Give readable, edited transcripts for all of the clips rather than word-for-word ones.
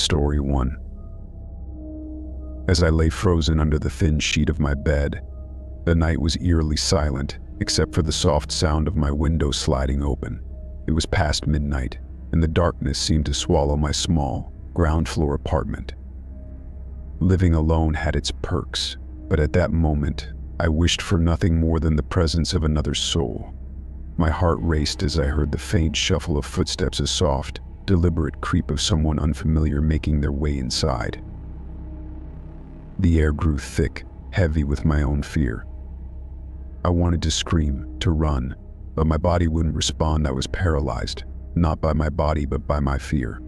Story 1. As I lay frozen under the thin sheet of my bed, the night was eerily silent, except for the soft sound of my window sliding open. It was past midnight, and the darkness seemed to swallow my small, ground-floor apartment. Living alone had its perks, but at that moment, I wished for nothing more than the presence of another soul. My heart raced as I heard the faint shuffle of footsteps, a soft, deliberate creep of someone unfamiliar making their way inside. The air grew thick, heavy with my own fear. I wanted to scream, to run, but my body wouldn't respond. I was paralyzed, not by my body but by my fear.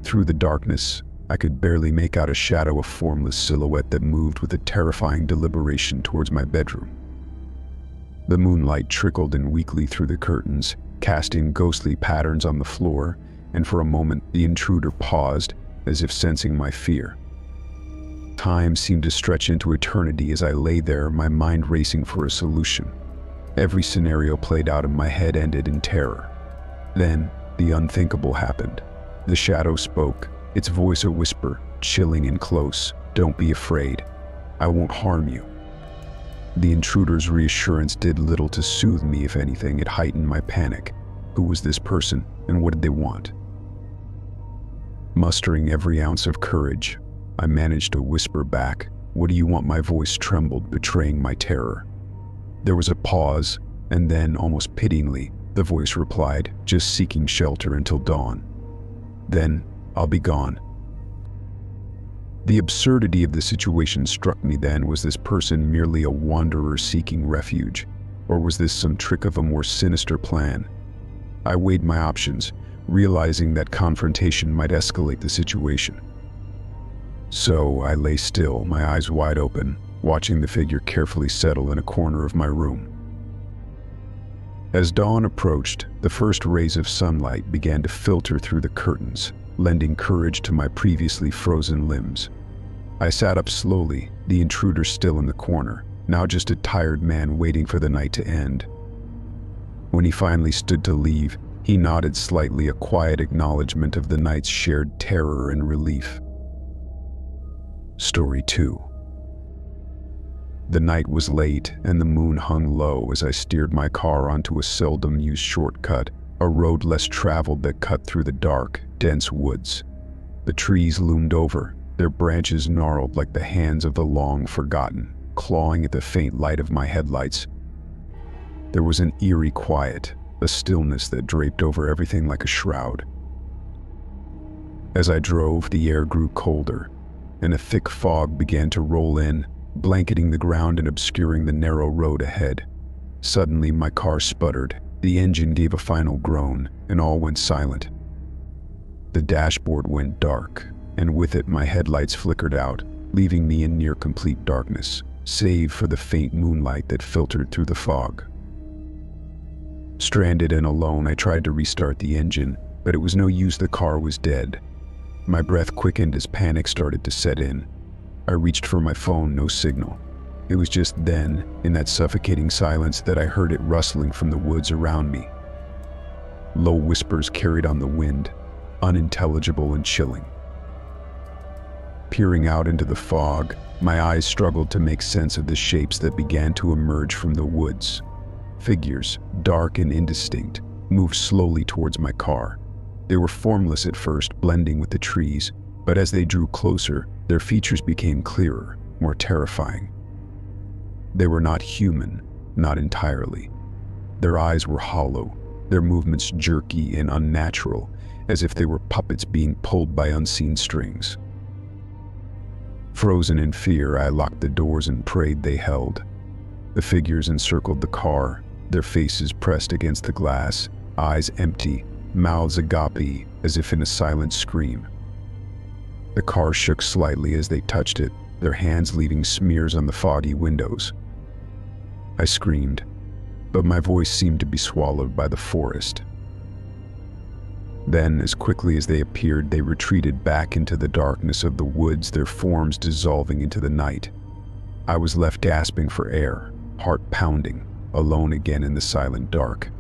Through the darkness, I could barely make out a shadow, a formless silhouette that moved with a terrifying deliberation towards my bedroom. The moonlight trickled in weakly through the curtains, casting ghostly patterns on the floor, and for a moment the intruder paused, as if sensing my fear. Time seemed to stretch into eternity as I lay there, my mind racing for a solution. Every scenario played out in my head ended in terror. Then, the unthinkable happened. The shadow spoke, its voice a whisper, chilling and close. "Don't be afraid. I won't harm you." The intruder's reassurance did little to soothe me. If anything, it heightened my panic. Who was this person, and what did they want? Mustering every ounce of courage, I managed to whisper back, "What do you want?" My voice trembled, betraying my terror. There was a pause, and then, almost pityingly, the voice replied, "Just seeking shelter until dawn. Then, I'll be gone." The absurdity of the situation struck me then. Was this person merely a wanderer seeking refuge, or was this some trick of a more sinister plan? I weighed my options, realizing that confrontation might escalate the situation. So I lay still, my eyes wide open, watching the figure carefully settle in a corner of my room. As dawn approached, the first rays of sunlight began to filter through the curtains, lending courage to my previously frozen limbs. I sat up slowly, the intruder still in the corner, now just a tired man waiting for the night to end. When he finally stood to leave, he nodded slightly, a quiet acknowledgement of the night's shared terror and relief. Story 2. The night was late, and the moon hung low as I steered my car onto a seldom-used shortcut, a road less traveled that cut through the dark, dense woods. The trees loomed over, their branches gnarled like the hands of the long-forgotten, clawing at the faint light of my headlights. There was an eerie quiet, a stillness that draped over everything like a shroud. As I drove, the air grew colder, and a thick fog began to roll in, blanketing the ground and obscuring the narrow road ahead. Suddenly, my car sputtered, the engine gave a final groan, and all went silent. The dashboard went dark, and with it my headlights flickered out, leaving me in near complete darkness, save for the faint moonlight that filtered through the fog. Stranded and alone, I tried to restart the engine, but it was no use. The car was dead. My breath quickened as panic started to set in. I reached for my phone, no signal. It was just then, in that suffocating silence, that I heard it rustling from the woods around me. Low whispers carried on the wind, unintelligible and chilling. Peering out into the fog, my eyes struggled to make sense of the shapes that began to emerge from the woods. Figures, dark and indistinct, moved slowly towards my car. They were formless at first, blending with the trees, but as they drew closer, their features became clearer, more terrifying. They were not human, not entirely. Their eyes were hollow, their movements jerky and unnatural, as if they were puppets being pulled by unseen strings. Frozen in fear, I locked the doors and prayed they held. The figures encircled the car, their faces pressed against the glass, eyes empty, mouths agape, as if in a silent scream. The car shook slightly as they touched it, their hands leaving smears on the foggy windows. I screamed, but my voice seemed to be swallowed by the forest. Then, as quickly as they appeared, they retreated back into the darkness of the woods, their forms dissolving into the night. I was left gasping for air, heart pounding, alone again in the silent dark.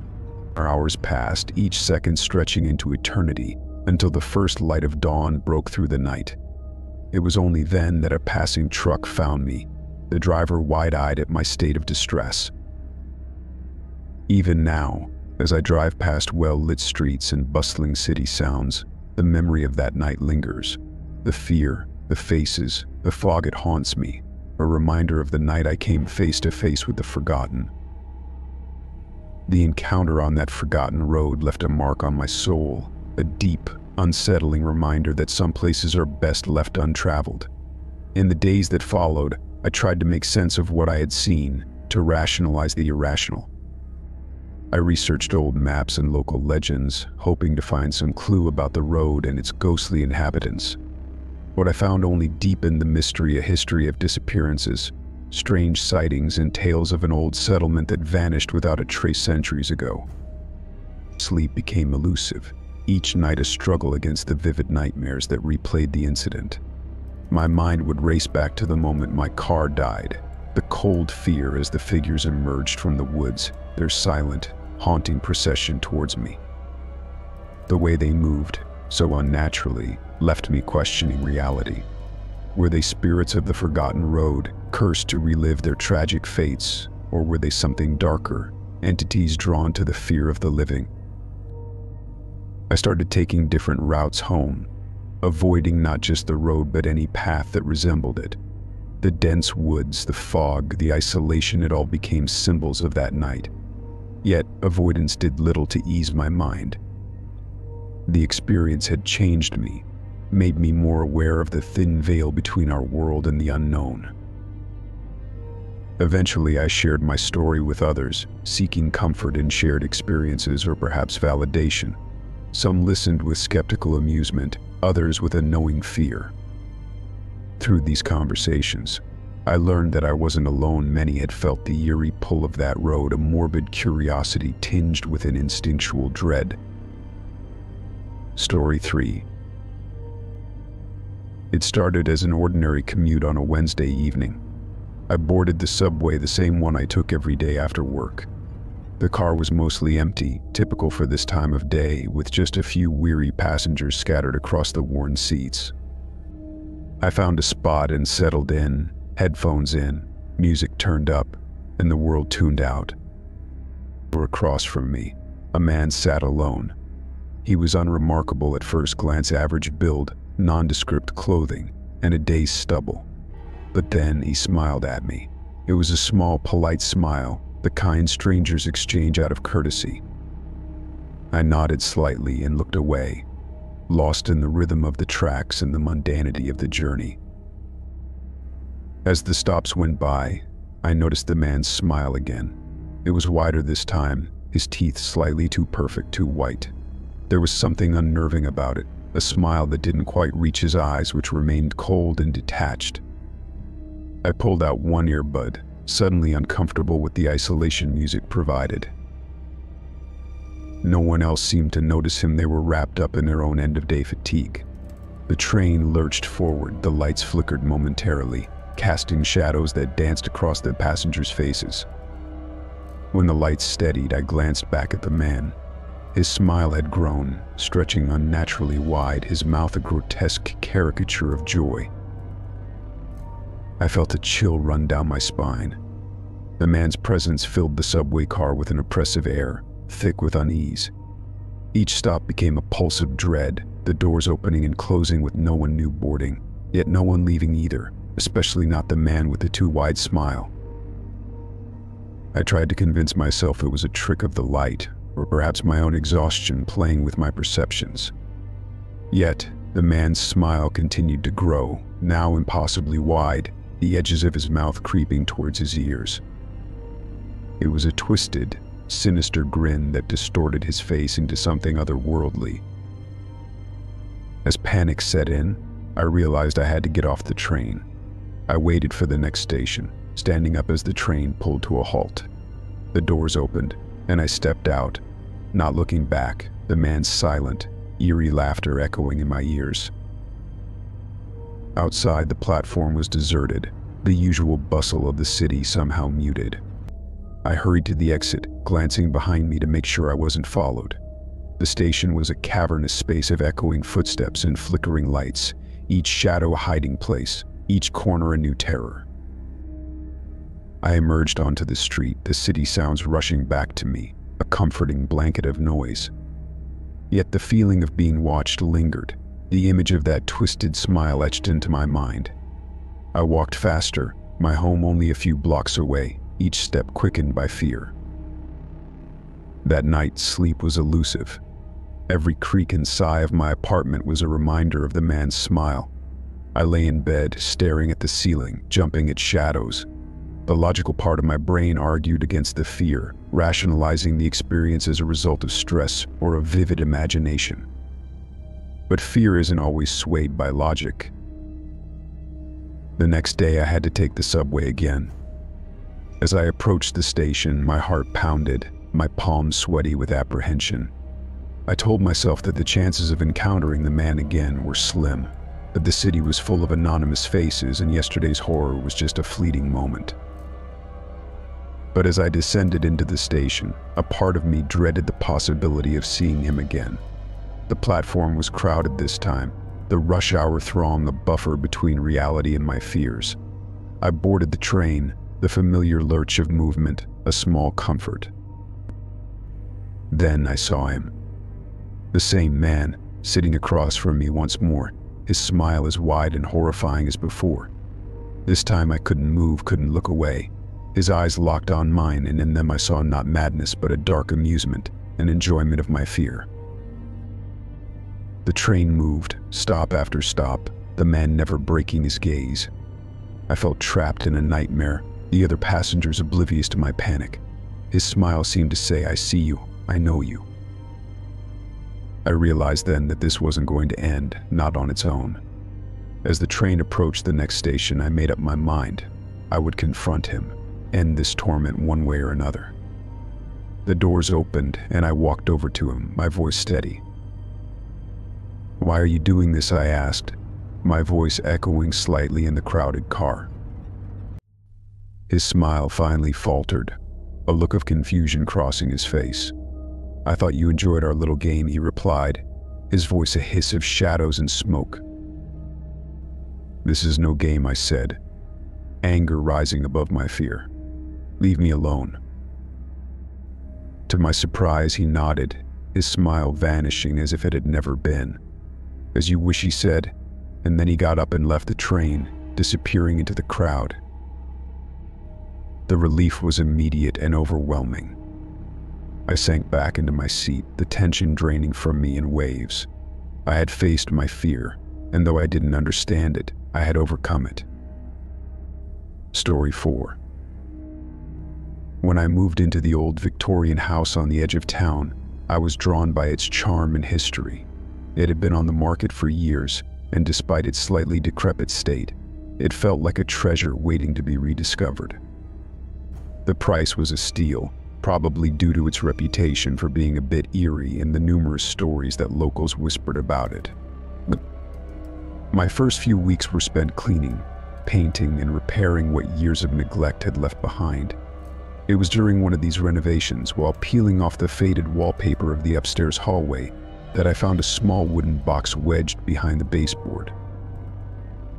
Hours passed, each second stretching into eternity, until the first light of dawn broke through the night. It was only then that a passing truck found me, the driver wide-eyed at my state of distress. Even now, as I drive past well-lit streets and bustling city sounds, the memory of that night lingers. The fear, the faces, the fog, it haunts me, a reminder of the night I came face to face with the forgotten. The encounter on that forgotten road left a mark on my soul, a deep, unsettling reminder that some places are best left untraveled. In the days that followed, I tried to make sense of what I had seen, to rationalize the irrational. I researched old maps and local legends, hoping to find some clue about the road and its ghostly inhabitants. What I found only deepened the mystery, a history of disappearances, strange sightings, and tales of an old settlement that vanished without a trace centuries ago. Sleep became elusive, each night a struggle against the vivid nightmares that replayed the incident. My mind would race back to the moment my car died, the cold fear as the figures emerged from the woods, their silent, haunting procession towards me. The way they moved, so unnaturally, left me questioning reality. Were they spirits of the forgotten road, cursed to relive their tragic fates, or were they something darker, entities drawn to the fear of the living? I started taking different routes home, avoiding not just the road but any path that resembled it. The dense woods, the fog, the isolation, it all became symbols of that night. Yet avoidance did little to ease my mind. The experience had changed me, made me more aware of the thin veil between our world and the unknown. Eventually, I shared my story with others, seeking comfort in shared experiences or perhaps validation. Some listened with skeptical amusement, others with a knowing fear. Through these conversations, I learned that I wasn't alone. Many had felt the eerie pull of that road, a morbid curiosity tinged with an instinctual dread. Story 3. It started as an ordinary commute on a Wednesday evening. I boarded the subway, the same one I took every day after work. The car was mostly empty, typical for this time of day, with just a few weary passengers scattered across the worn seats. I found a spot and settled in, headphones in, music turned up, and the world tuned out. Across from me, a man sat alone. He was unremarkable at first glance, average build, nondescript clothing, and a day's stubble. But then he smiled at me. It was a small, polite smile, the kind strangers exchange out of courtesy. I nodded slightly and looked away, lost in the rhythm of the tracks and the mundanity of the journey. As the stops went by, I noticed the man's smile again. It was wider this time, his teeth slightly too perfect, too white. There was something unnerving about it, a smile that didn't quite reach his eyes, which remained cold and detached. I pulled out one earbud, suddenly uncomfortable with the isolation music provided. No one else seemed to notice him. They were wrapped up in their own end-of-day fatigue. The train lurched forward, the lights flickered momentarily, casting shadows that danced across the passengers' faces. When the lights steadied, I glanced back at the man. His smile had grown, stretching unnaturally wide, his mouth a grotesque caricature of joy. I felt a chill run down my spine. The man's presence filled the subway car with an oppressive air, thick with unease. Each stop became a pulse of dread, the doors opening and closing with no one new boarding, yet no one leaving either, especially not the man with the too wide smile. I tried to convince myself it was a trick of the light, or perhaps my own exhaustion playing with my perceptions. Yet, the man's smile continued to grow, now impossibly wide, the edges of his mouth creeping towards his ears. It was a twisted, sinister grin that distorted his face into something otherworldly. As panic set in, I realized I had to get off the train. I waited for the next station, standing up as the train pulled to a halt. The doors opened, and I stepped out, not looking back, the man's silent, eerie laughter echoing in my ears. Outside, the platform was deserted, the usual bustle of the city somehow muted. I hurried to the exit, glancing behind me to make sure I wasn't followed. The station was a cavernous space of echoing footsteps and flickering lights, each shadow a hiding place, each corner a new terror. I emerged onto the street, the city sounds rushing back to me, a comforting blanket of noise. Yet the feeling of being watched lingered, the image of that twisted smile etched into my mind. I walked faster, my home only a few blocks away, each step quickened by fear. That night, sleep was elusive. Every creak and sigh of my apartment was a reminder of the man's smile. I lay in bed, staring at the ceiling, jumping at shadows. The logical part of my brain argued against the fear, rationalizing the experience as a result of stress or a vivid imagination. But fear isn't always swayed by logic. The next day, I had to take the subway again. As I approached the station, my heart pounded, my palms sweaty with apprehension. I told myself that the chances of encountering the man again were slim, that the city was full of anonymous faces and yesterday's horror was just a fleeting moment. But as I descended into the station, a part of me dreaded the possibility of seeing him again. The platform was crowded this time, the rush hour throng a buffer between reality and my fears. I boarded the train, the familiar lurch of movement, a small comfort. Then I saw him. The same man, sitting across from me once more, his smile as wide and horrifying as before. This time I couldn't move, couldn't look away. His eyes locked on mine, and in them I saw not madness but a dark amusement, an enjoyment of my fear. The train moved, stop after stop, the man never breaking his gaze. I felt trapped in a nightmare, the other passengers oblivious to my panic. His smile seemed to say, "I see you, I know you." I realized then that this wasn't going to end, not on its own. As the train approached the next station, I made up my mind. I would confront him, end this torment one way or another. The doors opened, and I walked over to him, my voice steady. "Why are you doing this?" I asked, my voice echoing slightly in the crowded car. His smile finally faltered, a look of confusion crossing his face. "I thought you enjoyed our little game," he replied, his voice a hiss of shadows and smoke. "This is no game," I said, anger rising above my fear. "Leave me alone." To my surprise, he nodded, his smile vanishing as if it had never been. "As you wish," he said, and then he got up and left the train, disappearing into the crowd. The relief was immediate and overwhelming. I sank back into my seat, the tension draining from me in waves. I had faced my fear, and though I didn't understand it, I had overcome it. Story 4. When I moved into the old Victorian house on the edge of town, I was drawn by its charm and history. It had been on the market for years, and despite its slightly decrepit state, it felt like a treasure waiting to be rediscovered. The price was a steal, probably due to its reputation for being a bit eerie and the numerous stories that locals whispered about it. My first few weeks were spent cleaning, painting, and repairing what years of neglect had left behind. It was during one of these renovations, while peeling off the faded wallpaper of the upstairs hallway, that I found a small wooden box wedged behind the baseboard.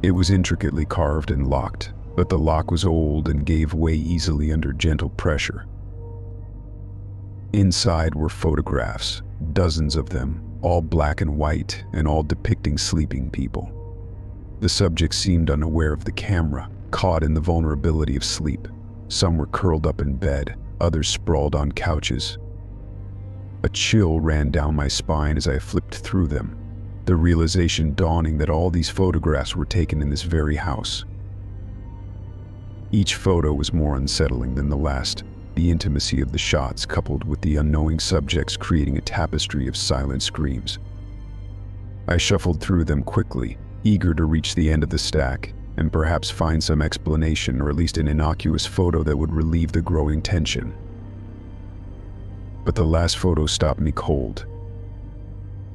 It was intricately carved and locked, but the lock was old and gave way easily under gentle pressure. Inside were photographs, dozens of them, all black and white and all depicting sleeping people. The subjects seemed unaware of the camera, caught in the vulnerability of sleep. Some were curled up in bed, others sprawled on couches. A chill ran down my spine as I flipped through them, the realization dawning that all these photographs were taken in this very house. Each photo was more unsettling than the last, the intimacy of the shots coupled with the unknowing subjects creating a tapestry of silent screams. I shuffled through them quickly, eager to reach the end of the stack and perhaps find some explanation or at least an innocuous photo that would relieve the growing tension. But the last photo stopped me cold.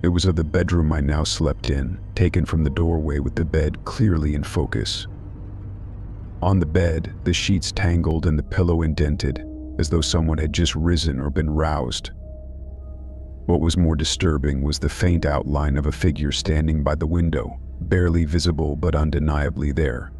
It was of the bedroom I now slept in, taken from the doorway with the bed clearly in focus. On the bed, the sheets tangled and the pillow indented, as though someone had just risen or been roused. What was more disturbing was the faint outline of a figure standing by the window, barely visible but undeniably there.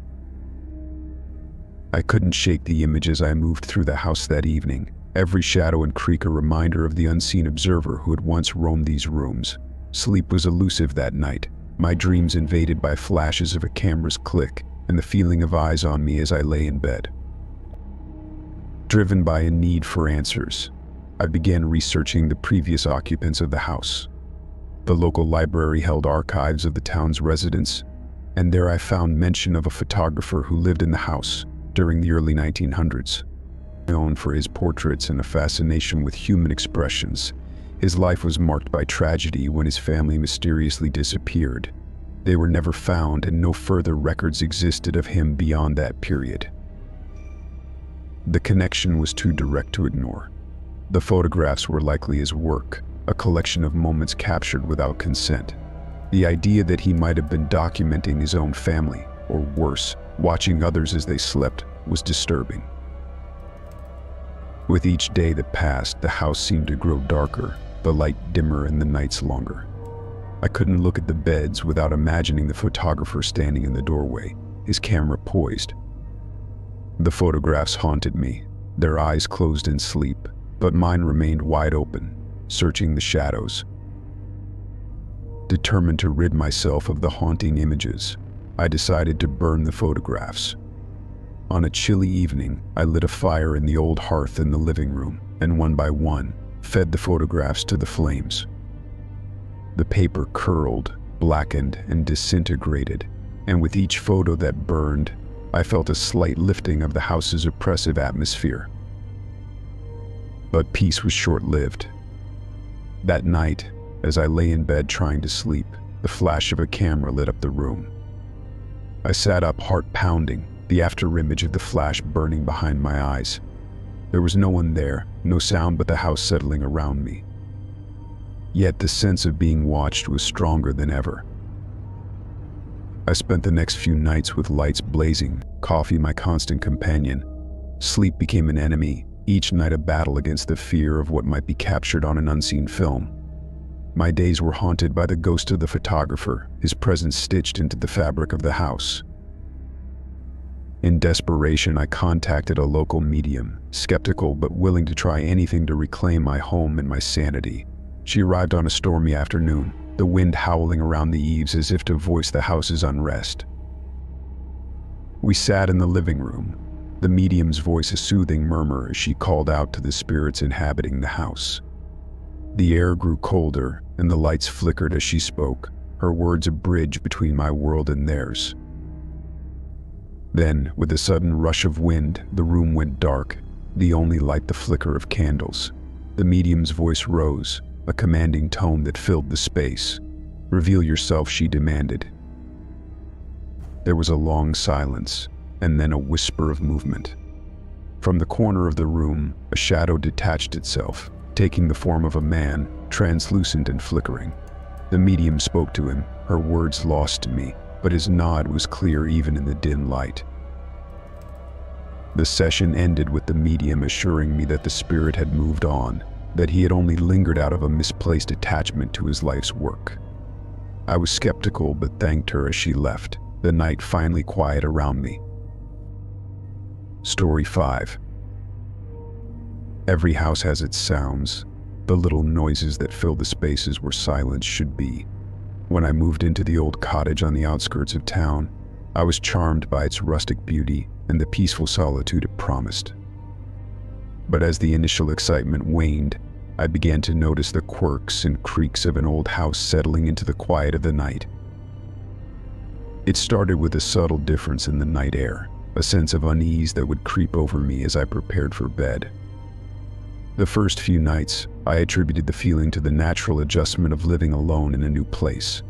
I couldn't shake the image as I moved through the house that evening, every shadow and creak a reminder of the unseen observer who had once roamed these rooms. Sleep was elusive that night, my dreams invaded by flashes of a camera's click and the feeling of eyes on me as I lay in bed. Driven by a need for answers, I began researching the previous occupants of the house. The local library held archives of the town's residents, and there I found mention of a photographer who lived in the house during the early 1900s. Known for his portraits and a fascination with human expressions, his life was marked by tragedy when his family mysteriously disappeared. They were never found, and no further records existed of him beyond that period. The connection was too direct to ignore. The photographs were likely his work, a collection of moments captured without consent. The idea that he might have been documenting his own family, or worse, watching others as they slept, was disturbing. With each day that passed, the house seemed to grow darker, the light dimmer and the nights longer. I couldn't look at the beds without imagining the photographer standing in the doorway, his camera poised. The photographs haunted me, their eyes closed in sleep, but mine remained wide open, searching the shadows. Determined to rid myself of the haunting images, I decided to burn the photographs. On a chilly evening, I lit a fire in the old hearth in the living room, and one by one, fed the photographs to the flames. The paper curled, blackened, and disintegrated, and with each photo that burned, I felt a slight lifting of the house's oppressive atmosphere. But peace was short-lived. That night, as I lay in bed trying to sleep, the flash of a camera lit up the room. I sat up, heart pounding, the afterimage of the flash burning behind my eyes. There was no one there, no sound but the house settling around me. Yet the sense of being watched was stronger than ever. I spent the next few nights with lights blazing, coffee my constant companion. Sleep became an enemy, each night a battle against the fear of what might be captured on an unseen film. My days were haunted by the ghost of the photographer, his presence stitched into the fabric of the house. In desperation, I contacted a local medium, skeptical but willing to try anything to reclaim my home and my sanity. She arrived on a stormy afternoon, the wind howling around the eaves as if to voice the house's unrest. We sat in the living room, the medium's voice a soothing murmur as she called out to the spirits inhabiting the house. The air grew colder, and the lights flickered as she spoke, her words a bridge between my world and theirs. Then, with a sudden rush of wind, the room went dark, the only light the flicker of candles. The medium's voice rose, a commanding tone that filled the space. "Reveal yourself," she demanded. There was a long silence, and then a whisper of movement. From the corner of the room, a shadow detached itself, taking the form of a man, translucent and flickering. The medium spoke to him, her words lost to me, but his nod was clear even in the dim light. The session ended with the medium assuring me that the spirit had moved on, that he had only lingered out of a misplaced attachment to his life's work. I was skeptical but thanked her as she left, the night finally quiet around me. Story 5. Every house has its sounds, the little noises that fill the spaces where silence should be. When I moved into the old cottage on the outskirts of town, I was charmed by its rustic beauty and the peaceful solitude it promised. But as the initial excitement waned, I began to notice the quirks and creaks of an old house settling into the quiet of the night. It started with a subtle difference in the night air, a sense of unease that would creep over me as I prepared for bed. The first few nights, I attributed the feeling to the natural adjustment of living alone in a new place.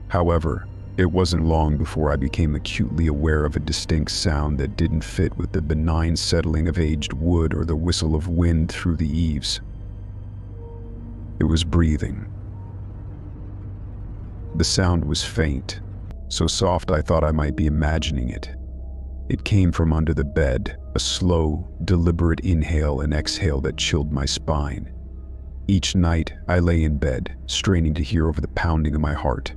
However, it wasn't long before I became acutely aware of a distinct sound that didn't fit with the benign settling of aged wood or the whistle of wind through the eaves. It was breathing. The sound was faint, so soft I thought I might be imagining it. It came from under the bed, a slow, deliberate inhale and exhale that chilled my spine. Each night, I lay in bed, straining to hear over the pounding of my heart.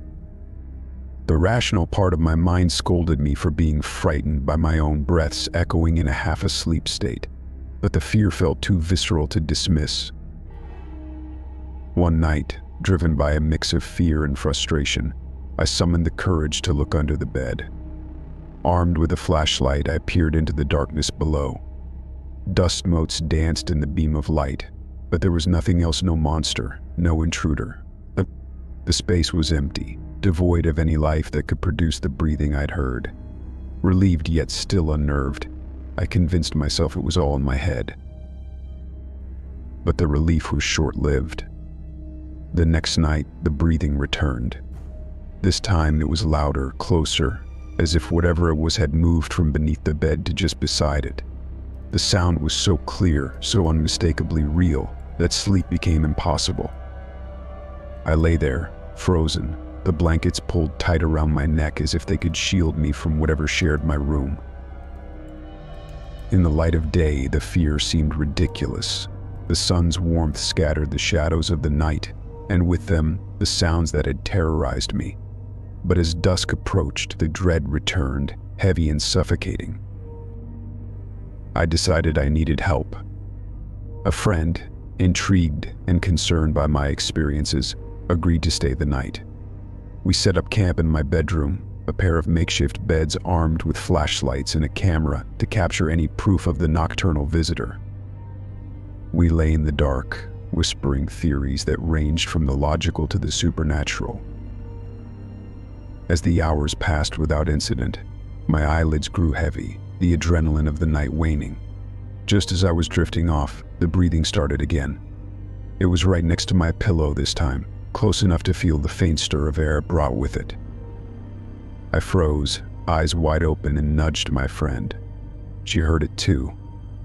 The rational part of my mind scolded me for being frightened by my own breaths echoing in a half-asleep state, but the fear felt too visceral to dismiss. One night, driven by a mix of fear and frustration, I summoned the courage to look under the bed. Armed with a flashlight, I peered into the darkness below. Dust motes danced in the beam of light, but there was nothing else, no monster, no intruder. The space was empty, devoid of any life that could produce the breathing I'd heard. Relieved yet still unnerved, I convinced myself it was all in my head. But the relief was short-lived. The next night, the breathing returned. This time it was louder, closer, as if whatever it was had moved from beneath the bed to just beside it. The sound was so clear, so unmistakably real, that sleep became impossible. I lay there, frozen, the blankets pulled tight around my neck as if they could shield me from whatever shared my room. In the light of day, the fear seemed ridiculous. The sun's warmth scattered the shadows of the night, and with them, the sounds that had terrorized me. But as dusk approached, the dread returned, heavy and suffocating. I decided I needed help. A friend, intrigued and concerned by my experiences, agreed to stay the night. We set up camp in my bedroom, a pair of makeshift beds armed with flashlights and a camera to capture any proof of the nocturnal visitor. We lay in the dark, whispering theories that ranged from the logical to the supernatural. As the hours passed without incident, my eyelids grew heavy, the adrenaline of the night waning. Just as I was drifting off, the breathing started again. It was right next to my pillow this time, close enough to feel the faint stir of air it brought with it. I froze, eyes wide open, and nudged my friend. She heard it too.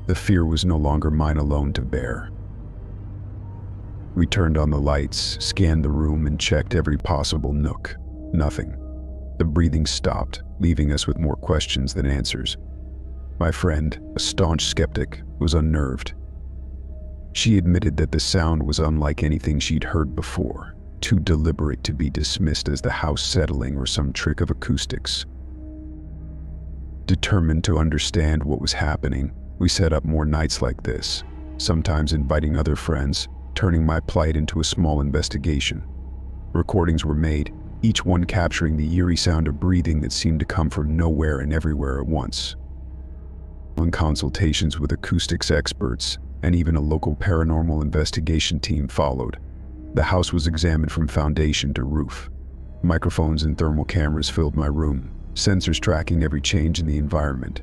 The fear was no longer mine alone to bear. We turned on the lights, scanned the room, and checked every possible nook. Nothing. The breathing stopped, leaving us with more questions than answers. My friend, a staunch skeptic, was unnerved. She admitted that the sound was unlike anything she'd heard before, too deliberate to be dismissed as the house settling or some trick of acoustics. Determined to understand what was happening, we set up more nights like this, sometimes inviting other friends, turning my plight into a small investigation. Recordings were made, each one capturing the eerie sound of breathing that seemed to come from nowhere and everywhere at once. On consultations with acoustics experts, and even a local paranormal investigation team followed. The house was examined from foundation to roof. Microphones and thermal cameras filled my room, sensors tracking every change in the environment.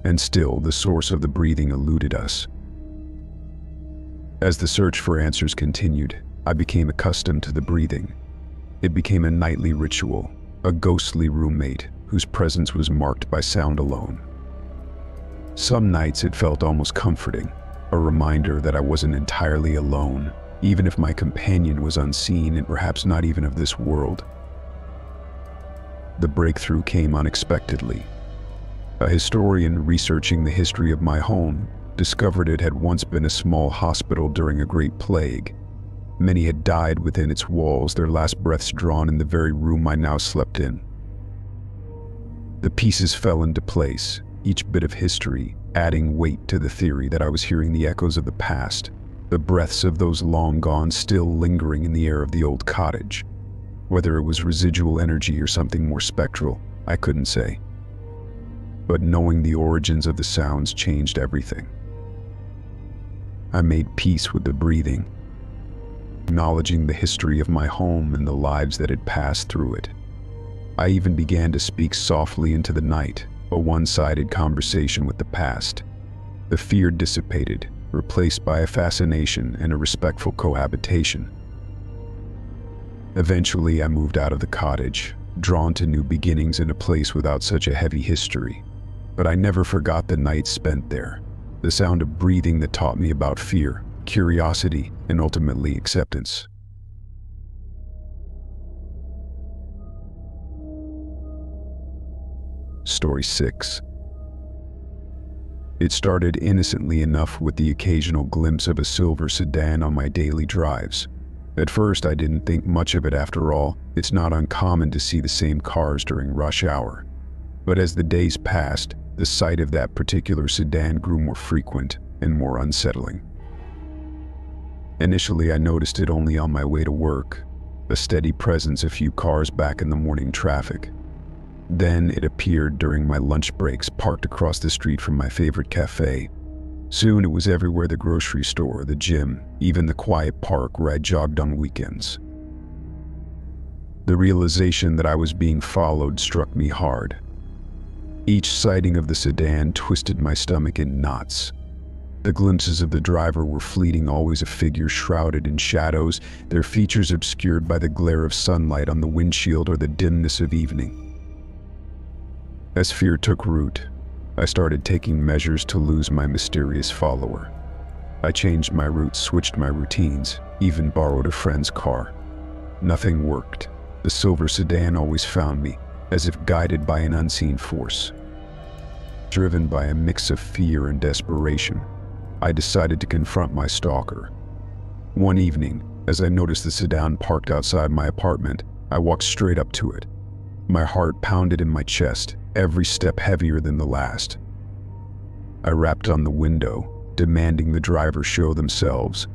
And still, the source of the breathing eluded us. As the search for answers continued, I became accustomed to the breathing. It became a nightly ritual, a ghostly roommate whose presence was marked by sound alone. Some nights it felt almost comforting, a reminder that I wasn't entirely alone, even if my companion was unseen and perhaps not even of this world. The breakthrough came unexpectedly. A historian researching the history of my home discovered it had once been a small hospital during a great plague. Many had died within its walls, their last breaths drawn in the very room I now slept in. The pieces fell into place, each bit of history adding weight to the theory that I was hearing the echoes of the past, the breaths of those long gone still lingering in the air of the old cottage. Whether it was residual energy or something more spectral, I couldn't say. But knowing the origins of the sounds changed everything. I made peace with the breathing, acknowledging the history of my home and the lives that had passed through it. I even began to speak softly into the night, a one-sided conversation with the past. The fear dissipated, replaced by a fascination and a respectful cohabitation. Eventually, I moved out of the cottage, drawn to new beginnings in a place without such a heavy history. But I never forgot the nights spent there, the sound of breathing that taught me about fear, curiosity, and ultimately acceptance. Story 6. It started innocently enough with the occasional glimpse of a silver sedan on my daily drives. At first, I didn't think much of it. After all, it's not uncommon to see the same cars during rush hour. But as the days passed, the sight of that particular sedan grew more frequent and more unsettling. Initially, I noticed it only on my way to work, a steady presence a few cars back in the morning traffic. Then it appeared during my lunch breaks, parked across the street from my favorite cafe. Soon it was everywhere: the grocery store, the gym, even the quiet park where I jogged on weekends. The realization that I was being followed struck me hard. Each sighting of the sedan twisted my stomach in knots. The glimpses of the driver were fleeting, always a figure shrouded in shadows, their features obscured by the glare of sunlight on the windshield or the dimness of evening. As fear took root, I started taking measures to lose my mysterious follower. I changed my route, switched my routines, even borrowed a friend's car. Nothing worked. The silver sedan always found me, as if guided by an unseen force. Driven by a mix of fear and desperation, I decided to confront my stalker. One evening, as I noticed the sedan parked outside my apartment, I walked straight up to it. My heart pounded in my chest, every step heavier than the last. I rapped on the window, demanding the driver show themselves.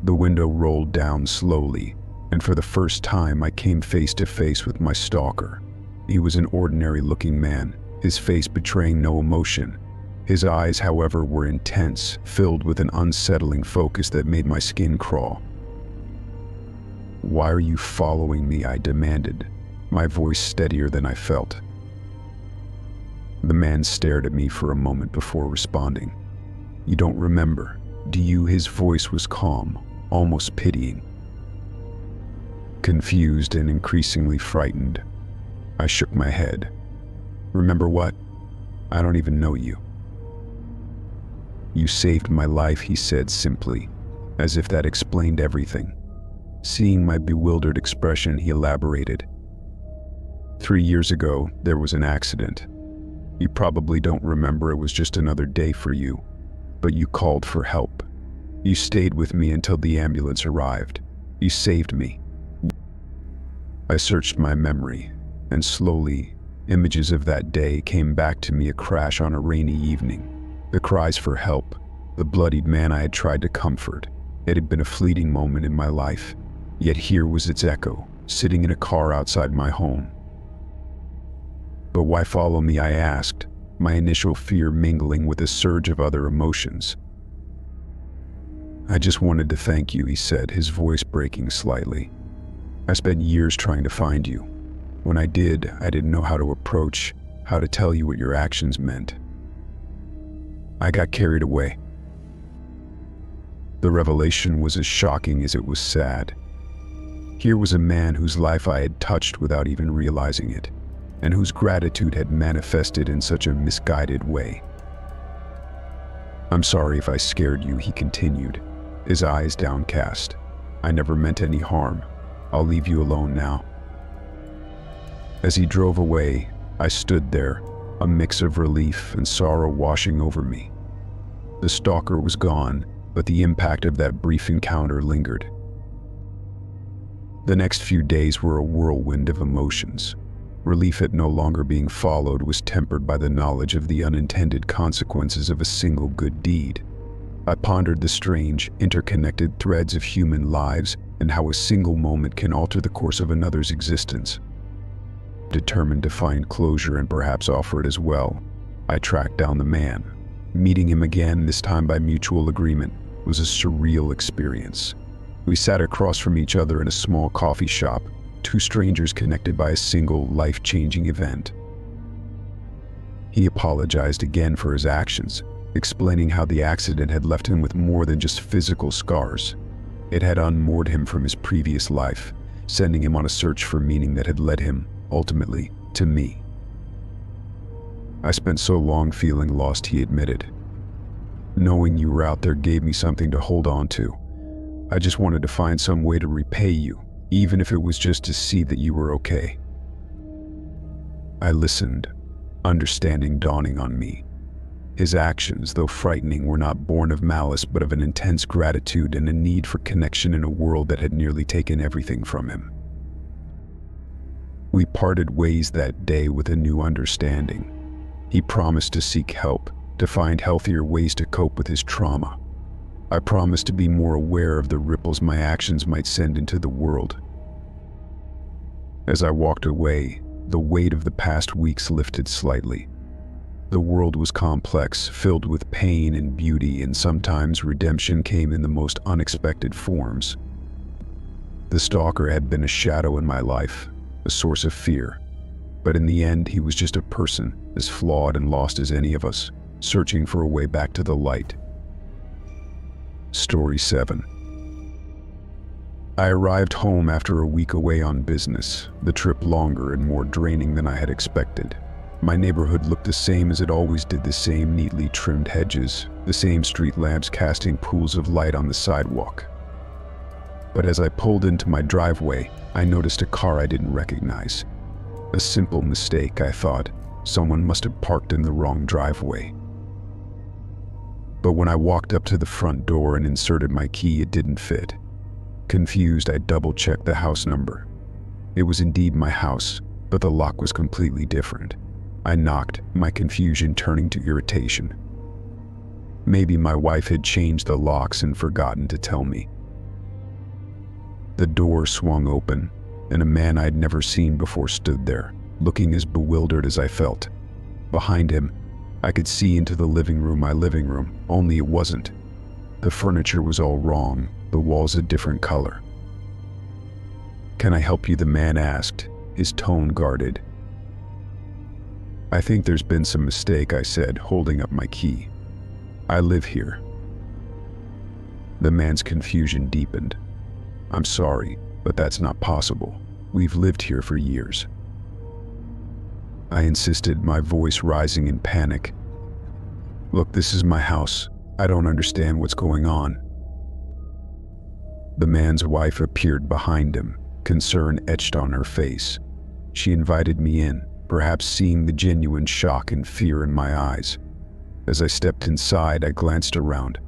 The window rolled down slowly, and for the first time I came face to face with my stalker. He was an ordinary-looking man, his face betraying no emotion. His eyes, however, were intense, filled with an unsettling focus that made my skin crawl. "Why are you following me?" I demanded, my voice steadier than I felt. The man stared at me for a moment before responding. "You don't remember, do you?" His voice was calm, almost pitying. Confused and increasingly frightened, I shook my head. "Remember what? I don't even know you." "You saved my life," he said simply, as if that explained everything. Seeing my bewildered expression, he elaborated. 3 years ago, there was an accident. You probably don't remember, it was just another day for you, but you called for help. You stayed with me until the ambulance arrived. You saved me." I searched my memory, and slowly, images of that day came back to me: a crash on a rainy evening, the cries for help, the bloodied man I had tried to comfort. It had been a fleeting moment in my life, yet here was its echo, sitting in a car outside my home. "But why follow me?" I asked, my initial fear mingling with a surge of other emotions. "I just wanted to thank you," he said, his voice breaking slightly. "I spent years trying to find you. When I did, I didn't know how to approach, how to tell you what your actions meant. I got carried away." The revelation was as shocking as it was sad. Here was a man whose life I had touched without even realizing it, and whose gratitude had manifested in such a misguided way. "I'm sorry if I scared you," he continued, his eyes downcast. "I never meant any harm. I'll leave you alone now." As he drove away, I stood there, a mix of relief and sorrow washing over me. The stalker was gone, but the impact of that brief encounter lingered. The next few days were a whirlwind of emotions. Relief at no longer being followed was tempered by the knowledge of the unintended consequences of a single good deed. I pondered the strange, interconnected threads of human lives and how a single moment can alter the course of another's existence. Determined to find closure and perhaps offer it as well, I tracked down the man. Meeting him again, this time by mutual agreement, was a surreal experience. We sat across from each other in a small coffee shop, two strangers connected by a single life-changing event. He apologized again for his actions, explaining how the accident had left him with more than just physical scars. It had unmoored him from his previous life, sending him on a search for meaning that had led him, ultimately, to me. "I spent so long feeling lost," he admitted. "Knowing you were out there gave me something to hold on to. I just wanted to find some way to repay you, even if it was just to see that you were okay." I listened, understanding dawning on me. His actions, though frightening, were not born of malice but of an intense gratitude and a need for connection in a world that had nearly taken everything from him. We parted ways that day with a new understanding. He promised to seek help, to find healthier ways to cope with his trauma. I promised to be more aware of the ripples my actions might send into the world. As I walked away, the weight of the past weeks lifted slightly. The world was complex, filled with pain and beauty, and sometimes redemption came in the most unexpected forms. The stalker had been a shadow in my life, a source of fear. But in the end, he was just a person, as flawed and lost as any of us, searching for a way back to the light. Story 7. I arrived home after a week away on business, the trip longer and more draining than I had expected. My neighborhood looked the same as it always did, the same neatly trimmed hedges, the same street lamps casting pools of light on the sidewalk. But as I pulled into my driveway, I noticed a car I didn't recognize. A simple mistake, I thought. Someone must have parked in the wrong driveway. But when I walked up to the front door and inserted my key, it didn't fit. Confused, I double-checked the house number. It was indeed my house, but the lock was completely different. I knocked, my confusion turning to irritation. Maybe my wife had changed the locks and forgotten to tell me. The door swung open, and a man I'd never seen before stood there, looking as bewildered as I felt. Behind him, I could see into the living room, my living room, only it wasn't. The furniture was all wrong, the walls a different color. "Can I help you?" the man asked, his tone guarded. "I think there's been some mistake," I said, holding up my key. "I live here." The man's confusion deepened. "I'm sorry, but that's not possible. We've lived here for years." I insisted, my voice rising in panic. "Look, this is my house. I don't understand what's going on." The man's wife appeared behind him, concern etched on her face. She invited me in, perhaps seeing the genuine shock and fear in my eyes. As I stepped inside, I glanced around.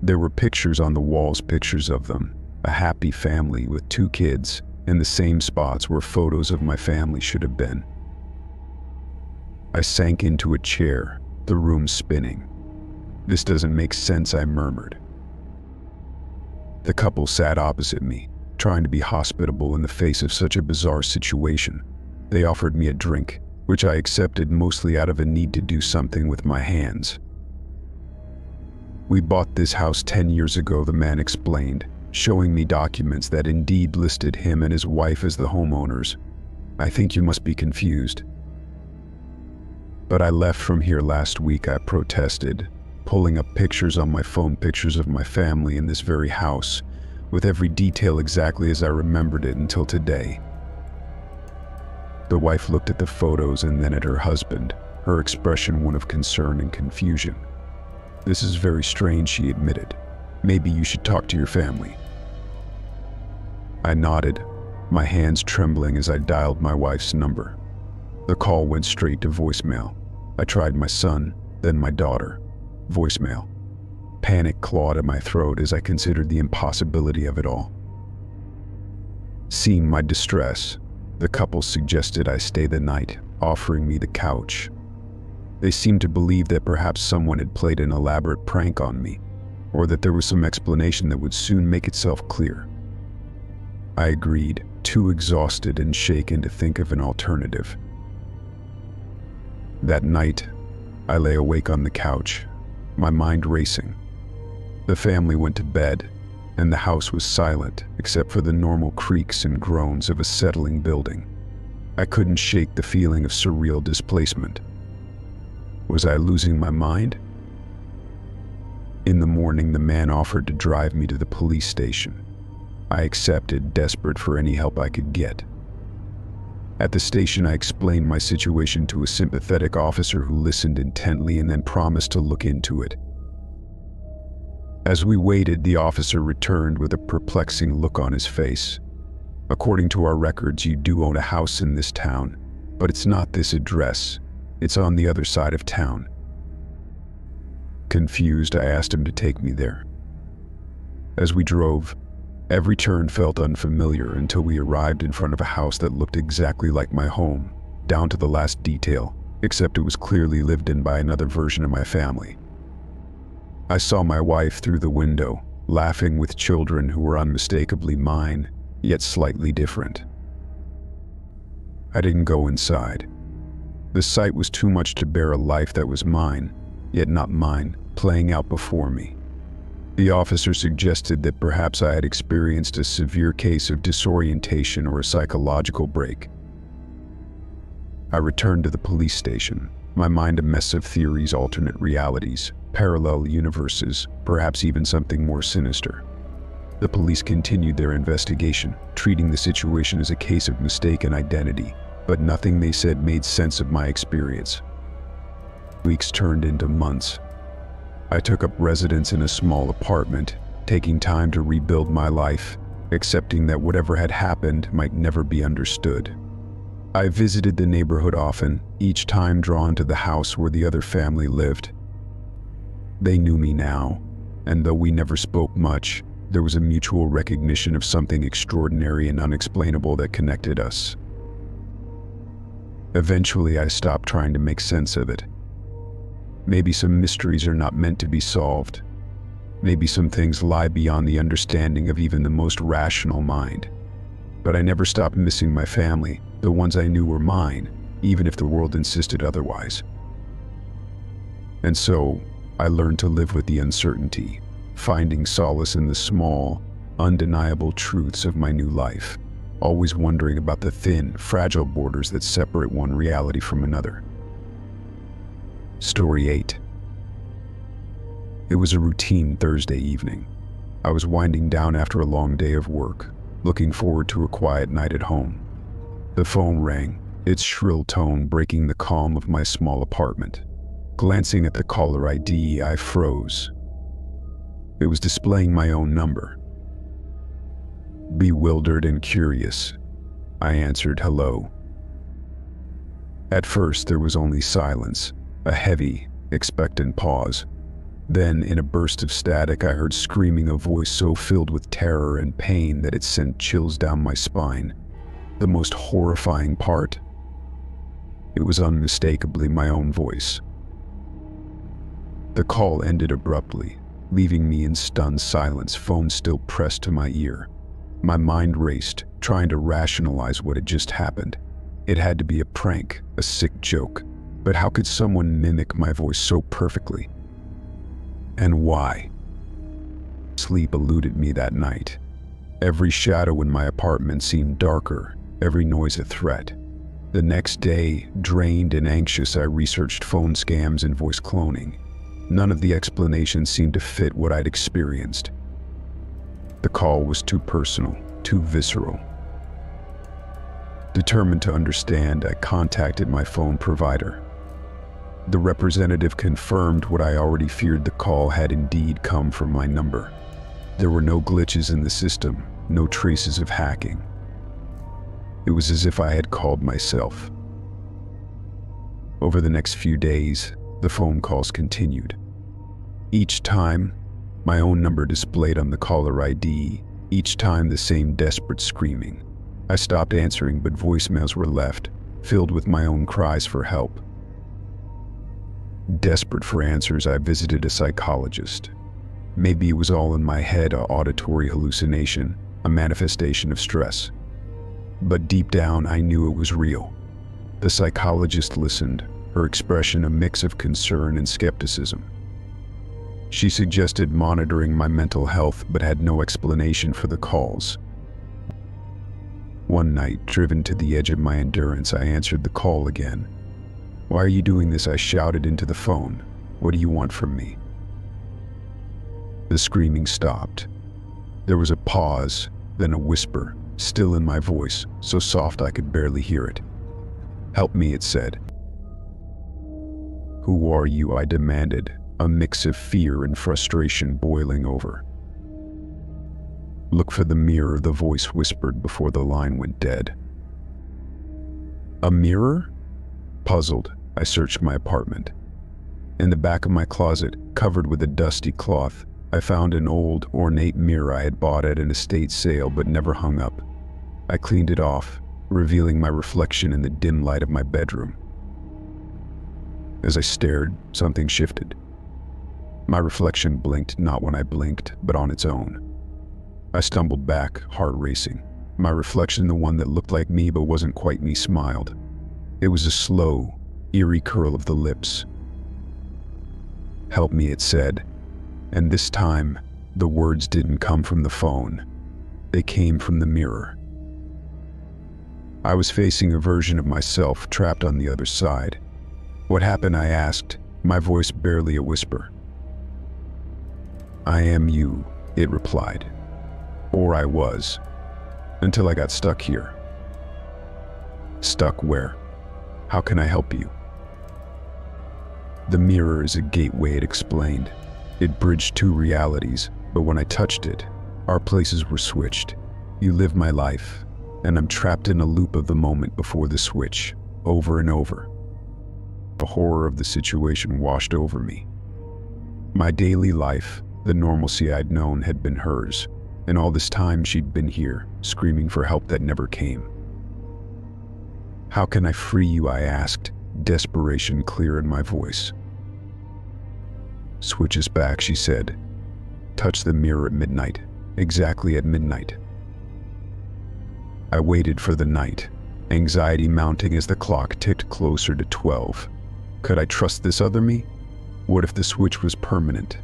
There were pictures on the walls, pictures of them, a happy family with 2 kids, in the same spots where photos of my family should have been. I sank into a chair, the room spinning. "This doesn't make sense," I murmured. The couple sat opposite me, trying to be hospitable in the face of such a bizarre situation. They offered me a drink, which I accepted mostly out of a need to do something with my hands. "We bought this house 10 years ago," the man explained, showing me documents that indeed listed him and his wife as the homeowners. "I think you must be confused." "But I left from here last week," I protested, pulling up pictures on my phone, pictures of my family in this very house, with every detail exactly as I remembered it until today. The wife looked at the photos and then at her husband, her expression one of concern and confusion. "This is very strange," she admitted. "Maybe you should talk to your family." I nodded, my hands trembling as I dialed my wife's number. The call went straight to voicemail. I tried my son, then my daughter. Voicemail. Panic clawed at my throat as I considered the impossibility of it all. Seeing my distress, the couple suggested I stay the night, offering me the couch. They seemed to believe that perhaps someone had played an elaborate prank on me, or that there was some explanation that would soon make itself clear. I agreed, too exhausted and shaken to think of an alternative. That night, I lay awake on the couch, my mind racing. The family went to bed, and the house was silent except for the normal creaks and groans of a settling building. I couldn't shake the feeling of surreal displacement. Was I losing my mind? In the morning, the man offered to drive me to the police station. I accepted, desperate for any help I could get. At the station, I explained my situation to a sympathetic officer who listened intently and then promised to look into it. As we waited, the officer returned with a perplexing look on his face. "According to our records, you do own a house in this town, but it's not this address. It's on the other side of town." Confused, I asked him to take me there. As we drove, every turn felt unfamiliar until we arrived in front of a house that looked exactly like my home, down to the last detail, except it was clearly lived in by another version of my family. I saw my wife through the window, laughing with children who were unmistakably mine, yet slightly different. I didn't go inside. The sight was too much to bear a life that was mine, yet not mine, playing out before me. The officer suggested that perhaps I had experienced a severe case of disorientation or a psychological break. I returned to the police station, my mind a mess of theories, alternate realities, parallel universes, perhaps even something more sinister. The police continued their investigation, treating the situation as a case of mistaken identity, but nothing they said made sense of my experience. Weeks turned into months. I took up residence in a small apartment, taking time to rebuild my life, accepting that whatever had happened might never be understood. I visited the neighborhood often, each time drawn to the house where the other family lived. They knew me now, and though we never spoke much, there was a mutual recognition of something extraordinary and unexplainable that connected us. Eventually, I stopped trying to make sense of it. Maybe some mysteries are not meant to be solved. Maybe some things lie beyond the understanding of even the most rational mind. But I never stopped missing my family, the ones I knew were mine, even if the world insisted otherwise. And so, I learned to live with the uncertainty, finding solace in the small, undeniable truths of my new life, always wondering about the thin, fragile borders that separate one reality from another. Story 8. It was a routine Thursday evening. I was winding down after a long day of work, looking forward to a quiet night at home. The phone rang, its shrill tone breaking the calm of my small apartment. Glancing at the caller ID, I froze. It was displaying my own number. Bewildered and curious, I answered hello. At first, there was only silence, a heavy, expectant pause. Then, in a burst of static, I heard screaming, a voice so filled with terror and pain that it sent chills down my spine. The most horrifying part? It was unmistakably my own voice. The call ended abruptly, leaving me in stunned silence, phone still pressed to my ear. My mind raced, trying to rationalize what had just happened. It had to be a prank, a sick joke. But how could someone mimic my voice so perfectly? And why? Sleep eluded me that night. Every shadow in my apartment seemed darker, every noise a threat. The next day, drained and anxious, I researched phone scams and voice cloning. None of the explanations seemed to fit what I'd experienced. The call was too personal, too visceral. Determined to understand, I contacted my phone provider. The representative confirmed what I already feared: the call had indeed come from my number. There were no glitches in the system, no traces of hacking. It was as if I had called myself. Over the next few days, the phone calls continued. Each time, my own number displayed on the caller ID, each time the same desperate screaming. I stopped answering, but voicemails were left, filled with my own cries for help. Desperate for answers, I visited a psychologist. Maybe it was all in my head, an auditory hallucination, a manifestation of stress. But deep down, I knew it was real. The psychologist listened, her expression a mix of concern and skepticism. She suggested monitoring my mental health, but had no explanation for the calls. One night, driven to the edge of my endurance, I answered the call again. "Why are you doing this?" I shouted into the phone. "What do you want from me?" The screaming stopped. There was a pause, then a whisper, still in my voice, so soft I could barely hear it. "Help me," it said. "Who are you?" I demanded, a mix of fear and frustration boiling over. "Look for the mirror," the voice whispered before the line went dead. A mirror? Puzzled, I searched my apartment. In the back of my closet, covered with a dusty cloth, I found an old, ornate mirror I had bought at an estate sale but never hung up. I cleaned it off, revealing my reflection in the dim light of my bedroom. As I stared, something shifted. My reflection blinked not when I blinked, but on its own. I stumbled back, heart racing. My reflection, the one that looked like me but wasn't quite me, smiled. It was a slow, eerie curl of the lips. "Help me," it said. And this time, the words didn't come from the phone. They came from the mirror. I was facing a version of myself trapped on the other side. "What happened?" I asked, my voice barely a whisper. "I am you," it replied. "Or I was, until I got stuck here." "Stuck where? How can I help you?" "The mirror is a gateway," it explained. "It bridged two realities, but when I touched it, our places were switched. You live my life, and I'm trapped in a loop of the moment before the switch, over and over." The horror of the situation washed over me. My daily life, the normalcy I'd known, had been hers, and all this time she'd been here, screaming for help that never came. "How can I free you?" I asked, desperation clear in my voice. "Switch us back," she said. "Touch the mirror at midnight, exactly at midnight." I waited for the night, anxiety mounting as the clock ticked closer to 12. Could I trust this other me? What if the switch was permanent?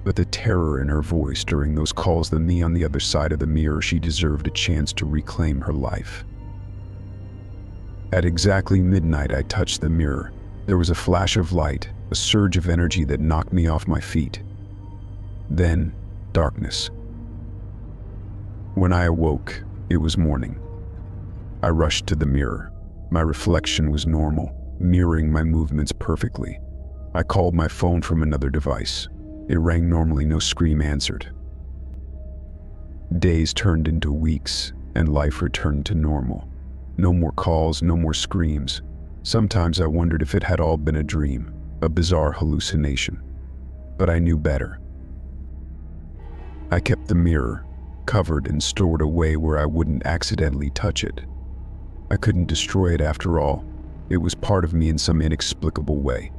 But the terror in her voice during those calls, the me on the other side of the mirror, she deserved a chance to reclaim her life. At exactly midnight, I touched the mirror. There was a flash of light, a surge of energy that knocked me off my feet. Then, darkness. When I awoke, it was morning. I rushed to the mirror. My reflection was normal, mirroring my movements perfectly. I called my phone from another device. It rang normally, no scream answered. Days turned into weeks, and life returned to normal. No more calls, no more screams. Sometimes I wondered if it had all been a dream, a bizarre hallucination. But I knew better. I kept the mirror, covered and stored away where I wouldn't accidentally touch it. I couldn't destroy it after all. It was part of me in some inexplicable way.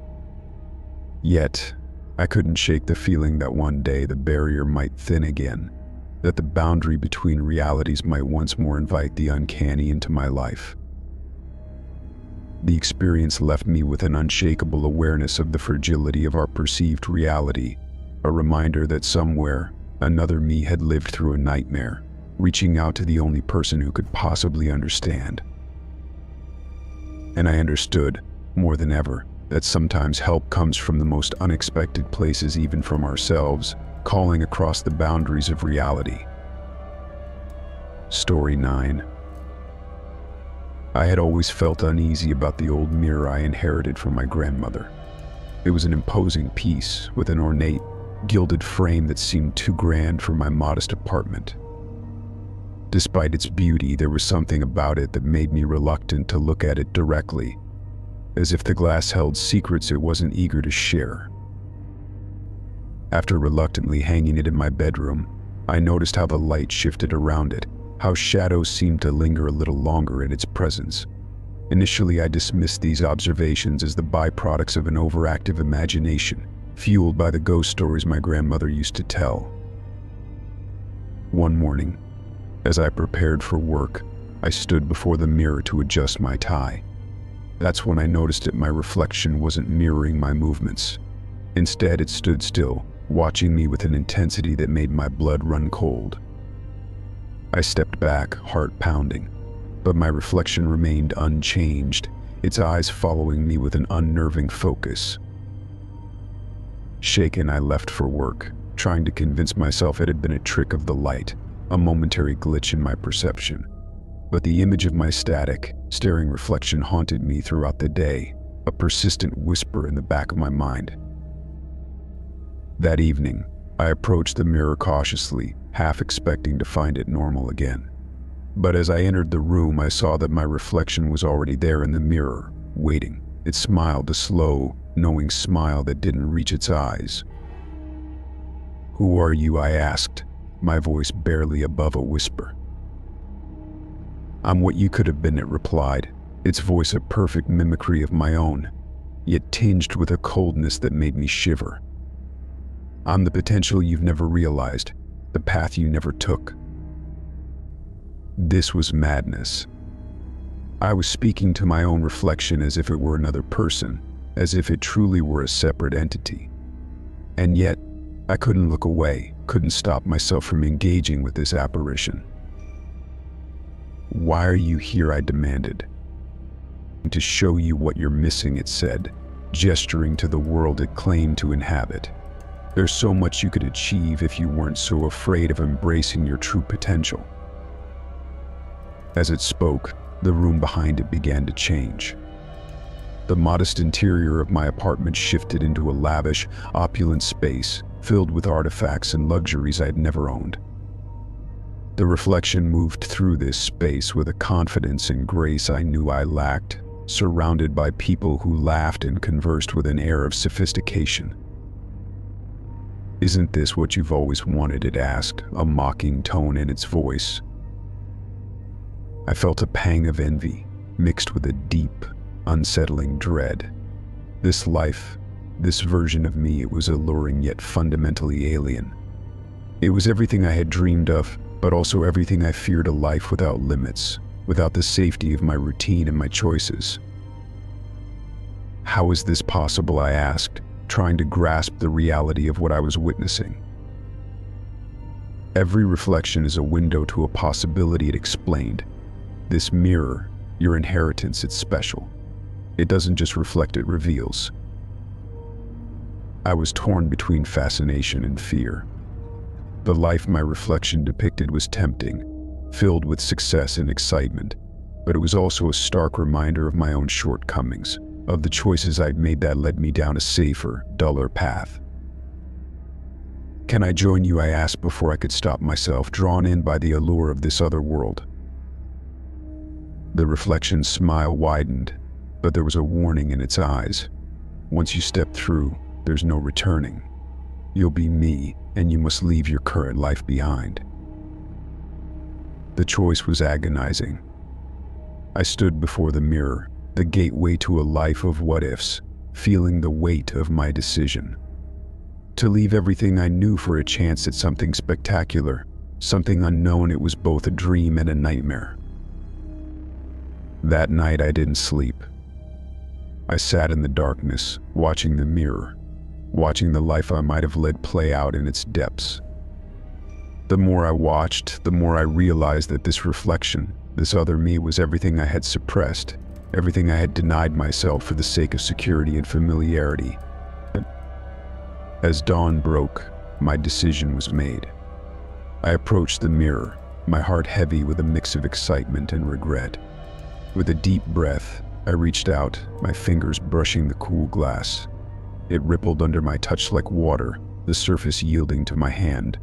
Yet, I couldn't shake the feeling that one day the barrier might thin again, that the boundary between realities might once more invite the uncanny into my life. The experience left me with an unshakable awareness of the fragility of our perceived reality, a reminder that somewhere, another me had lived through a nightmare, reaching out to the only person who could possibly understand. And I understood, more than ever, that sometimes help comes from the most unexpected places, even from ourselves, calling across the boundaries of reality. Story 9. I had always felt uneasy about the old mirror I inherited from my grandmother. It was an imposing piece with an ornate, gilded frame that seemed too grand for my modest apartment. Despite its beauty, there was something about it that made me reluctant to look at it directly, as if the glass held secrets it wasn't eager to share. After reluctantly hanging it in my bedroom, I noticed how the light shifted around it, how shadows seemed to linger a little longer in its presence. Initially, I dismissed these observations as the byproducts of an overactive imagination, fueled by the ghost stories my grandmother used to tell. One morning, as I prepared for work, I stood before the mirror to adjust my tie. That's when I noticed that my reflection wasn't mirroring my movements. Instead, it stood still, watching me with an intensity that made my blood run cold. I stepped back, heart pounding, but my reflection remained unchanged, its eyes following me with an unnerving focus. Shaken, I left for work, trying to convince myself it had been a trick of the light, a momentary glitch in my perception. But the image of my static, staring reflection haunted me throughout the day, a persistent whisper in the back of my mind. That evening, I approached the mirror cautiously, half expecting to find it normal again. But as I entered the room, I saw that my reflection was already there in the mirror, waiting. It smiled, a slow, knowing smile that didn't reach its eyes. "Who are you?" I asked, my voice barely above a whisper. "I'm what you could have been," it replied, its voice a perfect mimicry of my own, yet tinged with a coldness that made me shiver. "I'm the potential you've never realized, the path you never took." This was madness. I was speaking to my own reflection as if it were another person, as if it truly were a separate entity. And yet, I couldn't look away, couldn't stop myself from engaging with this apparition. "Why are you here?" I demanded. "To show you what you're missing," it said, gesturing to the world it claimed to inhabit. "There's so much you could achieve if you weren't so afraid of embracing your true potential." As it spoke, the room behind it began to change. The modest interior of my apartment shifted into a lavish, opulent space filled with artifacts and luxuries I had never owned. The reflection moved through this space with a confidence and grace I knew I lacked, surrounded by people who laughed and conversed with an air of sophistication. "Isn't this what you've always wanted?" it asked, a mocking tone in its voice. I felt a pang of envy, mixed with a deep, unsettling dread. This life, this version of me, it was alluring yet fundamentally alien. It was everything I had dreamed of, but also everything I feared: a life without limits, without the safety of my routine and my choices. "How is this possible?" I asked, trying to grasp the reality of what I was witnessing. "Every reflection is a window to a possibility," it explained. "This mirror, your inheritance, it's special. It doesn't just reflect, it reveals." I was torn between fascination and fear. The life my reflection depicted was tempting, filled with success and excitement, but it was also a stark reminder of my own shortcomings, of the choices I'd made that led me down a safer, duller path. "Can I join you?" I asked before I could stop myself, drawn in by the allure of this other world. The reflection's smile widened, but there was a warning in its eyes. "Once you step through, there's no returning. You'll be me, and you must leave your current life behind." The choice was agonizing. I stood before the mirror, the gateway to a life of what-ifs, feeling the weight of my decision. To leave everything I knew for a chance at something spectacular, something unknown. It was both a dream and a nightmare. That night I didn't sleep. I sat in the darkness, watching the mirror, watching the life I might have led play out in its depths. The more I watched, the more I realized that this reflection, this other me, was everything I had suppressed, everything I had denied myself for the sake of security and familiarity. As dawn broke, my decision was made. I approached the mirror, my heart heavy with a mix of excitement and regret. With a deep breath, I reached out, my fingers brushing the cool glass. It rippled under my touch like water, the surface yielding to my hand.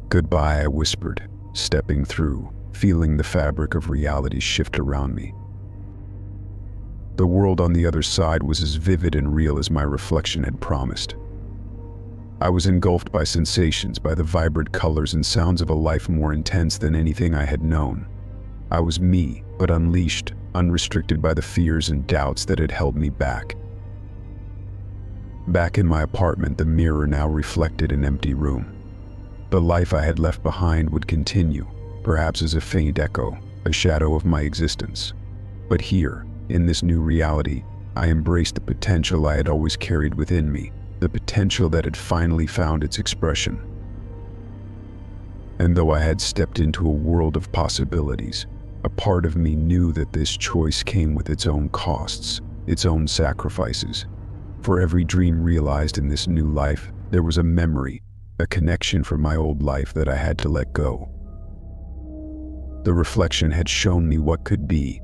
"Goodbye," I whispered, stepping through, feeling the fabric of reality shift around me. The world on the other side was as vivid and real as my reflection had promised. I was engulfed by sensations, by the vibrant colors and sounds of a life more intense than anything I had known. I was me, but unleashed, unrestricted by the fears and doubts that had held me back. Back in my apartment, the mirror now reflected an empty room. The life I had left behind would continue, perhaps as a faint echo, a shadow of my existence. But here, in this new reality, I embraced the potential I had always carried within me, the potential that had finally found its expression. And though I had stepped into a world of possibilities, a part of me knew that this choice came with its own costs, its own sacrifices. For every dream realized in this new life, there was a memory, a connection from my old life that I had to let go. The reflection had shown me what could be,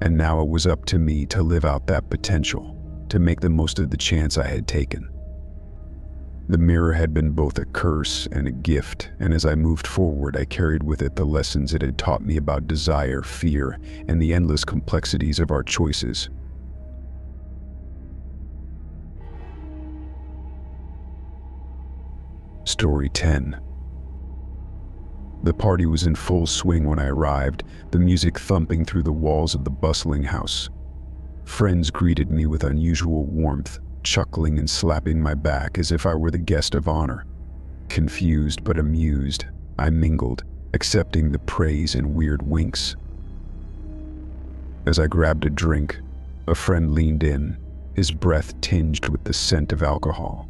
and now it was up to me to live out that potential, to make the most of the chance I had taken. The mirror had been both a curse and a gift, and as I moved forward, I carried with it the lessons it had taught me about desire, fear, and the endless complexities of our choices. Story 10. The party was in full swing when I arrived, the music thumping through the walls of the bustling house. Friends greeted me with unusual warmth, chuckling and slapping my back as if I were the guest of honor. Confused but amused, I mingled, accepting the praise and weird winks. As I grabbed a drink, a friend leaned in, his breath tinged with the scent of alcohol.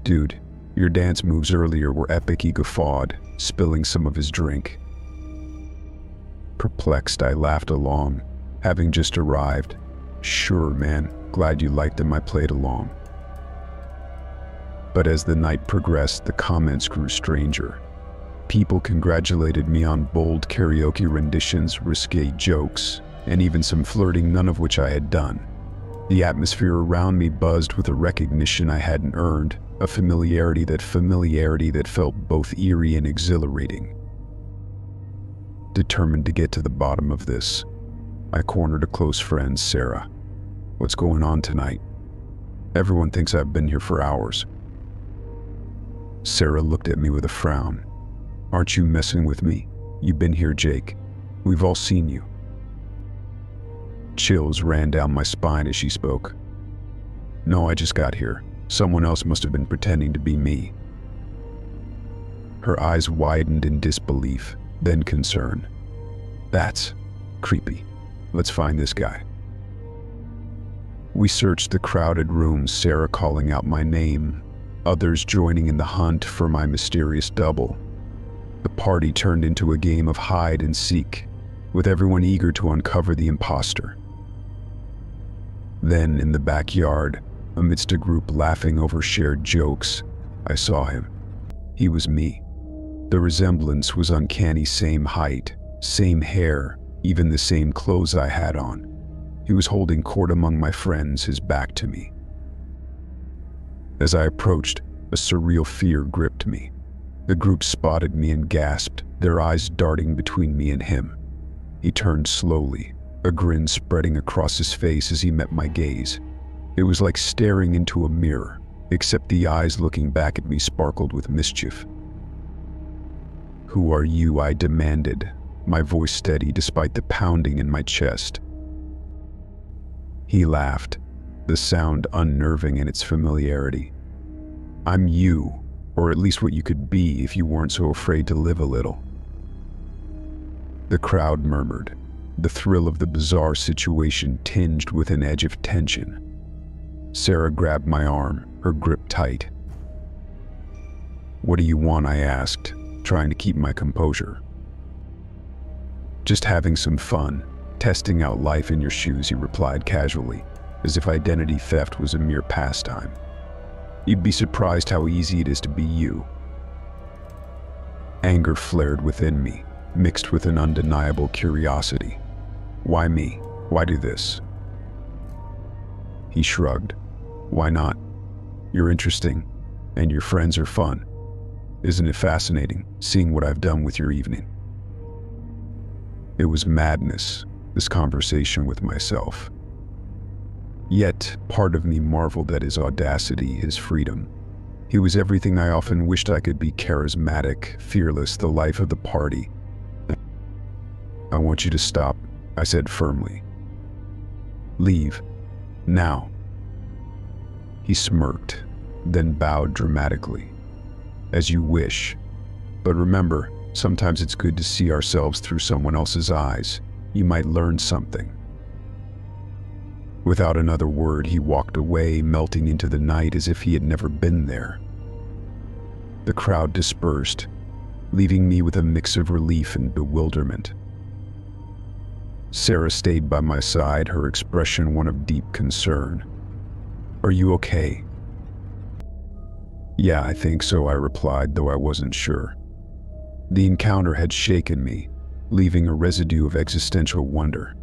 "Dude, your dance moves earlier were epic," he guffawed, spilling some of his drink. Perplexed, I laughed along, having just arrived. "Sure, man, glad you liked them, I played along." But as the night progressed, the comments grew stranger. People congratulated me on bold karaoke renditions, risque jokes, and even some flirting, none of which I had done. The atmosphere around me buzzed with a recognition I hadn't earned, a familiarity that felt both eerie and exhilarating. Determined to get to the bottom of this, I cornered a close friend, Sarah. "What's going on tonight? Everyone thinks I've been here for hours." Sarah looked at me with a frown. "Aren't you messing with me? You've been here, Jake. We've all seen you." Chills ran down my spine as she spoke. "No, I just got here. Someone else must have been pretending to be me." Her eyes widened in disbelief, then concern. "That's creepy. Let's find this guy." We searched the crowded rooms, Sarah calling out my name, others joining in the hunt for my mysterious double. The party turned into a game of hide and seek, with everyone eager to uncover the imposter. Then, in the backyard, amidst a group laughing over shared jokes, I saw him. He was me. The resemblance was uncanny, same height, same hair, even the same clothes I had on. He was holding court among my friends, his back to me. As I approached, a surreal fear gripped me. The group spotted me and gasped, their eyes darting between me and him. He turned slowly, a grin spreading across his face as he met my gaze. It was like staring into a mirror, except the eyes looking back at me sparkled with mischief. "Who are you?" I demanded, my voice steady despite the pounding in my chest. He laughed, the sound unnerving in its familiarity. "I'm you, or at least what you could be if you weren't so afraid to live a little." The crowd murmured, the thrill of the bizarre situation tinged with an edge of tension. Sarah grabbed my arm, her grip tight. "What do you want?" I asked, trying to keep my composure. "Just having some fun, testing out life in your shoes," he replied casually, as if identity theft was a mere pastime. "You'd be surprised how easy it is to be you." Anger flared within me, mixed with an undeniable curiosity. "Why me? Why do this?" He shrugged. "Why not? You're interesting, and your friends are fun. Isn't it fascinating, seeing what I've done with your evening?" It was madness, this conversation with myself. Yet, part of me marveled at his audacity, his freedom. He was everything I often wished I could be: charismatic, fearless, the life of the party. "I want you to stop," I said firmly. "Leave. Now." He smirked, then bowed dramatically. "As you wish. But remember, sometimes it's good to see ourselves through someone else's eyes. You might learn something." Without another word, he walked away, melting into the night as if he had never been there. The crowd dispersed, leaving me with a mix of relief and bewilderment. Sarah stayed by my side, her expression one of deep concern. "Are you okay?" "Yeah, I think so," I replied, though I wasn't sure. The encounter had shaken me, leaving a residue of existential wonder.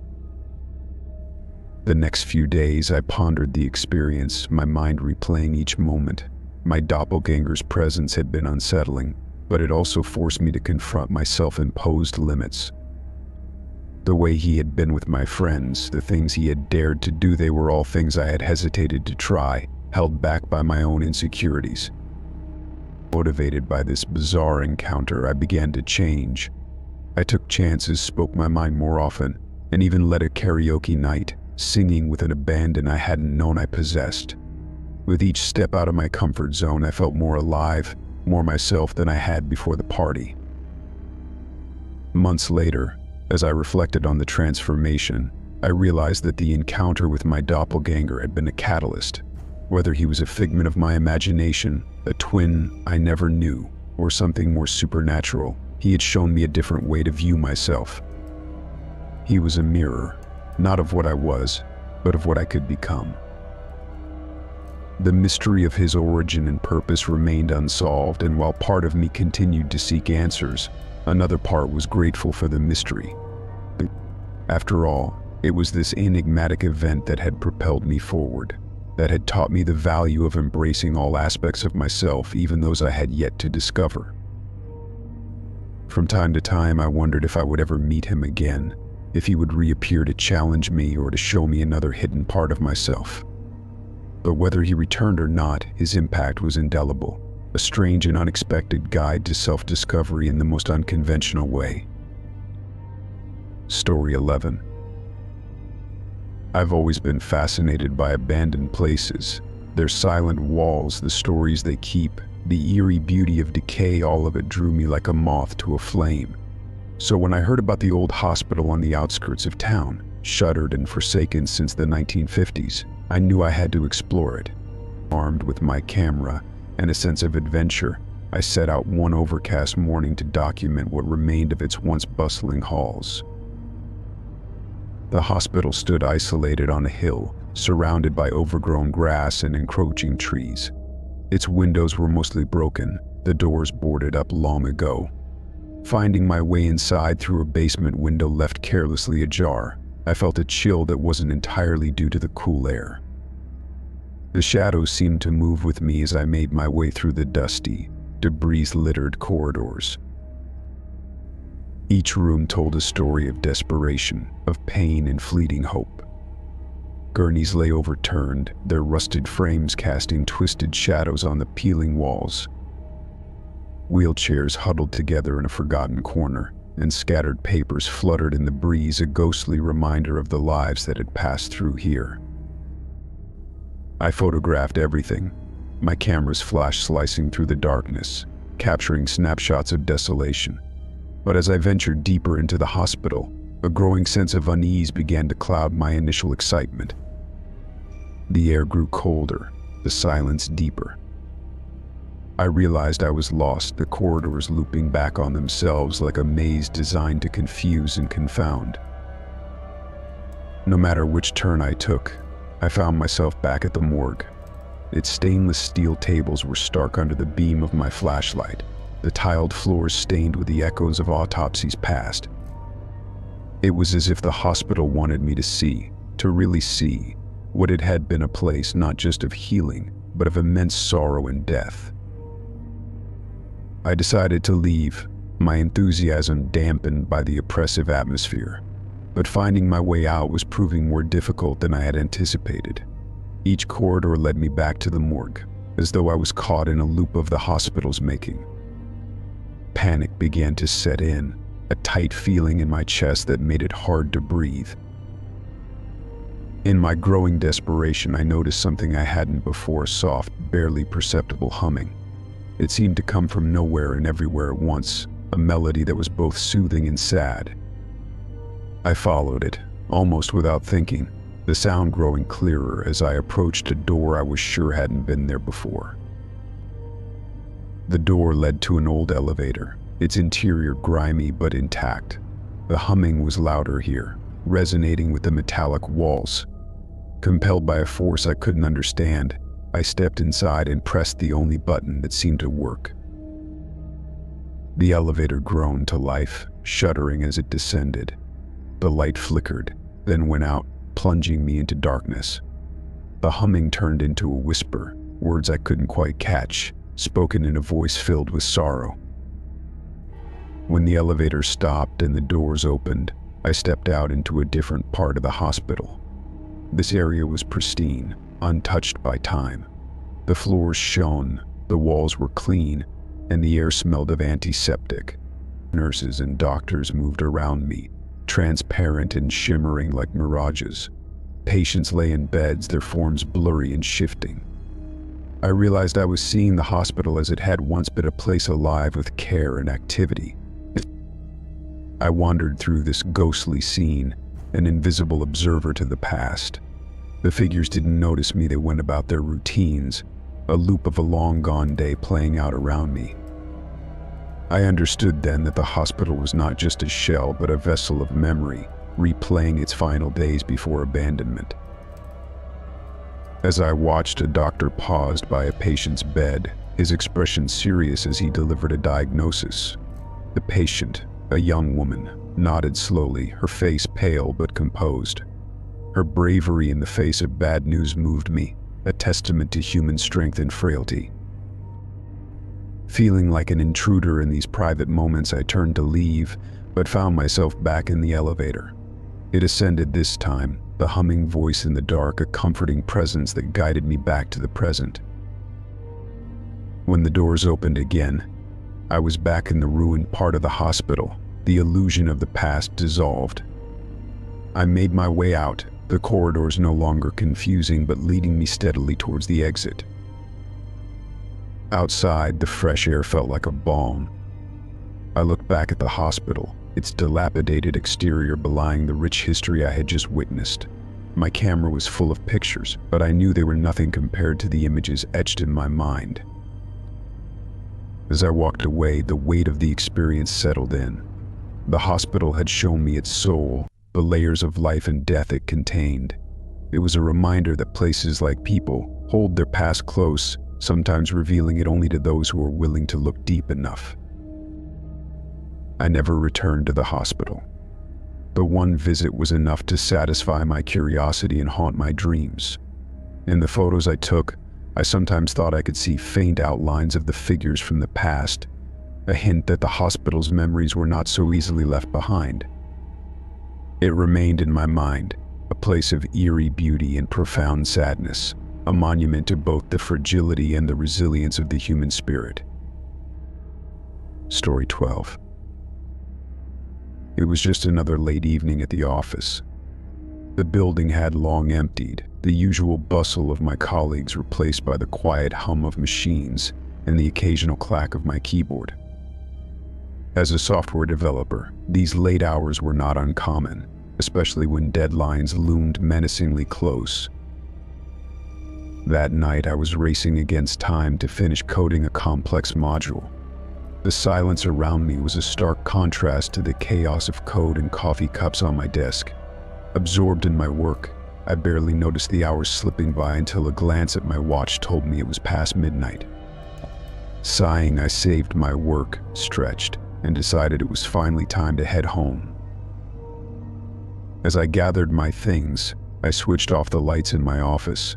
The next few days, I pondered the experience, my mind replaying each moment. My doppelganger's presence had been unsettling, but it also forced me to confront my self-imposed limits. The way he had been with my friends, the things he had dared to do, they were all things I had hesitated to try, held back by my own insecurities. Motivated by this bizarre encounter, I began to change. I took chances, spoke my mind more often, and even led a karaoke night, singing with an abandon I hadn't known I possessed. With each step out of my comfort zone, I felt more alive, more myself than I had before the party. Months later, as I reflected on the transformation, I realized that the encounter with my doppelganger had been a catalyst. Whether he was a figment of my imagination, a twin I never knew, or something more supernatural, he had shown me a different way to view myself. He was a mirror, not of what I was, but of what I could become. The mystery of his origin and purpose remained unsolved, and while part of me continued to seek answers, another part was grateful for the mystery. After all, it was this enigmatic event that had propelled me forward, that had taught me the value of embracing all aspects of myself, even those I had yet to discover. From time to time, I wondered if I would ever meet him again, if he would reappear to challenge me or to show me another hidden part of myself. But whether he returned or not, his impact was indelible, a strange and unexpected guide to self-discovery in the most unconventional way. Story 11. I've always been fascinated by abandoned places, their silent walls, the stories they keep, the eerie beauty of decay. All of it drew me like a moth to a flame. So when I heard about the old hospital on the outskirts of town, shuttered and forsaken since the 1950s, I knew I had to explore it. Armed with my camera and a sense of adventure, I set out one overcast morning to document what remained of its once bustling halls. The hospital stood isolated on a hill, surrounded by overgrown grass and encroaching trees. Its windows were mostly broken, the doors boarded up long ago. Finding my way inside through a basement window left carelessly ajar, I felt a chill that wasn't entirely due to the cool air. The shadows seemed to move with me as I made my way through the dusty, debris-littered corridors. Each room told a story of desperation, of pain and fleeting hope. Gurneys lay overturned, their rusted frames casting twisted shadows on the peeling walls. Wheelchairs huddled together in a forgotten corner, and scattered papers fluttered in the breeze, a ghostly reminder of the lives that had passed through here. I photographed everything, my camera's flash slicing through the darkness, capturing snapshots of desolation. But as I ventured deeper into the hospital, a growing sense of unease began to cloud my initial excitement. The air grew colder, the silence deeper. I realized I was lost, the corridors looping back on themselves like a maze designed to confuse and confound. No matter which turn I took, I found myself back at the morgue. Its stainless steel tables were stark under the beam of my flashlight, the tiled floors stained with the echoes of autopsies past. It was as if the hospital wanted me to see, to really see, what it had been, a place not just of healing, but of immense sorrow and death. I decided to leave, my enthusiasm dampened by the oppressive atmosphere. But finding my way out was proving more difficult than I had anticipated. Each corridor led me back to the morgue, as though I was caught in a loop of the hospital's making. Panic began to set in, a tight feeling in my chest that made it hard to breathe. In my growing desperation, I noticed something I hadn't before, a soft, barely perceptible humming. It seemed to come from nowhere and everywhere at once, a melody that was both soothing and sad. I followed it, almost without thinking, the sound growing clearer as I approached a door I was sure hadn't been there before. The door led to an old elevator, its interior grimy but intact. The humming was louder here, resonating with the metallic walls. Compelled by a force I couldn't understand, I stepped inside and pressed the only button that seemed to work. The elevator groaned to life, shuddering as it descended. The light flickered, then went out, plunging me into darkness. The humming turned into a whisper, words I couldn't quite catch, spoken in a voice filled with sorrow. When the elevator stopped and the doors opened, I stepped out into a different part of the hospital. This area was pristine, untouched by time. The floors shone, the walls were clean, and the air smelled of antiseptic. Nurses and doctors moved around me, transparent and shimmering like mirages. Patients lay in beds, their forms blurry and shifting. I realized I was seeing the hospital as it had once been, a place alive with care and activity. I wandered through this ghostly scene, an invisible observer to the past. The figures didn't notice me, they went about their routines, a loop of a long-gone day playing out around me. I understood then that the hospital was not just a shell, but a vessel of memory, replaying its final days before abandonment. As I watched, a doctor paused by a patient's bed, his expression serious as he delivered a diagnosis. The patient, a young woman, nodded slowly, her face pale but composed. Her bravery in the face of bad news moved me, a testament to human strength and frailty. Feeling like an intruder in these private moments, I turned to leave, but found myself back in the elevator. It ascended this time, the humming voice in the dark, a comforting presence that guided me back to the present. When the doors opened again, I was back in the ruined part of the hospital, the illusion of the past dissolved. I made my way out, the corridors no longer confusing but leading me steadily towards the exit. Outside, the fresh air felt like a balm. I looked back at the hospital, its dilapidated exterior belying the rich history I had just witnessed. My camera was full of pictures, but I knew they were nothing compared to the images etched in my mind. As I walked away, the weight of the experience settled in. The hospital had shown me its soul, the layers of life and death it contained. It was a reminder that places like people hold their past close, sometimes revealing it only to those who are willing to look deep enough. I never returned to the hospital. The one visit was enough to satisfy my curiosity and haunt my dreams. In the photos I took, I sometimes thought I could see faint outlines of the figures from the past, a hint that the hospital's memories were not so easily left behind. It remained in my mind, a place of eerie beauty and profound sadness, a monument to both the fragility and the resilience of the human spirit. Story 12. It was just another late evening at the office. The building had long emptied, the usual bustle of my colleagues replaced by the quiet hum of machines and the occasional clack of my keyboard. As a software developer, these late hours were not uncommon, especially when deadlines loomed menacingly close. That night, I was racing against time to finish coding a complex module. The silence around me was a stark contrast to the chaos of code and coffee cups on my desk. Absorbed in my work, I barely noticed the hours slipping by until a glance at my watch told me it was past midnight. Sighing, I saved my work, stretched, and decided it was finally time to head home. As I gathered my things, I switched off the lights in my office.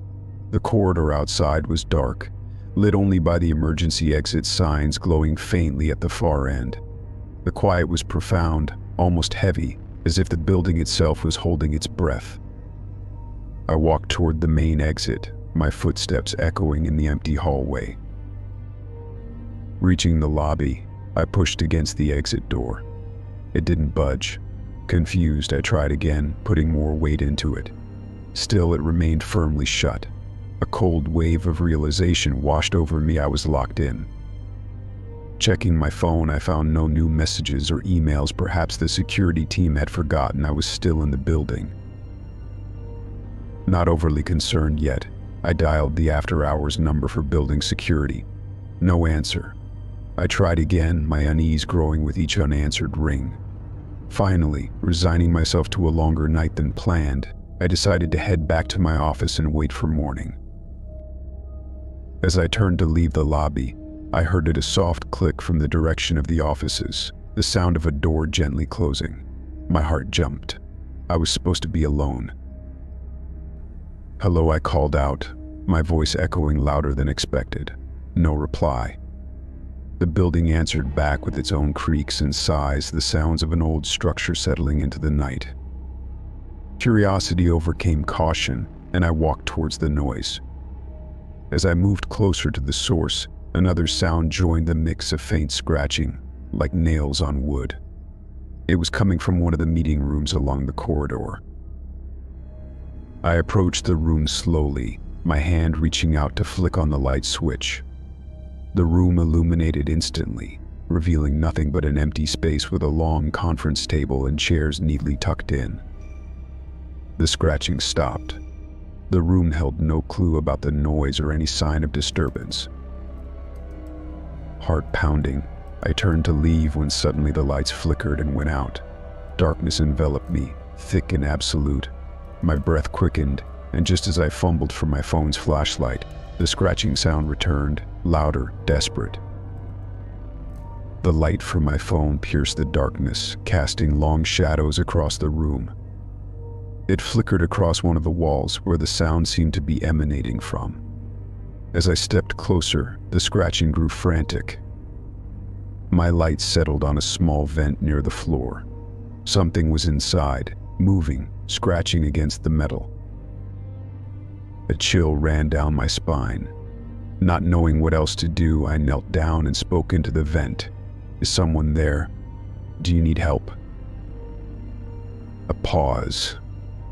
The corridor outside was dark, lit only by the emergency exit signs glowing faintly at the far end. The quiet was profound, almost heavy, as if the building itself was holding its breath. I walked toward the main exit, my footsteps echoing in the empty hallway. Reaching the lobby, I pushed against the exit door. It didn't budge. Confused, I tried again, putting more weight into it. Still, it remained firmly shut. A cold wave of realization washed over me. I was locked in. Checking my phone, I found no new messages or emails. Perhaps the security team had forgotten I was still in the building. Not overly concerned yet, I dialed the after-hours number for building security. No answer. I tried again, my unease growing with each unanswered ring. Finally, resigning myself to a longer night than planned, I decided to head back to my office and wait for morning. As I turned to leave the lobby, I heard a soft click from the direction of the offices, the sound of a door gently closing. My heart jumped. I was supposed to be alone. "Hello," I called out, my voice echoing louder than expected. No reply. The building answered back with its own creaks and sighs, the sounds of an old structure settling into the night. Curiosity overcame caution, and I walked towards the noise. As I moved closer to the source, Another sound joined the mix, of faint scratching, like nails on wood. It was coming from one of the meeting rooms along the corridor. I approached the room slowly, my hand reaching out to flick on the light switch. The room illuminated instantly, revealing nothing but an empty space with a long conference table and chairs neatly tucked in. The scratching stopped. The room held no clue about the noise or any sign of disturbance. Heart pounding, I turned to leave when suddenly the lights flickered and went out. Darkness enveloped me, thick and absolute. My breath quickened, and just as I fumbled for my phone's flashlight, the scratching sound returned, louder, desperate. The light from my phone pierced the darkness, casting long shadows across the room. It flickered across one of the walls where the sound seemed to be emanating from. As I stepped closer, the scratching grew frantic. My light settled on a small vent near the floor. Something was inside, moving, scratching against the metal. A chill ran down my spine. Not knowing what else to do, I knelt down and spoke into the vent. "Is someone there? Do you need help?" A pause.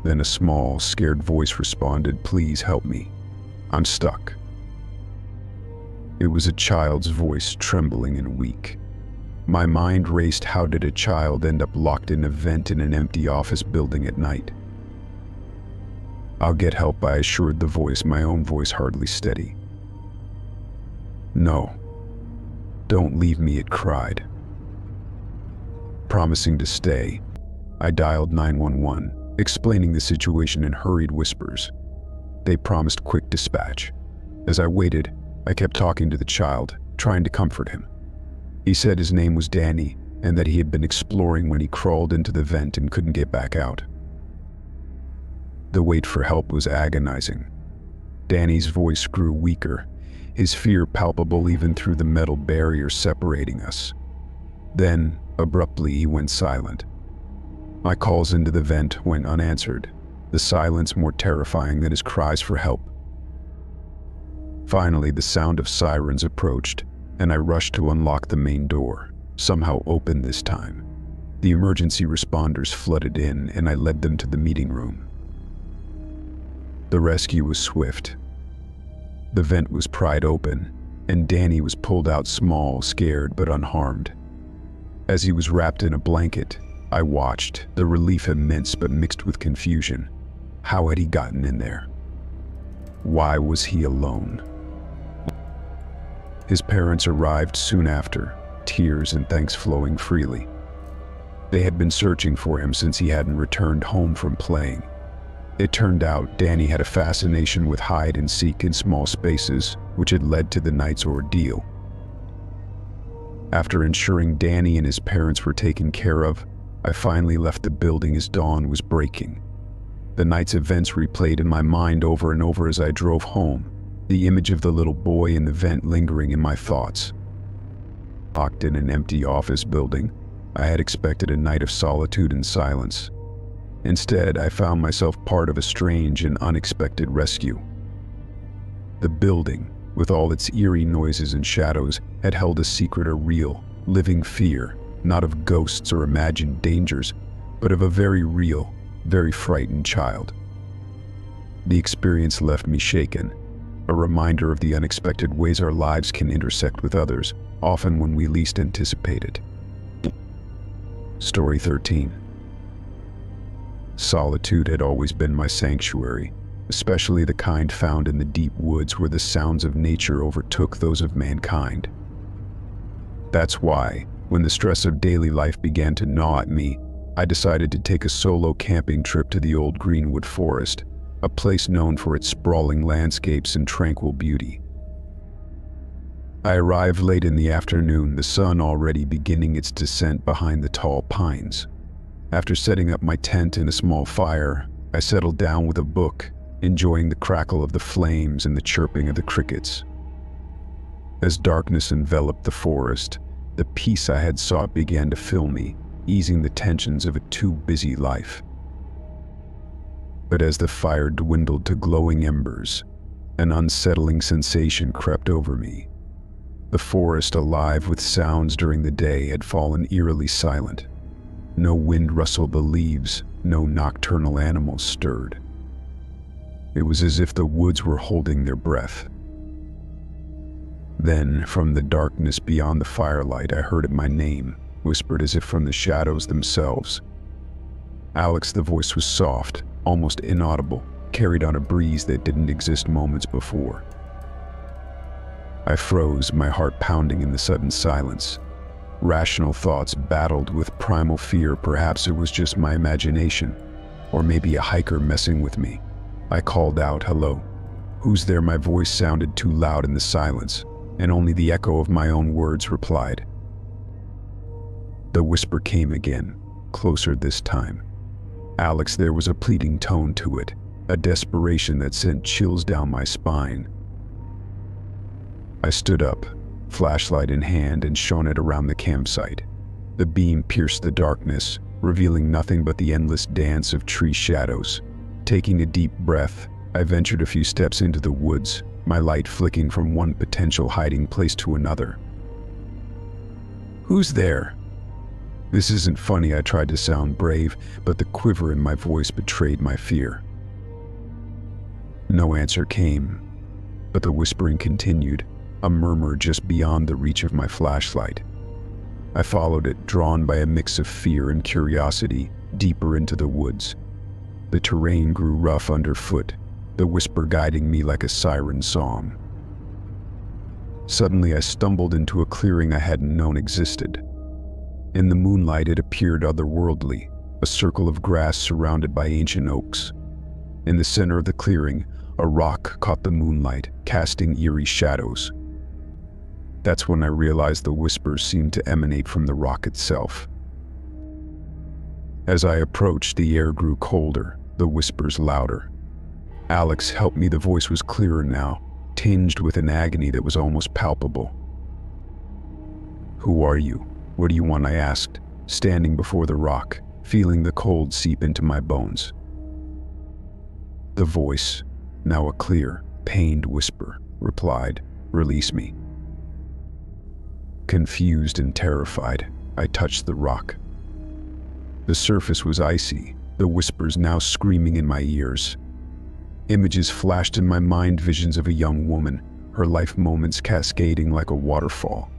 Then a small, scared voice responded, "Please help me. I'm stuck." It was a child's voice, trembling and weak. My mind raced. How did a child end up locked in a vent in an empty office building at night? "I'll get help," I assured the voice, my own voice hardly steady. "No. Don't leave me," it cried. Promising to stay, I dialed 911, explaining the situation in hurried whispers. They promised quick dispatch. As I waited, I kept talking to the child, trying to comfort him. He said his name was Danny, and that he had been exploring when he crawled into the vent and couldn't get back out. The wait for help was agonizing. Danny's voice grew weaker, his fear palpable even through the metal barrier separating us. Then, abruptly, he went silent. My calls into the vent went unanswered, the silence more terrifying than his cries for help. Finally, the sound of sirens approached, and I rushed to unlock the main door, somehow open this time. The emergency responders flooded in, and I led them to the meeting room. The rescue was swift. The vent was pried open, and Danny was pulled out small, scared but unharmed. As he was wrapped in a blanket, I watched, the relief immense but mixed with confusion. How had he gotten in there? Why was he alone? His parents arrived soon after, tears and thanks flowing freely. They had been searching for him since he hadn't returned home from playing. It turned out Danny had a fascination with hide and seek in small spaces, which had led to the night's ordeal. After ensuring Danny and his parents were taken care of, I finally left the building as dawn was breaking. The night's events replayed in my mind over and over as I drove home, the image of the little boy in the vent lingering in my thoughts. Locked in an empty office building, I had expected a night of solitude and silence. Instead, I found myself part of a strange and unexpected rescue. The building, with all its eerie noises and shadows, had held a secret, a real, living fear, not of ghosts or imagined dangers, but of a very real, very frightened child. The experience left me shaken, a reminder of the unexpected ways our lives can intersect with others, often when we least anticipate it. Story 13. Solitude had always been my sanctuary, especially the kind found in the deep woods where the sounds of nature overtook those of mankind. That's why, when the stress of daily life began to gnaw at me, I decided to take a solo camping trip to the old Greenwood Forest, a place known for its sprawling landscapes and tranquil beauty. I arrived late in the afternoon, the sun already beginning its descent behind the tall pines. After setting up my tent and a small fire, I settled down with a book, enjoying the crackle of the flames and the chirping of the crickets. As darkness enveloped the forest, the peace I had sought began to fill me, easing the tensions of a too-busy life. But as the fire dwindled to glowing embers, an unsettling sensation crept over me. The forest, alive with sounds during the day, had fallen eerily silent. No wind rustled the leaves, no nocturnal animals stirred. It was as if the woods were holding their breath. Then, from the darkness beyond the firelight, I heard my name, whispered as if from the shadows themselves. Alex. The voice was soft, almost inaudible, carried on a breeze that didn't exist moments before. I froze, my heart pounding in the sudden silence. Rational thoughts battled with primal fear. Perhaps it was just my imagination, or maybe a hiker messing with me. I called out, "Hello? Who's there?" My voice sounded too loud in the silence, and only the echo of my own words replied. The whisper came again, closer this time. "Alex." There was a pleading tone to it, a desperation that sent chills down my spine. I stood up, flashlight in hand, and shone it around the campsite. The beam pierced the darkness, revealing nothing but the endless dance of tree shadows. Taking a deep breath, I ventured a few steps into the woods, my light flicking from one potential hiding place to another. "Who's there?" This isn't funny. I tried to sound brave, but the quiver in my voice betrayed my fear. No answer came, but the whispering continued, a murmur just beyond the reach of my flashlight. I followed it, drawn by a mix of fear and curiosity, deeper into the woods. The terrain grew rough underfoot, the whisper guiding me like a siren song. Suddenly I stumbled into a clearing I hadn't known existed. In the moonlight it appeared otherworldly, a circle of grass surrounded by ancient oaks. In the center of the clearing, a rock caught the moonlight, casting eerie shadows. That's when I realized the whispers seemed to emanate from the rock itself. As I approached, the air grew colder, the whispers louder. "Alex, help me." The voice was clearer now, tinged with an agony that was almost palpable. "Who are you? What do you want?" I asked, standing before the rock, feeling the cold seep into my bones. The voice, now a clear, pained whisper, replied, "Release me." Confused and terrified, I touched the rock. The surface was icy, the whispers now screaming in my ears. Images flashed in my mind, visions of a young woman, her life moments cascading like a waterfall.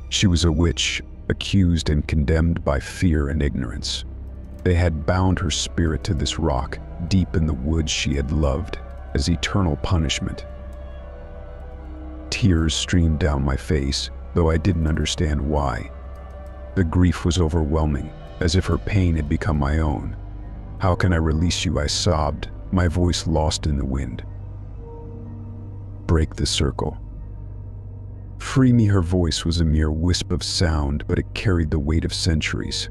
She was a witch, accused and condemned by fear and ignorance. They had bound her spirit to this rock, deep in the woods she had loved, as eternal punishment. Tears streamed down my face, though I didn't understand why. The grief was overwhelming, as if her pain had become my own. "How can I release you?" I sobbed, my voice lost in the wind. "Break the circle. Free me." Her voice was a mere wisp of sound, but it carried the weight of centuries.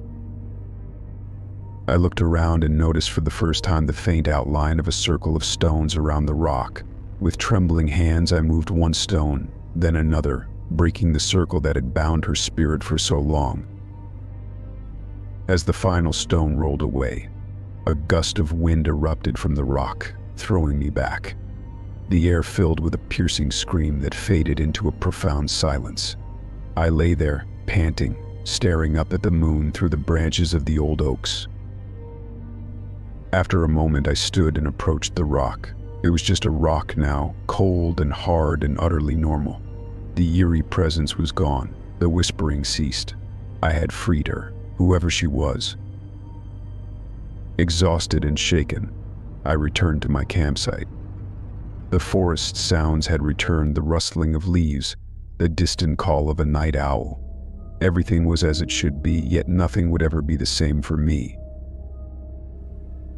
I looked around and noticed for the first time the faint outline of a circle of stones around the rock. With trembling hands, I moved one stone, then another, breaking the circle that had bound her spirit for so long. As the final stone rolled away, a gust of wind erupted from the rock, throwing me back. The air filled with a piercing scream that faded into a profound silence. I lay there, panting, staring up at the moon through the branches of the old oaks. After a moment, I stood and approached the rock. It was just a rock now, cold and hard and utterly normal. The eerie presence was gone. The whispering ceased. I had freed her, whoever she was. Exhausted and shaken, I returned to my campsite. The forest sounds had returned, the rustling of leaves, the distant call of a night owl. Everything was as it should be, yet nothing would ever be the same for me.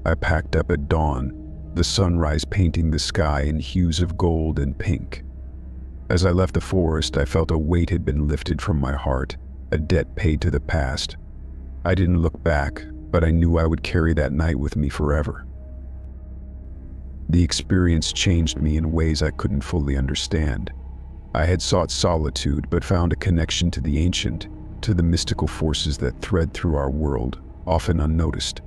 I packed up at dawn, the sunrise painting the sky in hues of gold and pink. As I left the forest, I felt a weight had been lifted from my heart, a debt paid to the past. I didn't look back, but I knew I would carry that night with me forever. The experience changed me in ways I couldn't fully understand. I had sought solitude, but found a connection to the ancient, to the mystical forces that thread through our world, often unnoticed.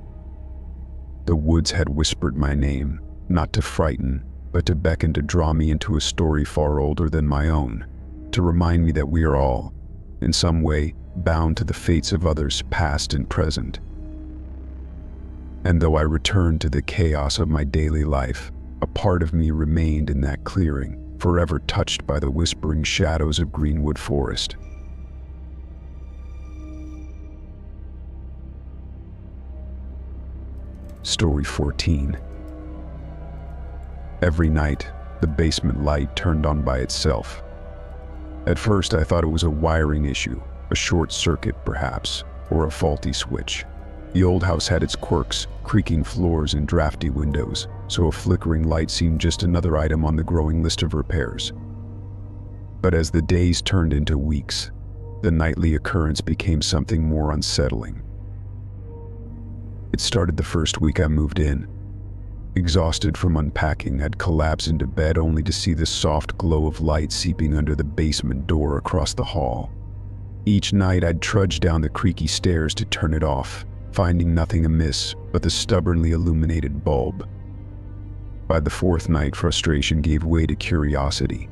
The woods had whispered my name, not to frighten, but to beckon, to draw me into a story far older than my own. to remind me that we are all, in some way, bound to the fates of others past and present. And though I returned to the chaos of my daily life, a part of me remained in that clearing, forever touched by the whispering shadows of Greenwood Forest. Story 14. Every night, the basement light turned on by itself. At first, I thought it was a wiring issue, a short circuit perhaps, or a faulty switch. The old house had its quirks, creaking floors and drafty windows, so a flickering light seemed just another item on the growing list of repairs. But as the days turned into weeks, the nightly occurrence became something more unsettling. It started the first week I moved in. Exhausted from unpacking, I'd collapse into bed only to see the soft glow of light seeping under the basement door across the hall. Each night I'd trudge down the creaky stairs to turn it off, finding nothing amiss but the stubbornly illuminated bulb. By the fourth night, frustration gave way to curiosity.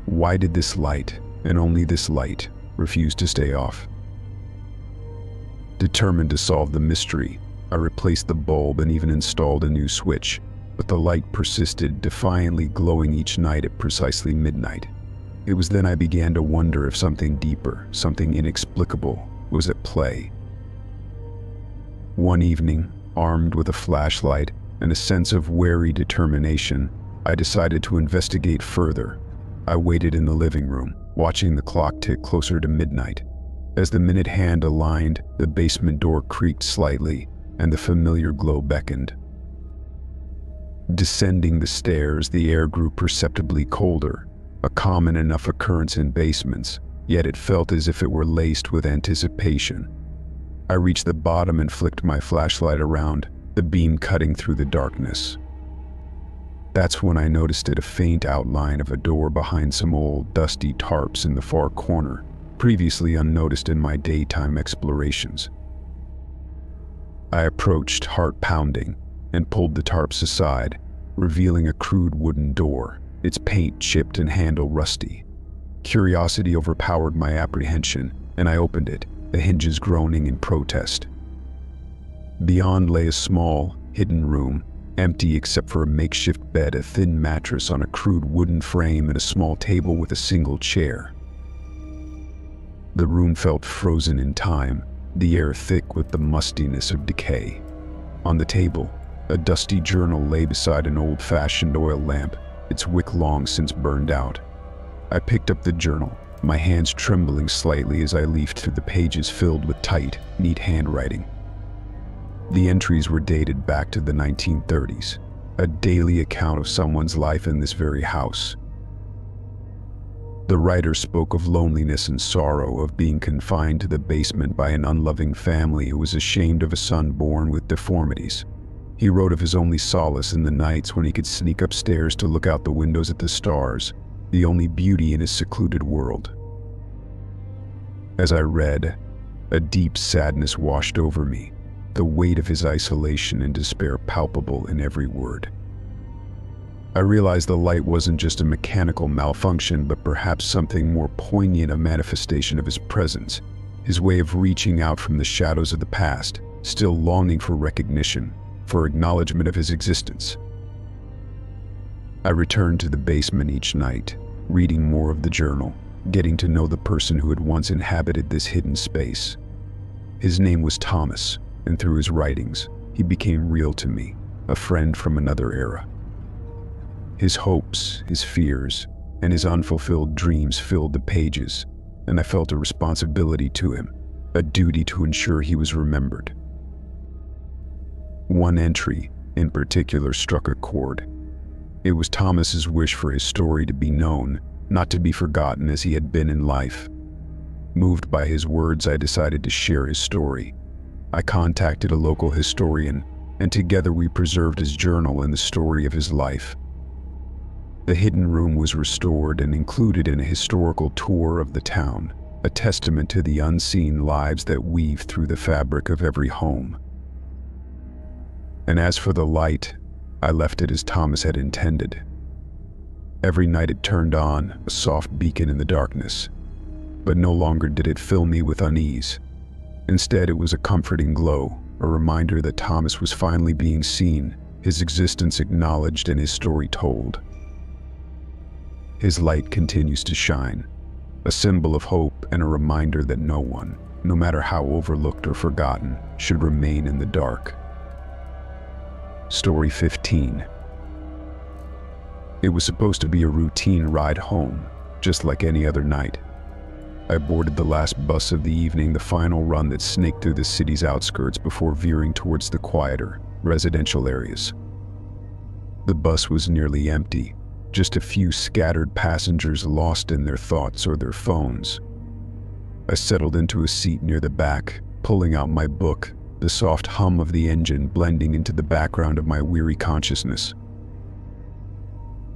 Why did this light, and only this light, refuse to stay off? Determined to solve the mystery, I replaced the bulb and even installed a new switch, but the light persisted, defiantly glowing each night at precisely midnight. It was then I began to wonder if something deeper, something inexplicable, was at play. One evening, armed with a flashlight and a sense of wary determination, I decided to investigate further. I waited in the living room, watching the clock tick closer to midnight. As the minute hand aligned, the basement door creaked slightly, and the familiar glow beckoned. Descending the stairs, the air grew perceptibly colder, a common enough occurrence in basements, yet it felt as if it were laced with anticipation. I reached the bottom and flicked my flashlight around, the beam cutting through the darkness. That's when I noticed a faint outline of a door behind some old, dusty tarps in the far corner, previously unnoticed in my daytime explorations. I approached, heart pounding, and pulled the tarps aside, revealing a crude wooden door, its paint chipped and handle rusty. Curiosity overpowered my apprehension, and I opened it, the hinges groaning in protest. Beyond lay a small, hidden room, empty except for a makeshift bed, a thin mattress on a crude wooden frame, and a small table with a single chair. The room felt frozen in time, the air thick with the mustiness of decay. On the table, a dusty journal lay beside an old-fashioned oil lamp, its wick long since burned out. I picked up the journal, my hands trembling slightly as I leafed through the pages filled with tight, neat handwriting. The entries were dated back to the 1930s, a daily account of someone's life in this very house. The writer spoke of loneliness and sorrow, of being confined to the basement by an unloving family who was ashamed of a son born with deformities. He wrote of his only solace in the nights when he could sneak upstairs to look out the windows at the stars, the only beauty in his secluded world. As I read, a deep sadness washed over me, the weight of his isolation and despair palpable in every word. I realized the light wasn't just a mechanical malfunction, but perhaps something more poignant, a manifestation of his presence, his way of reaching out from the shadows of the past, still longing for recognition, for acknowledgement of his existence. I returned to the basement each night, reading more of the journal, getting to know the person who had once inhabited this hidden space. His name was Thomas, and through his writings, he became real to me, a friend from another era. His hopes, his fears, and his unfulfilled dreams filled the pages, and I felt a responsibility to him, a duty to ensure he was remembered. One entry, in particular, struck a chord. It was Thomas's wish for his story to be known, not to be forgotten as he had been in life. Moved by his words, I decided to share his story. I contacted a local historian, and together we preserved his journal and the story of his life. The hidden room was restored and included in a historical tour of the town, a testament to the unseen lives that weave through the fabric of every home. And as for the light, I left it as Thomas had intended. Every night it turned on, a soft beacon in the darkness. But no longer did it fill me with unease. Instead, it was a comforting glow, a reminder that Thomas was finally being seen, his existence acknowledged and his story told. His light continues to shine, a symbol of hope and a reminder that no one, no matter how overlooked or forgotten, should remain in the dark. Story 15. It was supposed to be a routine ride home, just like any other night. I boarded the last bus of the evening, the final run that snaked through the city's outskirts before veering towards the quieter, residential areas. The bus was nearly empty, just a few scattered passengers lost in their thoughts or their phones. I settled into a seat near the back, pulling out my book, the soft hum of the engine blending into the background of my weary consciousness.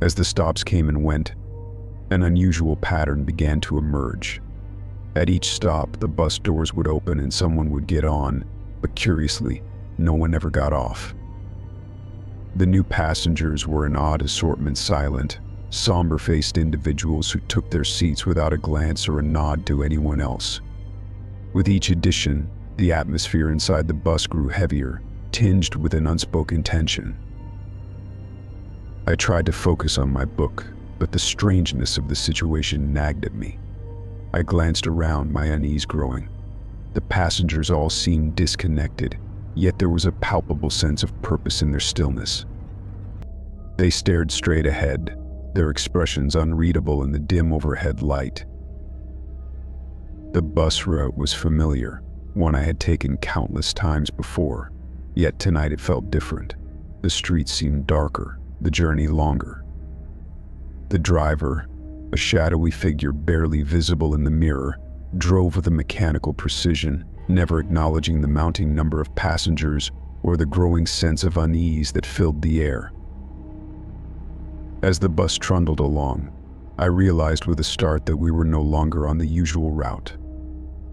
As the stops came and went, an unusual pattern began to emerge. At each stop, the bus doors would open and someone would get on, but curiously, no one ever got off. The new passengers were an odd assortment, silent, somber-faced individuals who took their seats without a glance or a nod to anyone else. With each addition, the atmosphere inside the bus grew heavier, tinged with an unspoken tension. I tried to focus on my book, but the strangeness of the situation nagged at me. I glanced around, my unease growing. The passengers all seemed disconnected, yet there was a palpable sense of purpose in their stillness. They stared straight ahead, their expressions unreadable in the dim overhead light. The bus route was familiar, one I had taken countless times before, yet tonight it felt different. The streets seemed darker, the journey longer. The driver, a shadowy figure barely visible in the mirror, drove with a mechanical precision, never acknowledging the mounting number of passengers or the growing sense of unease that filled the air. As the bus trundled along, I realized with a start that we were no longer on the usual route.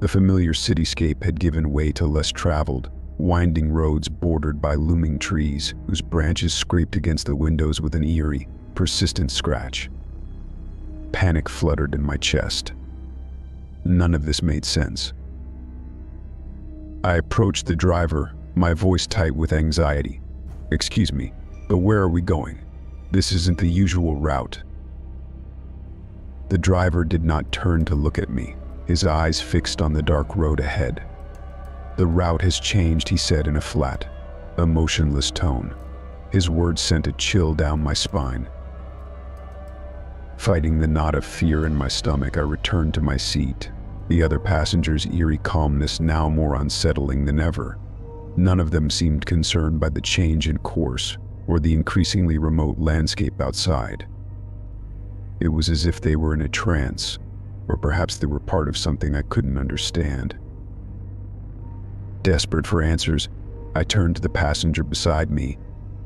The familiar cityscape had given way to less traveled, winding roads bordered by looming trees whose branches scraped against the windows with an eerie, persistent scratch. Panic fluttered in my chest. None of this made sense. I approached the driver, my voice tight with anxiety. "Excuse me, but where are we going? This isn't the usual route." The driver did not turn to look at me, his eyes fixed on the dark road ahead. "The route has changed," he said in a flat, emotionless tone. His words sent a chill down my spine. Fighting the knot of fear in my stomach, I returned to my seat, the other passengers' eerie calmness now more unsettling than ever. None of them seemed concerned by the change in course or the increasingly remote landscape outside. It was as if they were in a trance, or perhaps they were part of something I couldn't understand. Desperate for answers, I turned to the passenger beside me,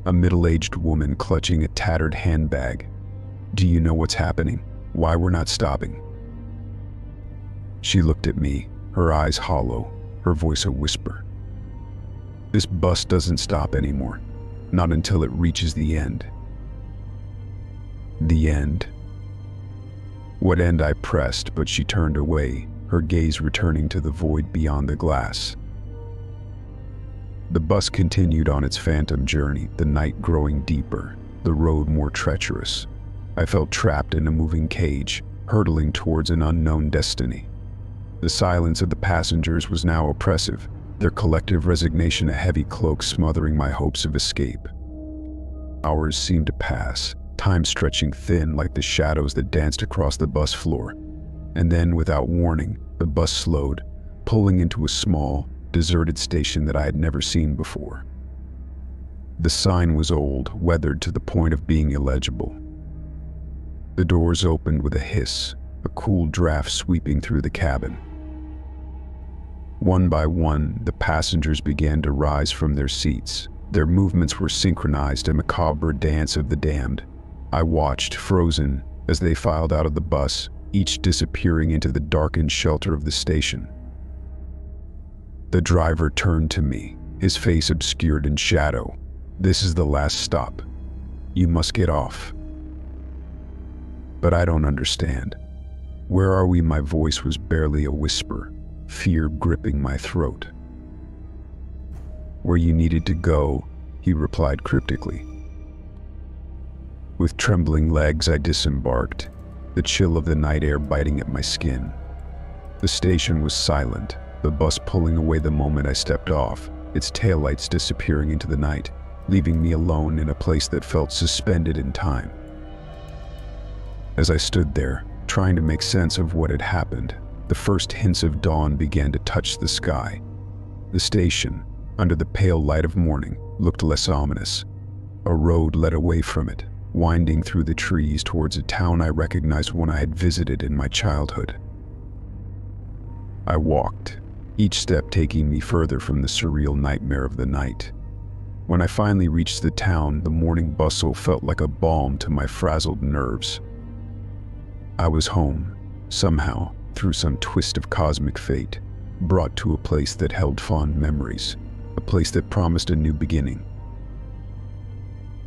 a middle-aged woman clutching a tattered handbag. "Do you know what's happening? Why we're not stopping?" She looked at me, her eyes hollow, her voice a whisper. "This bus doesn't stop anymore, not until it reaches the end." The end? What end? I pressed, but she turned away, her gaze returning to the void beyond the glass. The bus continued on its phantom journey, the night growing deeper, the road more treacherous. I felt trapped in a moving cage, hurtling towards an unknown destiny. The silence of the passengers was now oppressive, their collective resignation a heavy cloak smothering my hopes of escape. Hours seemed to pass, time stretching thin like the shadows that danced across the bus floor. And then, without warning, the bus slowed, pulling into a small, deserted station that I had never seen before. The sign was old, weathered to the point of being illegible. The doors opened with a hiss, a cool draft sweeping through the cabin. One by one, the passengers began to rise from their seats. Their movements were synchronized, a macabre dance of the damned. I watched, frozen, as they filed out of the bus, each disappearing into the darkened shelter of the station. The driver turned to me, his face obscured in shadow. "This is the last stop. You must get off." But I don't understand. Where are we? My voice was barely a whisper, fear gripping my throat. Where you needed to go, he replied cryptically. With trembling legs, I disembarked, the chill of the night air biting at my skin. The station was silent, the bus pulling away the moment I stepped off, its taillights disappearing into the night, leaving me alone in a place that felt suspended in time. As I stood there, trying to make sense of what had happened, the first hints of dawn began to touch the sky. The station, under the pale light of morning, looked less ominous. A road led away from it, winding through the trees towards a town I recognized one I had visited in my childhood. I walked, each step taking me further from the surreal nightmare of the night. When I finally reached the town, the morning bustle felt like a balm to my frazzled nerves. I was home, somehow, through some twist of cosmic fate, brought to a place that held fond memories, a place that promised a new beginning.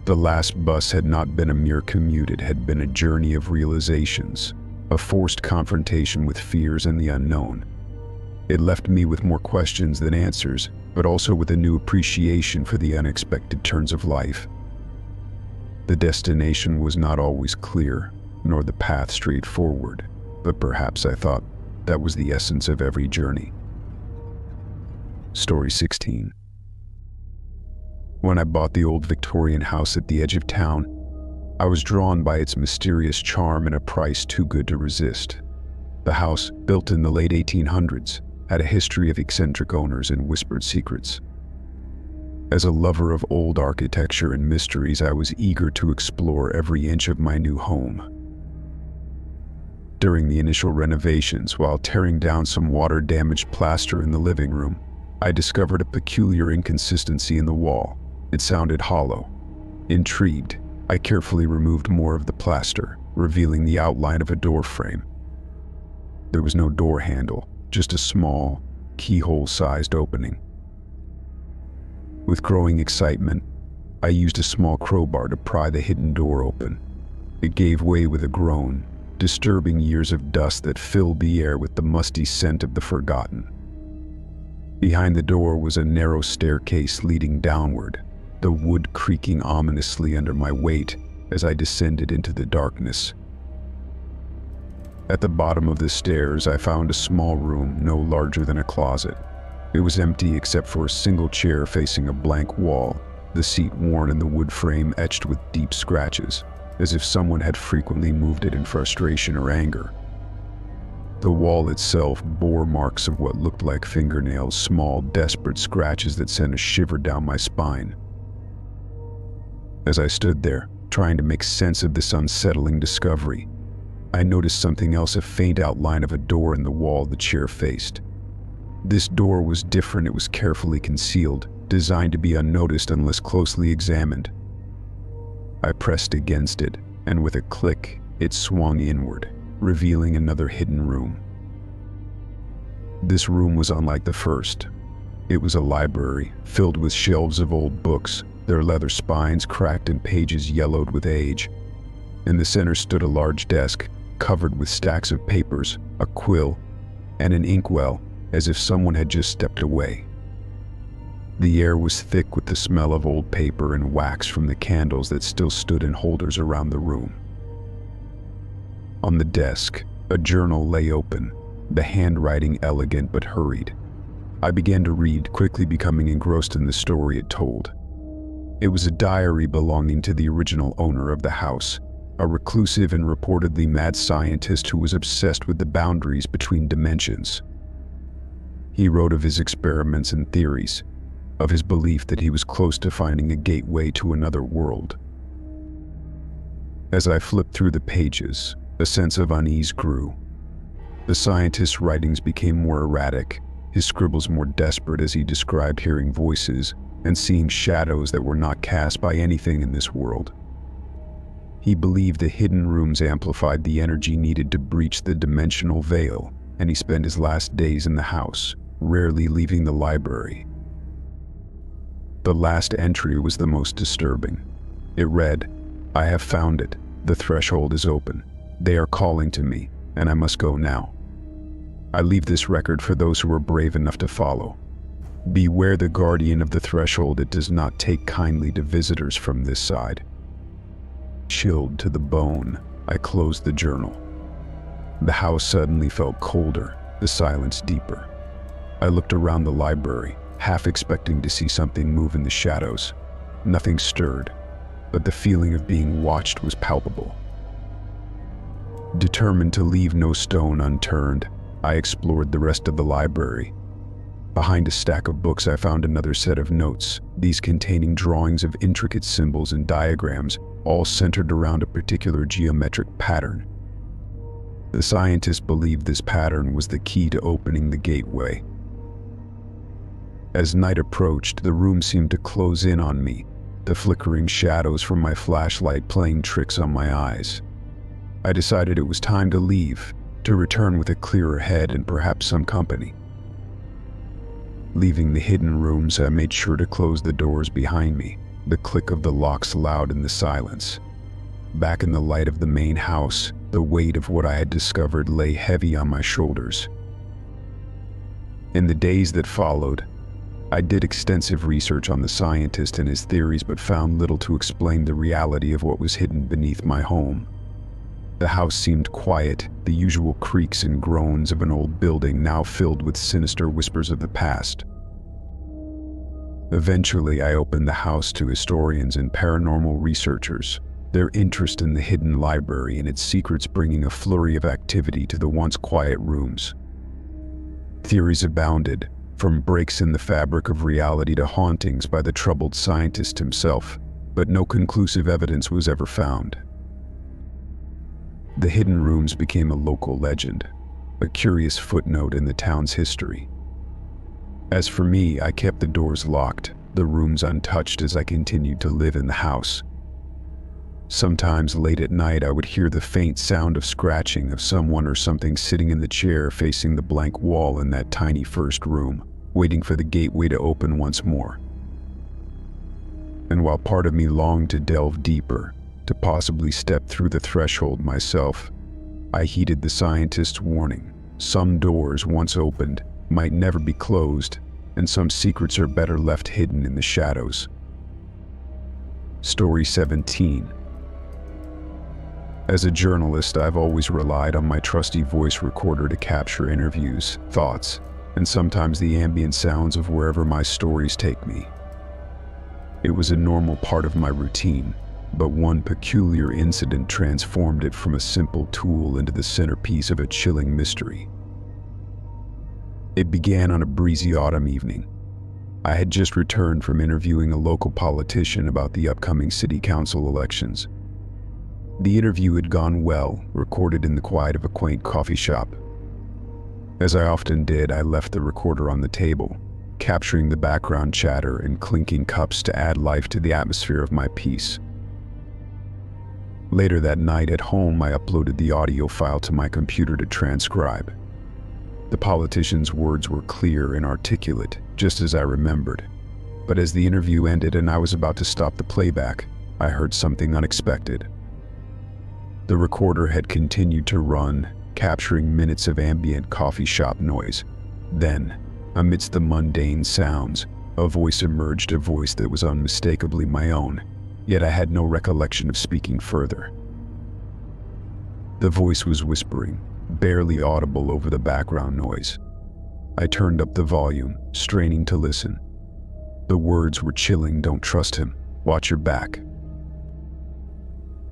The last bus had not been a mere commute, it had been a journey of realizations, a forced confrontation with fears and the unknown. It left me with more questions than answers, but also with a new appreciation for the unexpected turns of life. The destination was not always clear, nor the path straightforward, but perhaps I thought that was the essence of every journey. Story 16. When I bought the old Victorian house at the edge of town, I was drawn by its mysterious charm and a price too good to resist. The house, built in the late 1800s, had a history of eccentric owners and whispered secrets. As a lover of old architecture and mysteries, I was eager to explore every inch of my new home. During the initial renovations, while tearing down some water-damaged plaster in the living room, I discovered a peculiar inconsistency in the wall. It sounded hollow. Intrigued, I carefully removed more of the plaster, revealing the outline of a door frame. There was no door handle, just a small, keyhole-sized opening. With growing excitement, I used a small crowbar to pry the hidden door open. It gave way with a groan, disturbing years of dust that filled the air with the musty scent of the forgotten. Behind the door was a narrow staircase leading downward, the wood creaking ominously under my weight as I descended into the darkness. At the bottom of the stairs, I found a small room no larger than a closet. It was empty except for a single chair facing a blank wall, the seat worn and the wood frame etched with deep scratches, as if someone had frequently moved it in frustration or anger. The wall itself bore marks of what looked like fingernails, small, desperate scratches that sent a shiver down my spine. As I stood there, trying to make sense of this unsettling discovery, I noticed something else, a faint outline of a door in the wall the chair faced. This door was different. It was carefully concealed, designed to be unnoticed unless closely examined. I pressed against it, and with a click, it swung inward, revealing another hidden room. This room was unlike the first. It was a library, filled with shelves of old books, their leather spines cracked and pages yellowed with age. In the center stood a large desk, covered with stacks of papers, a quill, and an inkwell, as if someone had just stepped away. The air was thick with the smell of old paper and wax from the candles that still stood in holders around the room. On the desk, a journal lay open, the handwriting elegant but hurried. I began to read, quickly becoming engrossed in the story it told. It was a diary belonging to the original owner of the house, a reclusive and reportedly mad scientist who was obsessed with the boundaries between dimensions. He wrote of his experiments and theories, of his belief that he was close to finding a gateway to another world. As I flipped through the pages, a sense of unease grew. The scientist's writings became more erratic, his scribbles more desperate as he described hearing voices and seeing shadows that were not cast by anything in this world. He believed the hidden rooms amplified the energy needed to breach the dimensional veil, and he spent his last days in the house, rarely leaving the library. The last entry was the most disturbing. It read, "I have found it. The threshold is open. They are calling to me, and I must go now. I leave this record for those who are brave enough to follow. Beware the guardian of the threshold. It does not take kindly to visitors from this side. Chilled to the bone, I closed the journal. The house suddenly felt colder, the silence deeper. I looked around the library, half expecting to see something move in the shadows. Nothing stirred, but the feeling of being watched was palpable. Determined to leave no stone unturned, I explored the rest of the library. Behind a stack of books, I found another set of notes, these containing drawings of intricate symbols and diagrams, all centered around a particular geometric pattern. The scientists believed this pattern was the key to opening the gateway. As night approached, the room seemed to close in on me, the flickering shadows from my flashlight playing tricks on my eyes. I decided it was time to leave, to return with a clearer head and perhaps some company. Leaving the hidden rooms, I made sure to close the doors behind me, the click of the locks loud in the silence. Back in the light of the main house, the weight of what I had discovered lay heavy on my shoulders. In the days that followed, I did extensive research on the scientist and his theories, but found little to explain the reality of what was hidden beneath my home. The house seemed quiet, the usual creaks and groans of an old building now filled with sinister whispers of the past. Eventually, I opened the house to historians and paranormal researchers, their interest in the hidden library and its secrets bringing a flurry of activity to the once quiet rooms. Theories abounded, from breaks in the fabric of reality to hauntings by the troubled scientist himself, but no conclusive evidence was ever found. The hidden rooms became a local legend, a curious footnote in the town's history. As for me, I kept the doors locked, the rooms untouched as I continued to live in the house. Sometimes late at night, I would hear the faint sound of scratching of someone or something sitting in the chair facing the blank wall in that tiny first room, waiting for the gateway to open once more. And while part of me longed to delve deeper, to possibly step through the threshold myself, I heeded the scientist's warning. Some doors, once opened, might never be closed, and some secrets are better left hidden in the shadows. Story 17. As a journalist, I've always relied on my trusty voice recorder to capture interviews, thoughts, and sometimes the ambient sounds of wherever my stories take me. It was a normal part of my routine, but one peculiar incident transformed it from a simple tool into the centerpiece of a chilling mystery. It began on a breezy autumn evening. I had just returned from interviewing a local politician about the upcoming city council elections. The interview had gone well, recorded in the quiet of a quaint coffee shop. As I often did, I left the recorder on the table, capturing the background chatter and clinking cups to add life to the atmosphere of my piece. Later that night at home, I uploaded the audio file to my computer to transcribe. The politician's words were clear and articulate, just as I remembered. But as the interview ended and I was about to stop the playback, I heard something unexpected. The recorder had continued to run, capturing minutes of ambient coffee shop noise. Then, amidst the mundane sounds, a voice emerged, a voice that was unmistakably my own, yet I had no recollection of speaking further. The voice was whispering, barely audible over the background noise. I turned up the volume, straining to listen. The words were chilling. "Don't trust him. Watch your back."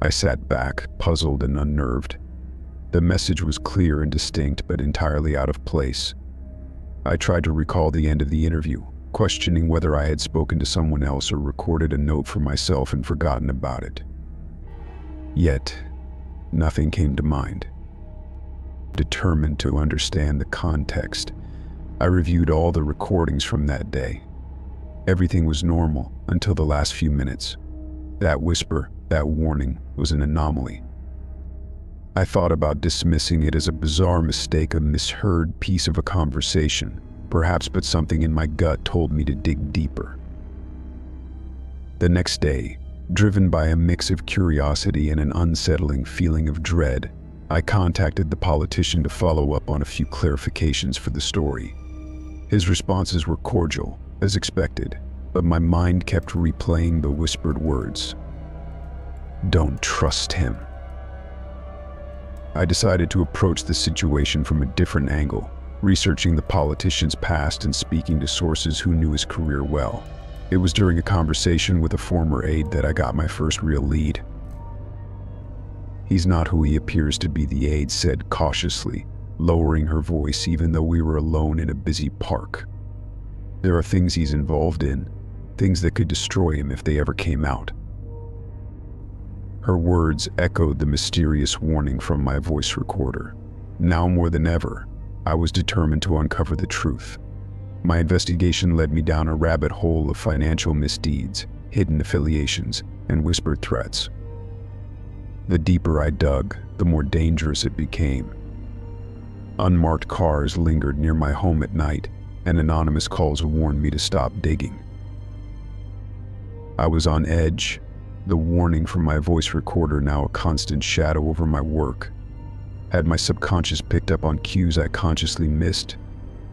I sat back, puzzled and unnerved. The message was clear and distinct, but entirely out of place. I tried to recall the end of the interview, questioning whether I had spoken to someone else or recorded a note for myself and forgotten about it. Yet, nothing came to mind. Determined to understand the context, I reviewed all the recordings from that day. Everything was normal until the last few minutes. That whisper, that warning, was an anomaly. I thought about dismissing it as a bizarre mistake, a misheard piece of a conversation, perhaps, but something in my gut told me to dig deeper. The next day, driven by a mix of curiosity and an unsettling feeling of dread, I contacted the politician to follow up on a few clarifications for the story. His responses were cordial, as expected, but my mind kept replaying the whispered words. Don't trust him. I decided to approach the situation from a different angle, researching the politician's past and speaking to sources who knew his career well. It was during a conversation with a former aide that I got my first real lead. He's not who he appears to be, the aide said cautiously, lowering her voice even though we were alone in a busy park. There are things he's involved in, things that could destroy him if they ever came out. Her words echoed the mysterious warning from my voice recorder. Now more than ever, I was determined to uncover the truth. My investigation led me down a rabbit hole of financial misdeeds, hidden affiliations, and whispered threats. The deeper I dug, the more dangerous it became. Unmarked cars lingered near my home at night, and anonymous calls warned me to stop digging. I was on edge, the warning from my voice recorder now a constant shadow over my work. Had my subconscious picked up on cues I consciously missed?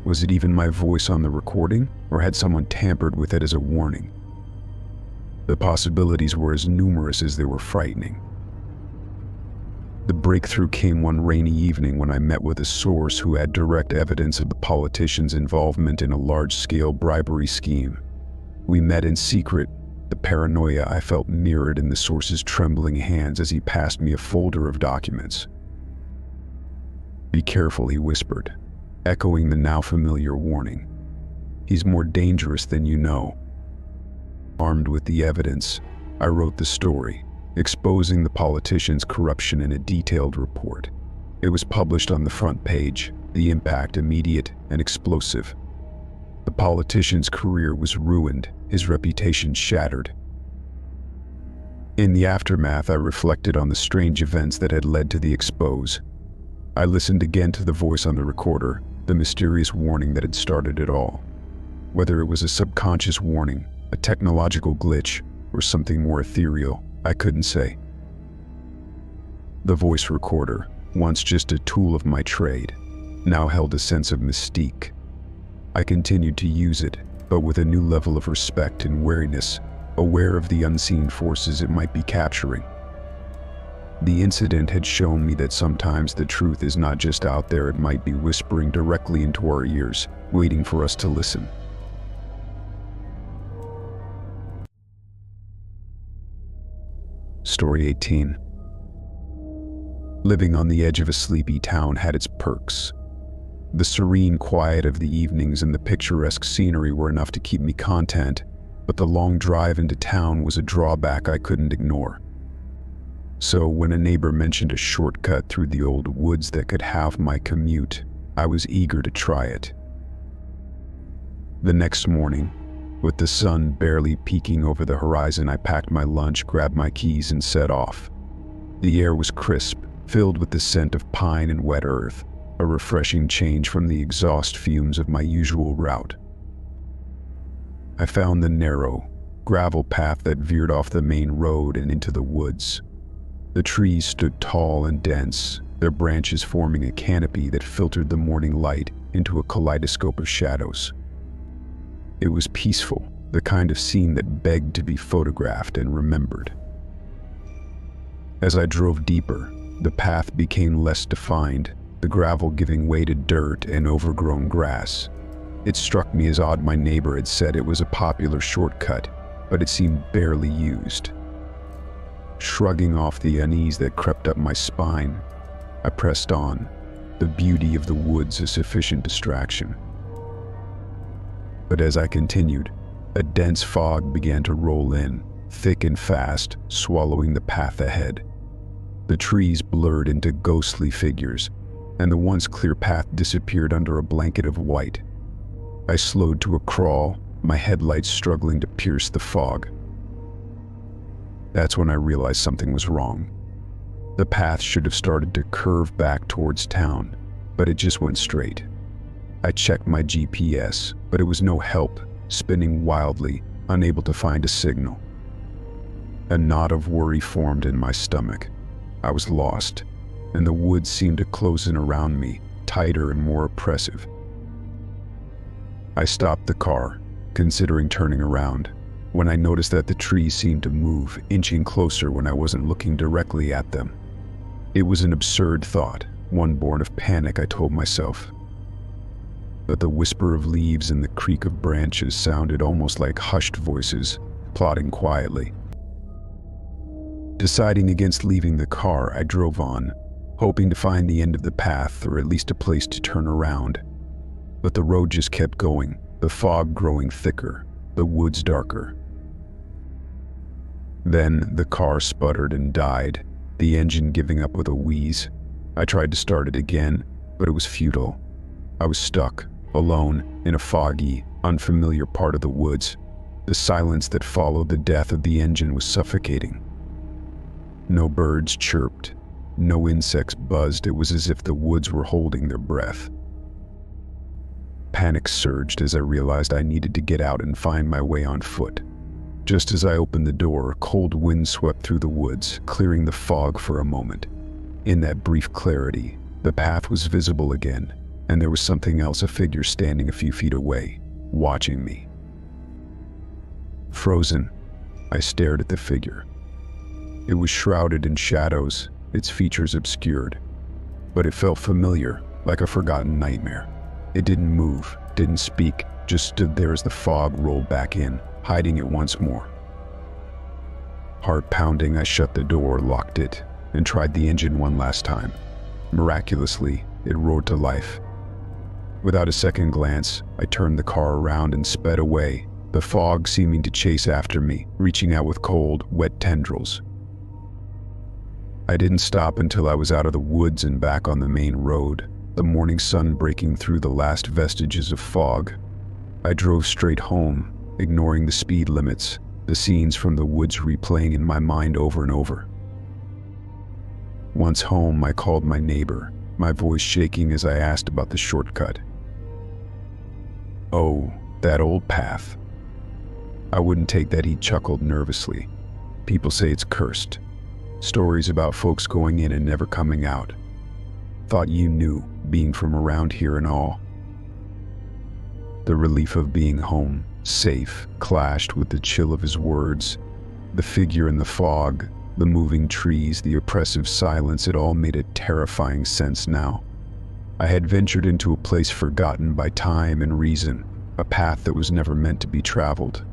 Was it even my voice on the recording, or had someone tampered with it as a warning? The possibilities were as numerous as they were frightening. The breakthrough came one rainy evening when I met with a source who had direct evidence of the politician's involvement in a large-scale bribery scheme. We met in secret. The paranoia I felt mirrored in the source's trembling hands as he passed me a folder of documents. Be careful, he whispered, echoing the now familiar warning. He's more dangerous than you know. Armed with the evidence, I wrote the story, exposing the politician's corruption in a detailed report. It was published on the front page, the impact immediate and explosive. The politician's career was ruined, his reputation shattered. In the aftermath, I reflected on the strange events that had led to the expose. I listened again to the voice on the recorder, the mysterious warning that had started it all. Whether it was a subconscious warning, a technological glitch, or something more ethereal, I couldn't say. The voice recorder, once just a tool of my trade, now held a sense of mystique. I continued to use it, but with a new level of respect and wariness, aware of the unseen forces it might be capturing. The incident had shown me that sometimes the truth is not just out there, it might be whispering directly into our ears, waiting for us to listen. Story 18. Living on the edge of a sleepy town had its perks. The serene quiet of the evenings and the picturesque scenery were enough to keep me content, but the long drive into town was a drawback I couldn't ignore. So when a neighbor mentioned a shortcut through the old woods that could halve my commute, I was eager to try it. The next morning, with the sun barely peeking over the horizon, I packed my lunch, grabbed my keys, and set off. The air was crisp, filled with the scent of pine and wet earth, a refreshing change from the exhaust fumes of my usual route. I found the narrow, gravel path that veered off the main road and into the woods. The trees stood tall and dense, their branches forming a canopy that filtered the morning light into a kaleidoscope of shadows. It was peaceful, the kind of scene that begged to be photographed and remembered. As I drove deeper, the path became less defined, the gravel giving way to dirt and overgrown grass. It struck me as odd my neighbor had said it was a popular shortcut, but it seemed barely used. Shrugging off the unease that crept up my spine, I pressed on, the beauty of the woods a sufficient distraction. But as I continued, a dense fog began to roll in, thick and fast, swallowing the path ahead. The trees blurred into ghostly figures, and the once clear path disappeared under a blanket of white. I slowed to a crawl, my headlights struggling to pierce the fog. That's when I realized something was wrong. The path should have started to curve back towards town, but it just went straight. I checked my GPS, but it was no help, spinning wildly, unable to find a signal. A knot of worry formed in my stomach. I was lost. and the woods seemed to close in around me, tighter and more oppressive. I stopped the car, considering turning around, when I noticed that the trees seemed to move, inching closer when I wasn't looking directly at them. It was an absurd thought, one born of panic, I told myself. But the whisper of leaves and the creak of branches sounded almost like hushed voices, plotting quietly. Deciding against leaving the car, I drove on, hoping to find the end of the path or at least a place to turn around. But the road just kept going, the fog growing thicker, the woods darker. Then the car sputtered and died, the engine giving up with a wheeze. I tried to start it again, but it was futile. I was stuck, alone, in a foggy, unfamiliar part of the woods. The silence that followed the death of the engine was suffocating. No birds chirped, no insects buzzed. It was as if the woods were holding their breath. Panic surged as I realized I needed to get out and find my way on foot. Just as I opened the door, a cold wind swept through the woods, clearing the fog for a moment. In that brief clarity, the path was visible again, and there was something else, a figure standing a few feet away, watching me. Frozen, I stared at the figure. It was shrouded in shadows, its features obscured, but it felt familiar, like a forgotten nightmare. It didn't move, didn't speak, just stood there as the fog rolled back in, hiding it once more. Heart pounding, I shut the door, locked it, and tried the engine one last time. Miraculously, it roared to life. Without a second glance, I turned the car around and sped away, the fog seeming to chase after me, reaching out with cold, wet tendrils. I didn't stop until I was out of the woods and back on the main road, the morning sun breaking through the last vestiges of fog. I drove straight home, ignoring the speed limits, the scenes from the woods replaying in my mind over and over. Once home, I called my neighbor, my voice shaking as I asked about the shortcut. "Oh, that old path." I wouldn't take that, he chuckled nervously. "People say it's cursed. Stories about folks going in and never coming out. Thought you knew, being from around here and all." The relief of being home, safe, clashed with the chill of his words. The figure in the fog, the moving trees, the oppressive silence, it all made a terrifying sense now. I had ventured into a place forgotten by time and reason, a path that was never meant to be traveled.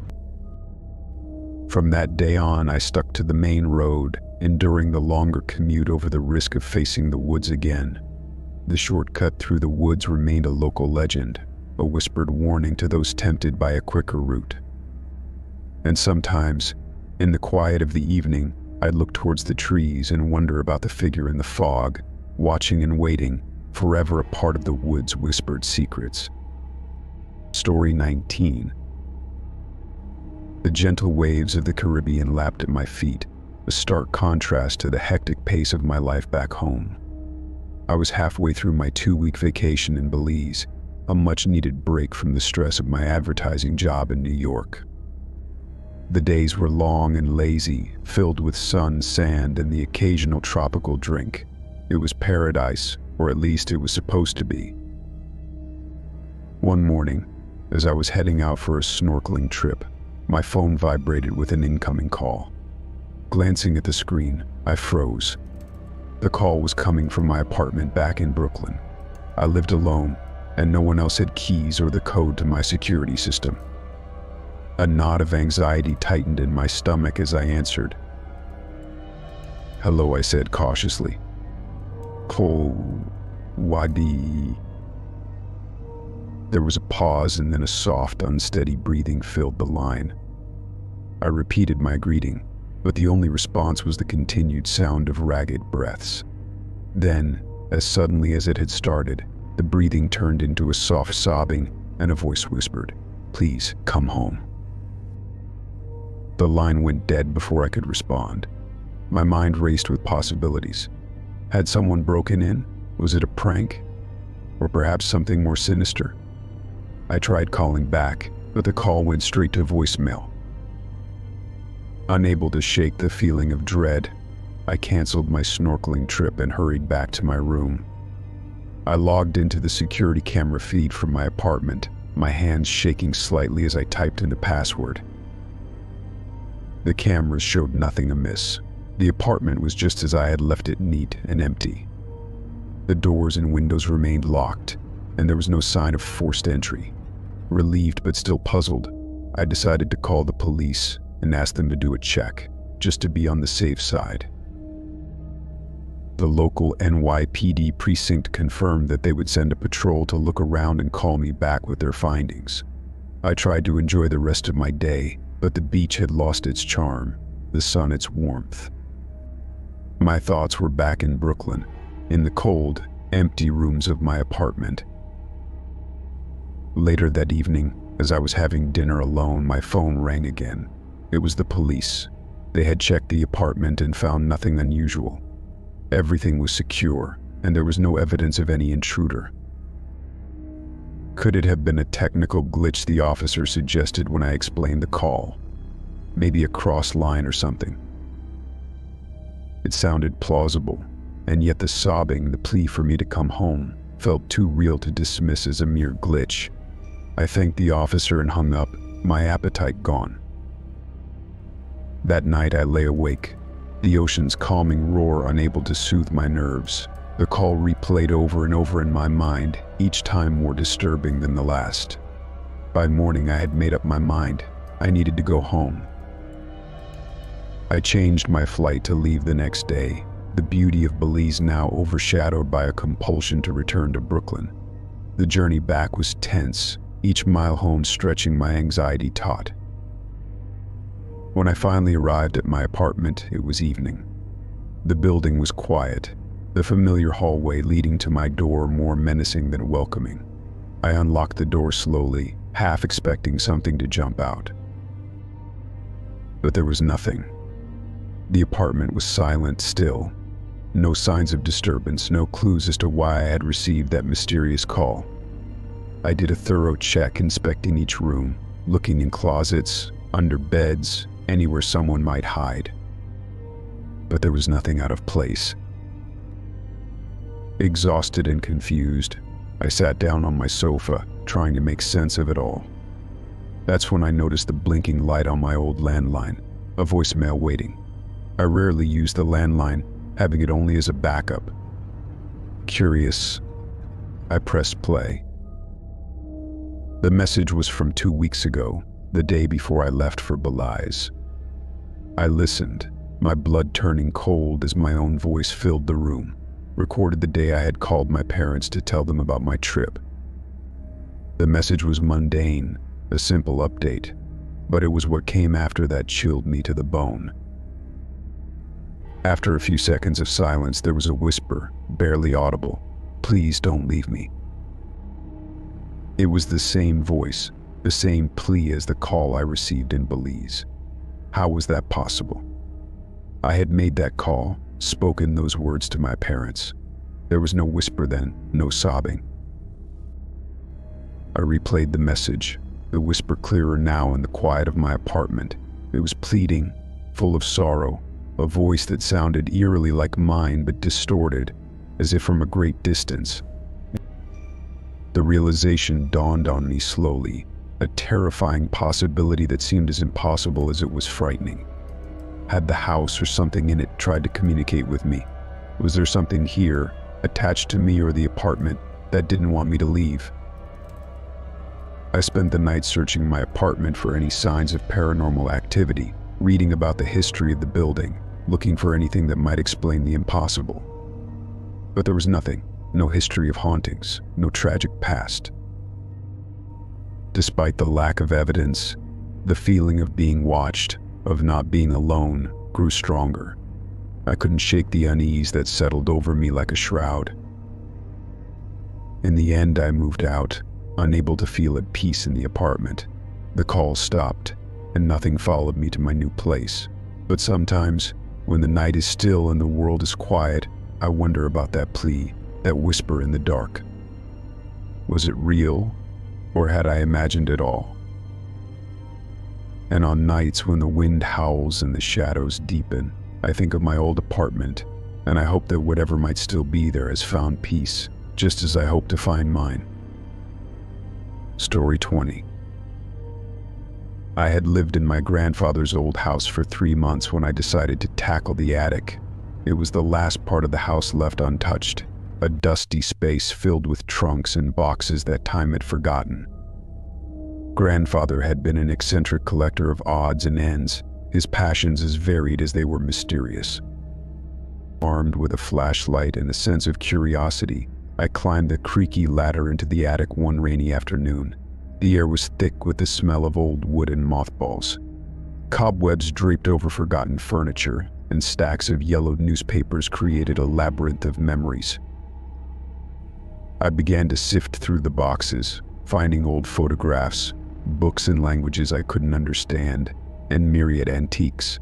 From that day on, I stuck to the main road, enduring the longer commute over the risk of facing the woods again. The shortcut through the woods remained a local legend, a whispered warning to those tempted by a quicker route. And sometimes, in the quiet of the evening, I'd look towards the trees and wonder about the figure in the fog, watching and waiting, forever a part of the woods' whispered secrets. Story 19. The gentle waves of the Caribbean lapped at my feet, a stark contrast to the hectic pace of my life back home. I was halfway through my 2-week vacation in Belize, a much-needed break from the stress of my advertising job in New York. The days were long and lazy, filled with sun, sand, and the occasional tropical drink. It was paradise, or at least it was supposed to be. One morning, as I was heading out for a snorkeling trip, my phone vibrated with an incoming call. Glancing at the screen, I froze. The call was coming from my apartment back in Brooklyn. I lived alone, and no one else had keys or the code to my security system. A knot of anxiety tightened in my stomach as I answered. "Hello," I said cautiously. "Ko Wadi." There was a pause, and then a soft, unsteady breathing filled the line. I repeated my greeting, but the only response was the continued sound of ragged breaths. Then, as suddenly as it had started, the breathing turned into a soft sobbing, and a voice whispered, "Please, come home." The line went dead before I could respond. My mind raced with possibilities. Had someone broken in? Was it a prank? Or perhaps something more sinister? I tried calling back, but the call went straight to voicemail. Unable to shake the feeling of dread, I canceled my snorkeling trip and hurried back to my room. I logged into the security camera feed from my apartment, my hands shaking slightly as I typed in the password. The cameras showed nothing amiss. The apartment was just as I had left it, neat and empty. The doors and windows remained locked, and there was no sign of forced entry. Relieved but still puzzled, I decided to call the police and ask them to do a check, just to be on the safe side. The local NYPD precinct confirmed that they would send a patrol to look around and call me back with their findings. I tried to enjoy the rest of my day, but the beach had lost its charm, the sun its warmth. My thoughts were back in Brooklyn, in the cold, empty rooms of my apartment. Later that evening, as I was having dinner alone, my phone rang again. It was the police. They had checked the apartment and found nothing unusual. Everything was secure, and there was no evidence of any intruder. Could it have been a technical glitch the officer suggested when I explained the call? Maybe a cross line or something. It sounded plausible, and yet the sobbing, the plea for me to come home, felt too real to dismiss as a mere glitch. I thanked the officer and hung up, my appetite gone. That night I lay awake, the ocean's calming roar unable to soothe my nerves. The call replayed over and over in my mind, each time more disturbing than the last. By morning I had made up my mind. I needed to go home. I changed my flight to leave the next day, the beauty of Belize now overshadowed by a compulsion to return to Brooklyn. The journey back was tense, each mile home stretching my anxiety taut. When I finally arrived at my apartment, it was evening. The building was quiet, the familiar hallway leading to my door more menacing than welcoming. I unlocked the door slowly, half expecting something to jump out. But there was nothing. The apartment was silent still. No signs of disturbance, no clues as to why I had received that mysterious call. I did a thorough check, inspecting each room, looking in closets, under beds, anywhere someone might hide. But there was nothing out of place. Exhausted and confused, I sat down on my sofa, trying to make sense of it all. That's when I noticed the blinking light on my old landline, a voicemail waiting. I rarely use the landline, having it only as a backup. Curious, I pressed play. The message was from 2 weeks ago, the day before I left for Belize. I listened, my blood turning cold as my own voice filled the room. Recorded the day I had called my parents to tell them about my trip. The message was mundane, a simple update, but it was what came after that chilled me to the bone. After a few seconds of silence, there was a whisper, barely audible. "Please don't leave me." It was the same voice, the same plea as the call I received in Belize. How was that possible? I had made that call, spoken those words to my parents. There was no whisper then, no sobbing. I replayed the message, the whisper clearer now in the quiet of my apartment. It was pleading, full of sorrow, a voice that sounded eerily like mine but distorted, as if from a great distance. The realization dawned on me slowly, a terrifying possibility that seemed as impossible as it was frightening. Had the house or something in it tried to communicate with me? Was there something here, attached to me or the apartment, that didn't want me to leave? I spent the night searching my apartment for any signs of paranormal activity, reading about the history of the building, looking for anything that might explain the impossible. But there was nothing, no history of hauntings, no tragic past. Despite the lack of evidence, the feeling of being watched, of not being alone, grew stronger. I couldn't shake the unease that settled over me like a shroud. In the end, I moved out, unable to feel at peace in the apartment. The calls stopped, and nothing followed me to my new place. But sometimes, when the night is still and the world is quiet, I wonder about that plea, that whisper in the dark. Was it real, or had I imagined it all? And on nights when the wind howls and the shadows deepen, I think of my old apartment, and I hope that whatever might still be there has found peace, just as I hope to find mine. Story 20. I had lived in my grandfather's old house for 3 months when I decided to tackle the attic. It was the last part of the house left untouched, a dusty space filled with trunks and boxes that time had forgotten. Grandfather had been an eccentric collector of odds and ends, his passions as varied as they were mysterious. Armed with a flashlight and a sense of curiosity, I climbed the creaky ladder into the attic one rainy afternoon. The air was thick with the smell of old wood and mothballs. Cobwebs draped over forgotten furniture, and stacks of yellowed newspapers created a labyrinth of memories. I began to sift through the boxes, finding old photographs, books in languages I couldn't understand, and myriad antiques.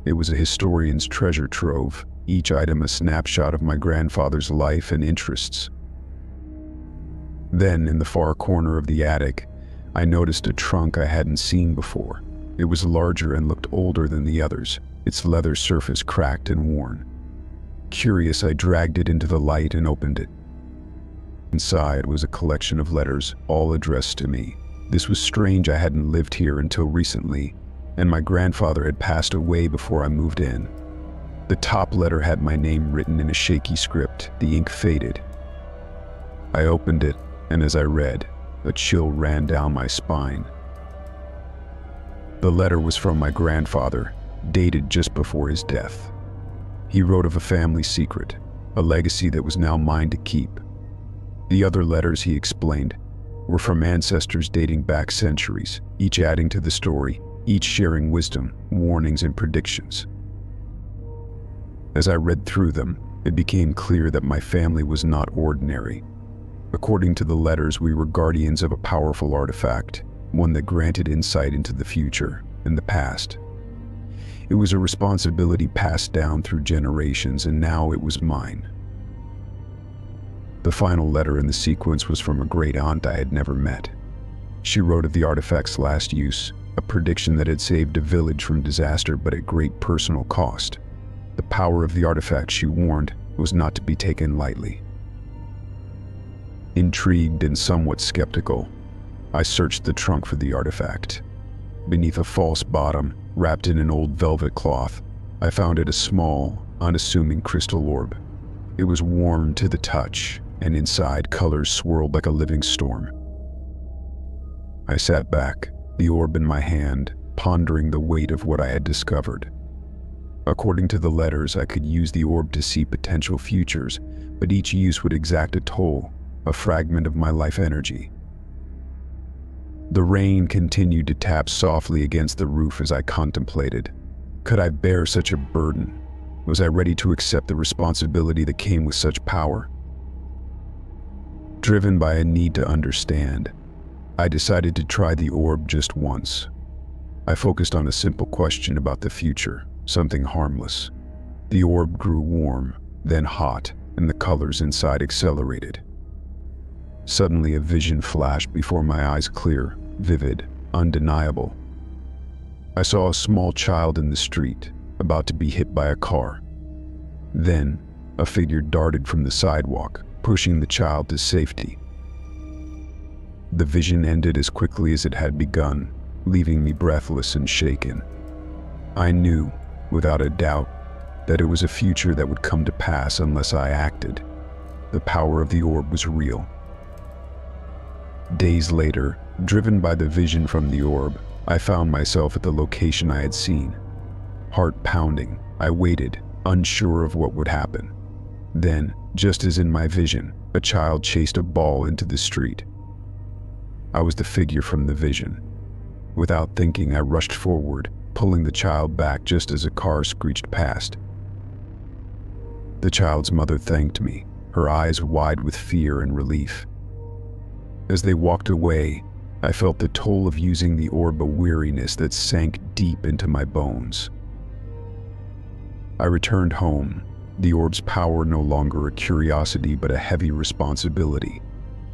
It was a historian's treasure trove, each item a snapshot of my grandfather's life and interests. Then, in the far corner of the attic, I noticed a trunk I hadn't seen before. It was larger and looked older than the others, its leather surface cracked and worn. Curious, I dragged it into the light and opened it. Inside was a collection of letters, all addressed to me. This was strange. I hadn't lived here until recently, and my grandfather had passed away before I moved in. The top letter had my name written in a shaky script. The ink faded. I opened it, and as I read, a chill ran down my spine. The letter was from my grandfather, dated just before his death. He wrote of a family secret, a legacy that was now mine to keep. The other letters, he explained, were from ancestors dating back centuries, each adding to the story, each sharing wisdom, warnings, and predictions. As I read through them, it became clear that my family was not ordinary. According to the letters, we were guardians of a powerful artifact, one that granted insight into the future and the past. It was a responsibility passed down through generations, and now it was mine. The final letter in the sequence was from a great aunt I had never met. She wrote of the artifact's last use, a prediction that had saved a village from disaster but at great personal cost. The power of the artifact, she warned, was not to be taken lightly. Intrigued and somewhat skeptical, I searched the trunk for the artifact. Beneath a false bottom, wrapped in an old velvet cloth, I found it a small, unassuming crystal orb. It was warm to the touch, and inside colors swirled like a living storm. I sat back, the orb in my hand, pondering the weight of what I had discovered. According to the letters, I could use the orb to see potential futures, but each use would exact a toll, a fragment of my life energy. The rain continued to tap softly against the roof as I contemplated. Could I bear such a burden? Was I ready to accept the responsibility that came with such power? Driven by a need to understand, I decided to try the orb just once. I focused on a simple question about the future, something harmless. The orb grew warm, then hot, and the colors inside accelerated. Suddenly a vision flashed before my eyes, clear, vivid, undeniable. I saw a small child in the street, about to be hit by a car. Then, a figure darted from the sidewalk, pushing the child to safety. The vision ended as quickly as it had begun, leaving me breathless and shaken. I knew, without a doubt, that it was a future that would come to pass unless I acted. The power of the orb was real. Days later, driven by the vision from the orb, I found myself at the location I had seen. Heart pounding, I waited, unsure of what would happen. Then, just as in my vision, a child chased a ball into the street. I was the figure from the vision. Without thinking, I rushed forward, pulling the child back just as a car screeched past. The child's mother thanked me, her eyes wide with fear and relief. As they walked away, I felt the toll of using the orb, a weariness that sank deep into my bones. I returned home, the orb's power no longer a curiosity but a heavy responsibility.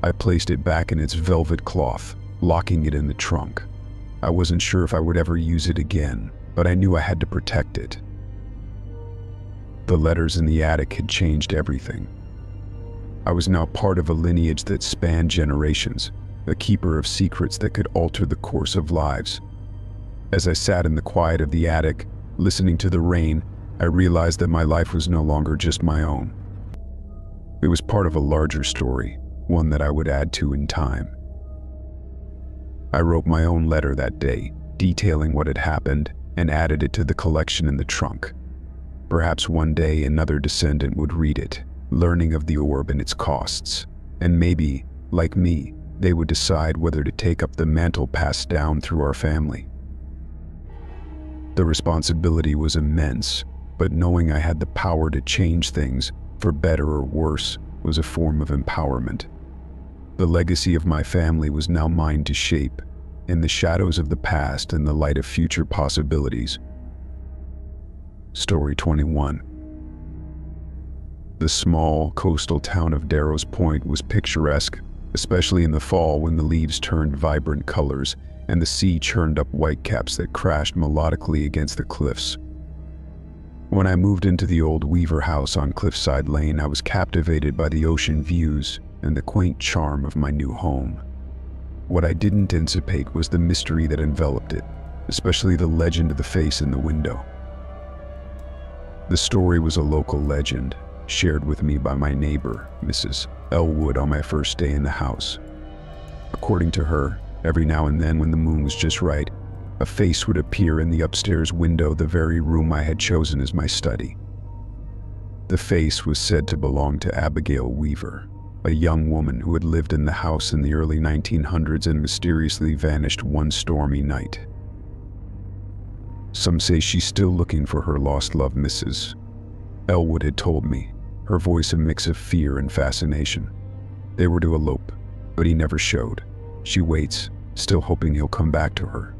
I placed it back in its velvet cloth, locking it in the trunk. I wasn't sure if I would ever use it again, but I knew I had to protect it. The letters in the attic had changed everything. I was now part of a lineage that spanned generations, a keeper of secrets that could alter the course of lives. As I sat in the quiet of the attic, listening to the rain, I realized that my life was no longer just my own. It was part of a larger story, one that I would add to in time. I wrote my own letter that day, detailing what had happened, and added it to the collection in the trunk. Perhaps one day another descendant would read it, learning of the orb and its costs, and maybe, like me, they would decide whether to take up the mantle passed down through our family. The responsibility was immense, but knowing I had the power to change things, for better or worse, was a form of empowerment. The legacy of my family was now mine to shape, in the shadows of the past and the light of future possibilities. Story 21. The small, coastal town of Darrow's Point was picturesque, especially in the fall when the leaves turned vibrant colors and the sea churned up whitecaps that crashed melodically against the cliffs. When I moved into the old Weaver house on Cliffside Lane, I was captivated by the ocean views and the quaint charm of my new home. What I didn't anticipate was the mystery that enveloped it, especially the legend of the face in the window. The story was a local legend, shared with me by my neighbor, Mrs. Elwood, on my first day in the house. According to her, every now and then when the moon was just right, a face would appear in the upstairs window, the very room I had chosen as my study. The face was said to belong to Abigail Weaver, a young woman who had lived in the house in the early 1900s and mysteriously vanished one stormy night. Some say she's still looking for her lost love, Mrs. Elwood had told me, her voice a mix of fear and fascination. They were to elope, but he never showed. She waits, still hoping he'll come back to her.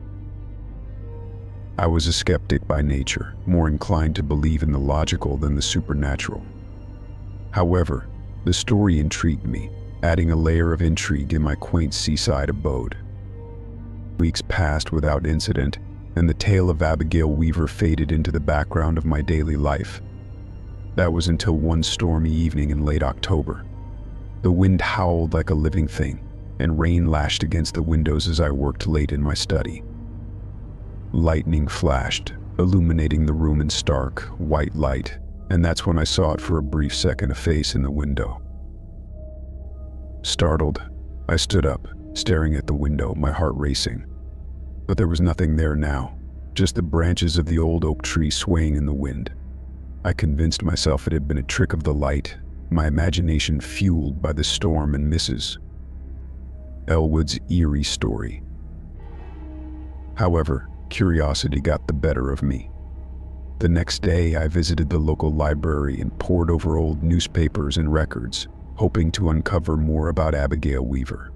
I was a skeptic by nature, more inclined to believe in the logical than the supernatural. However, the story intrigued me, adding a layer of intrigue in my quaint seaside abode. Weeks passed without incident, and the tale of Abigail Weaver faded into the background of my daily life. That was until one stormy evening in late October. The wind howled like a living thing, and rain lashed against the windows as I worked late in my study. Lightning flashed, illuminating the room in stark, white light, and that's when I saw it for a brief second, a face in the window. Startled, I stood up, staring at the window, my heart racing. But there was nothing there now, just the branches of the old oak tree swaying in the wind. I convinced myself it had been a trick of the light, my imagination fueled by the storm and Mrs. Elwood's eerie story. However, curiosity got the better of me. The next day, I visited the local library and pored over old newspapers and records, hoping to uncover more about Abigail Weaver.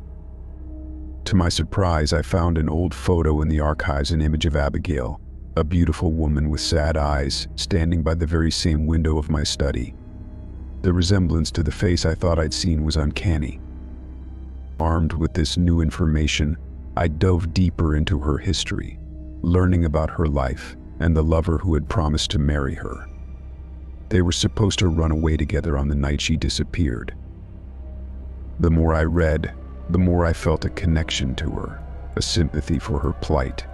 To my surprise, I found an old photo in the archives, an image of Abigail, a beautiful woman with sad eyes, standing by the very same window of my study. The resemblance to the face I thought I'd seen was uncanny. Armed with this new information, I dove deeper into her history, learning about her life and the lover who had promised to marry her. They were supposed to run away together on the night she disappeared. The more I read, the more I felt a connection to her, a sympathy for her plight.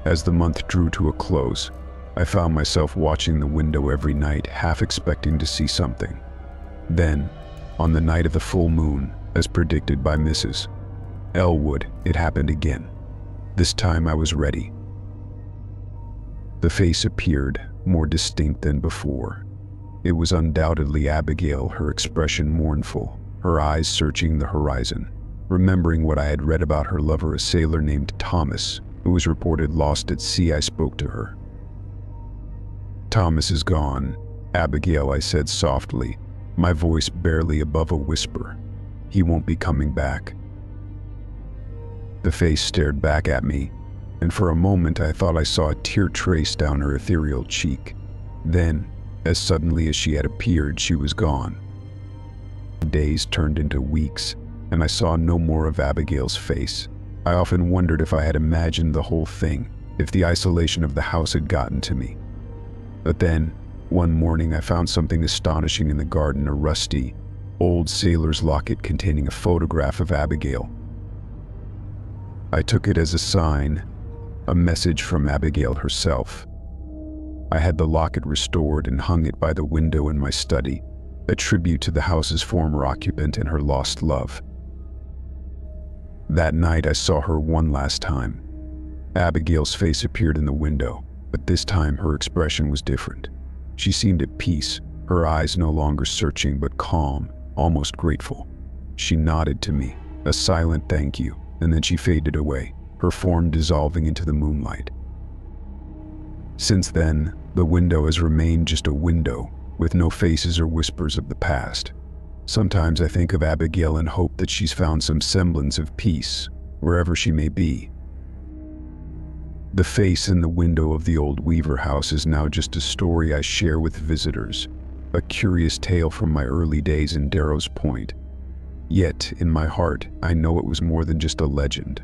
As the month drew to a close, I found myself watching the window every night, half expecting to see something. Then, on the night of the full moon, as predicted by Mrs. Elwood, it happened again. This time I was ready. The face appeared, more distinct than before. It was undoubtedly Abigail, her expression mournful, her eyes searching the horizon. Remembering what I had read about her lover, a sailor named Thomas, who was reported lost at sea, I spoke to her. "Thomas is gone, Abigail," I said softly, my voice barely above a whisper. "He won't be coming back." The face stared back at me, and for a moment I thought I saw a tear trace down her ethereal cheek. Then, as suddenly as she had appeared, she was gone. Days turned into weeks, and I saw no more of Abigail's face. I often wondered if I had imagined the whole thing, if the isolation of the house had gotten to me. But then, One morning I found something astonishing in the garden, a rusty, old sailor's locket containing a photograph of Abigail. I took it as a sign, a message from Abigail herself. I had the locket restored and hung it by the window in my study, a tribute to the house's former occupant and her lost love. That night I saw her one last time. Abigail's face appeared in the window, but this time her expression was different. She seemed at peace, her eyes no longer searching but calm, almost grateful. She nodded to me, a silent thank you, and then she faded away, her form dissolving into the moonlight. Since then, the window has remained just a window, with no faces or whispers of the past. Sometimes I think of Abigail and hope that she's found some semblance of peace, wherever she may be. The face in the window of the old Weaver house is now just a story I share with visitors, a curious tale from my early days in Darrow's Point. Yet, in my heart, I know it was more than just a legend.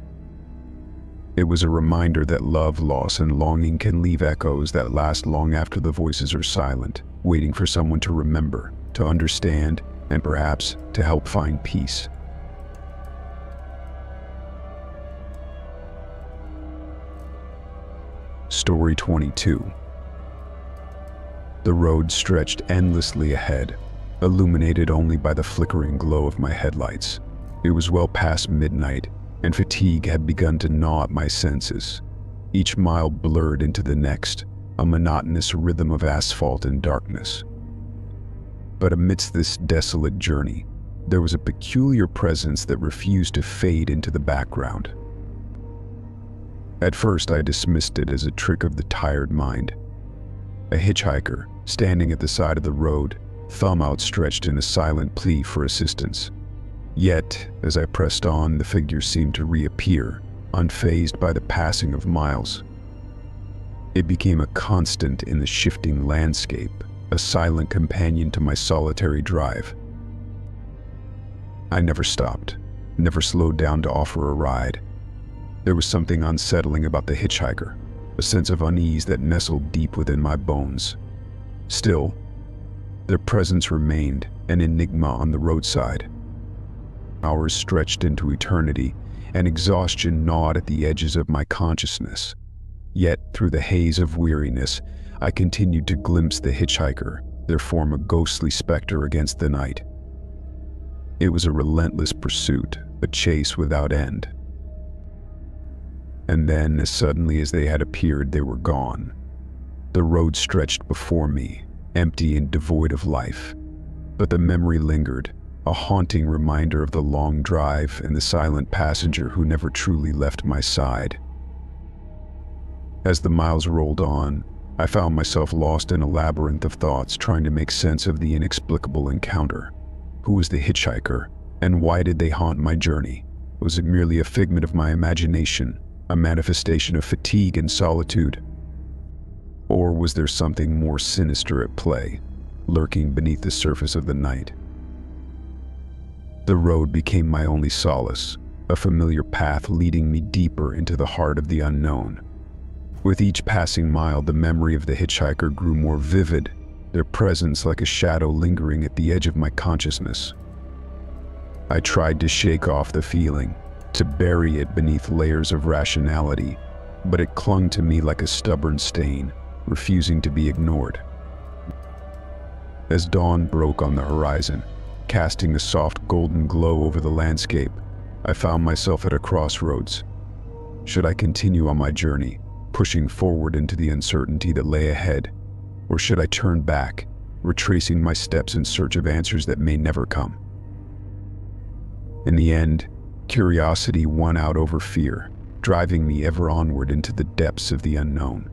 It was a reminder that love, loss, and longing can leave echoes that last long after the voices are silent, waiting for someone to remember, to understand, and perhaps to help find peace. Story 22. The road stretched endlessly ahead, illuminated only by the flickering glow of my headlights. It was well past midnight, and fatigue had begun to gnaw at my senses. Each mile blurred into the next, a monotonous rhythm of asphalt and darkness. But amidst this desolate journey, there was a peculiar presence that refused to fade into the background. At first, I dismissed it as a trick of the tired mind. A hitchhiker, standing at the side of the road, thumb outstretched in a silent plea for assistance. Yet, as I pressed on, the figure seemed to reappear, unfazed by the passing of miles. It became a constant in the shifting landscape, a silent companion to my solitary drive. I never stopped, never slowed down to offer a ride. There was something unsettling about the hitchhiker, a sense of unease that nestled deep within my bones. Still, their presence remained, an enigma on the roadside. Hours stretched into eternity, and exhaustion gnawed at the edges of my consciousness. Yet, through the haze of weariness, I continued to glimpse the hitchhiker, their form a ghostly specter against the night. It was a relentless pursuit, a chase without end. And then, as suddenly as they had appeared, they were gone. The road stretched before me, empty and devoid of life. But the memory lingered, a haunting reminder of the long drive and the silent passenger who never truly left my side. As the miles rolled on, I found myself lost in a labyrinth of thoughts, trying to make sense of the inexplicable encounter. Who was the hitchhiker, and why did they haunt my journey? Was it merely a figment of my imagination, a manifestation of fatigue and solitude? Or was there something more sinister at play, lurking beneath the surface of the night? The road became my only solace, a familiar path leading me deeper into the heart of the unknown. With each passing mile, the memory of the hitchhiker grew more vivid, their presence like a shadow lingering at the edge of my consciousness. I tried to shake off the feeling, to bury it beneath layers of rationality, but it clung to me like a stubborn stain, refusing to be ignored. As dawn broke on the horizon, casting a soft golden glow over the landscape, I found myself at a crossroads. Should I continue on my journey, pushing forward into the uncertainty that lay ahead, or should I turn back, retracing my steps in search of answers that may never come? In the end, curiosity won out over fear, driving me ever onward into the depths of the unknown.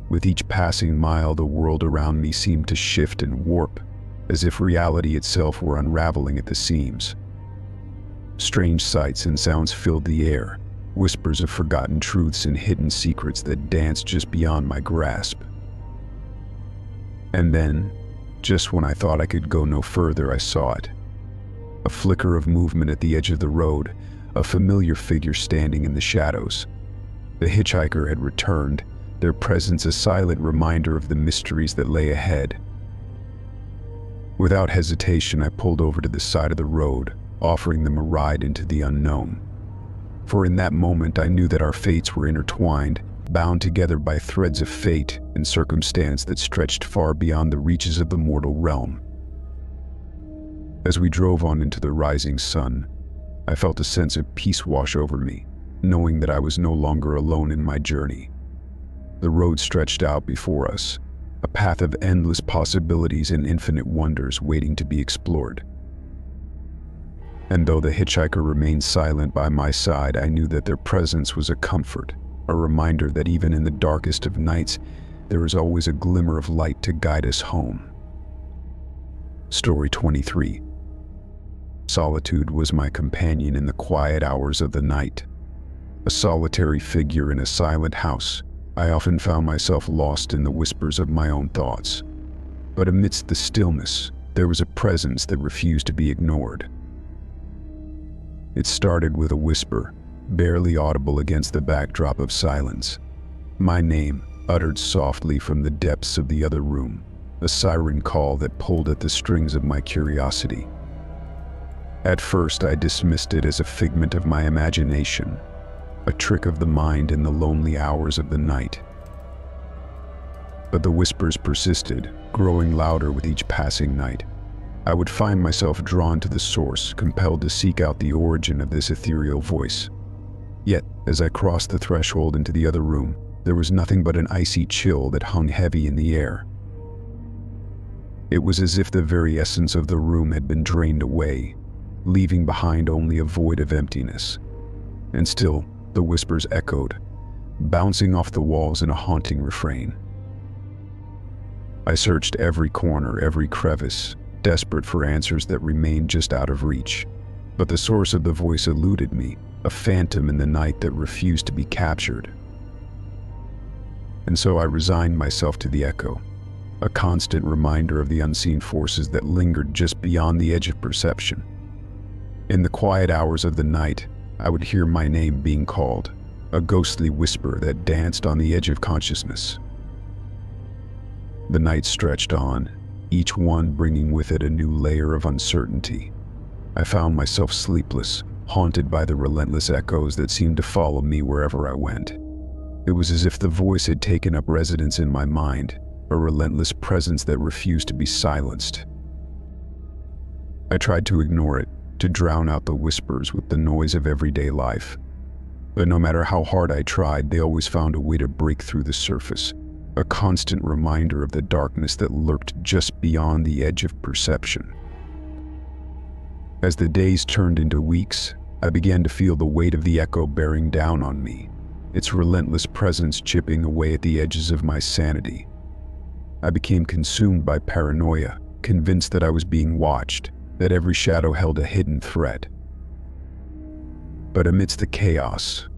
With each passing mile, the world around me seemed to shift and warp, as if reality itself were unraveling at the seams. Strange sights and sounds filled the air, whispers of forgotten truths and hidden secrets that danced just beyond my grasp. And then, just when I thought I could go no further, I saw it. A flicker of movement at the edge of the road, a familiar figure standing in the shadows. The hitchhiker had returned, their presence a silent reminder of the mysteries that lay ahead, Without hesitation, I pulled over to the side of the road, offering them a ride into the unknown. For in that moment, I knew that our fates were intertwined, bound together by threads of fate and circumstance that stretched far beyond the reaches of the mortal realm. As we drove on into the rising sun, I felt a sense of peace wash over me, knowing that I was no longer alone in my journey. The road stretched out before us, a path of endless possibilities and infinite wonders waiting to be explored. And though the hitchhiker remained silent by my side, I knew that their presence was a comfort, a reminder that even in the darkest of nights, there is always a glimmer of light to guide us home. Story 23. Solitude was my companion in the quiet hours of the night. A solitary figure in a silent house, I often found myself lost in the whispers of my own thoughts. But amidst the stillness, there was a presence that refused to be ignored. It started with a whisper, barely audible against the backdrop of silence. My name, uttered softly from the depths of the other room, a siren call that pulled at the strings of my curiosity. At first, I dismissed it as a figment of my imagination, a trick of the mind in the lonely hours of the night. But the whispers persisted, growing louder with each passing night. I would find myself drawn to the source, compelled to seek out the origin of this ethereal voice. Yet, as I crossed the threshold into the other room, there was nothing but an icy chill that hung heavy in the air. It was as if the very essence of the room had been drained away, leaving behind only a void of emptiness. And still, the whispers echoed, bouncing off the walls in a haunting refrain. I searched every corner, every crevice, desperate for answers that remained just out of reach. But the source of the voice eluded me, a phantom in the night that refused to be captured. And so I resigned myself to the echo, a constant reminder of the unseen forces that lingered just beyond the edge of perception. In the quiet hours of the night, I would hear my name being called, a ghostly whisper that danced on the edge of consciousness. The night stretched on, each one bringing with it a new layer of uncertainty. I found myself sleepless, haunted by the relentless echoes that seemed to follow me wherever I went. It was as if the voice had taken up residence in my mind, a relentless presence that refused to be silenced. I tried to ignore it, to drown out the whispers with the noise of everyday life. But no matter how hard I tried, they always found a way to break through the surface, a constant reminder of the darkness that lurked just beyond the edge of perception. As the days turned into weeks, I began to feel the weight of the echo bearing down on me, its relentless presence chipping away at the edges of my sanity. I became consumed by paranoia, convinced that I was being watched, that every shadow held a hidden threat. But amidst the chaos,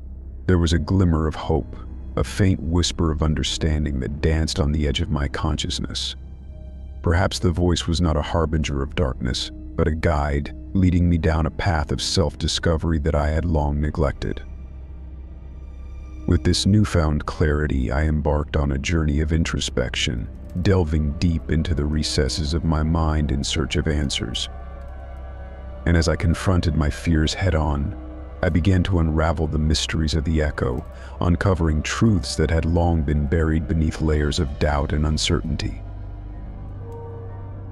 there was a glimmer of hope, a faint whisper of understanding that danced on the edge of my consciousness. Perhaps the voice was not a harbinger of darkness, but a guide, leading me down a path of self-discovery that I had long neglected. With this newfound clarity, I embarked on a journey of introspection, delving deep into the recesses of my mind in search of answers. And as I confronted my fears head-on, I began to unravel the mysteries of the echo, uncovering truths that had long been buried beneath layers of doubt and uncertainty.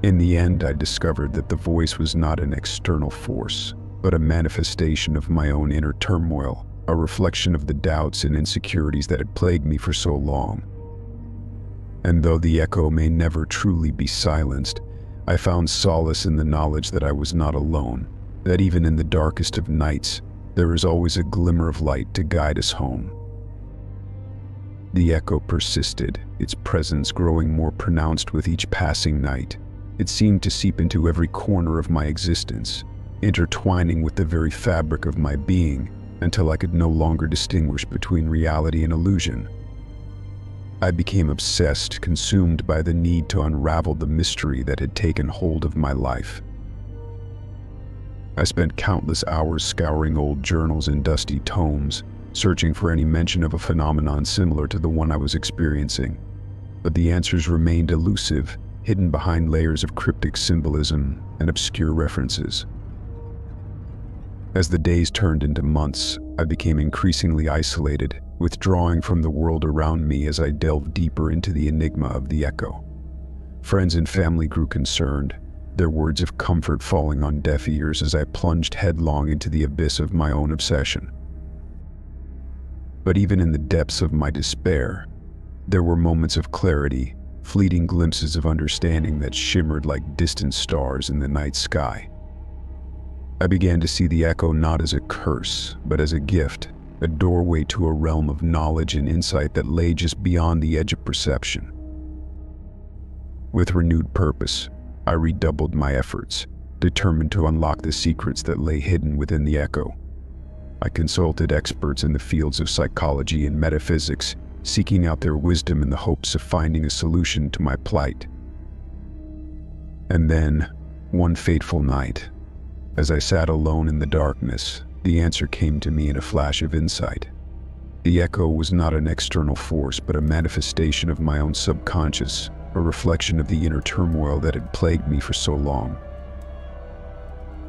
In the end, I discovered that the voice was not an external force, but a manifestation of my own inner turmoil, a reflection of the doubts and insecurities that had plagued me for so long. And though the echo may never truly be silenced, I found solace in the knowledge that I was not alone, that even in the darkest of nights, there is always a glimmer of light to guide us home. The echo persisted, its presence growing more pronounced with each passing night. It seemed to seep into every corner of my existence, intertwining with the very fabric of my being, until I could no longer distinguish between reality and illusion. I became obsessed, consumed by the need to unravel the mystery that had taken hold of my life. I spent countless hours scouring old journals and dusty tomes, searching for any mention of a phenomenon similar to the one I was experiencing. But the answers remained elusive, hidden behind layers of cryptic symbolism and obscure references. As the days turned into months, I became increasingly isolated, withdrawing from the world around me as I delved deeper into the enigma of the echo. Friends and family grew concerned, their words of comfort falling on deaf ears as I plunged headlong into the abyss of my own obsession. But even in the depths of my despair, there were moments of clarity, fleeting glimpses of understanding that shimmered like distant stars in the night sky. I began to see the echo not as a curse, but as a gift, a doorway to a realm of knowledge and insight that lay just beyond the edge of perception. With renewed purpose, I redoubled my efforts, determined to unlock the secrets that lay hidden within the echo. I consulted experts in the fields of psychology and metaphysics, seeking out their wisdom in the hopes of finding a solution to my plight. And then, one fateful night, as I sat alone in the darkness, the answer came to me in a flash of insight. The echo was not an external force, but a manifestation of my own subconscious, a reflection of the inner turmoil that had plagued me for so long.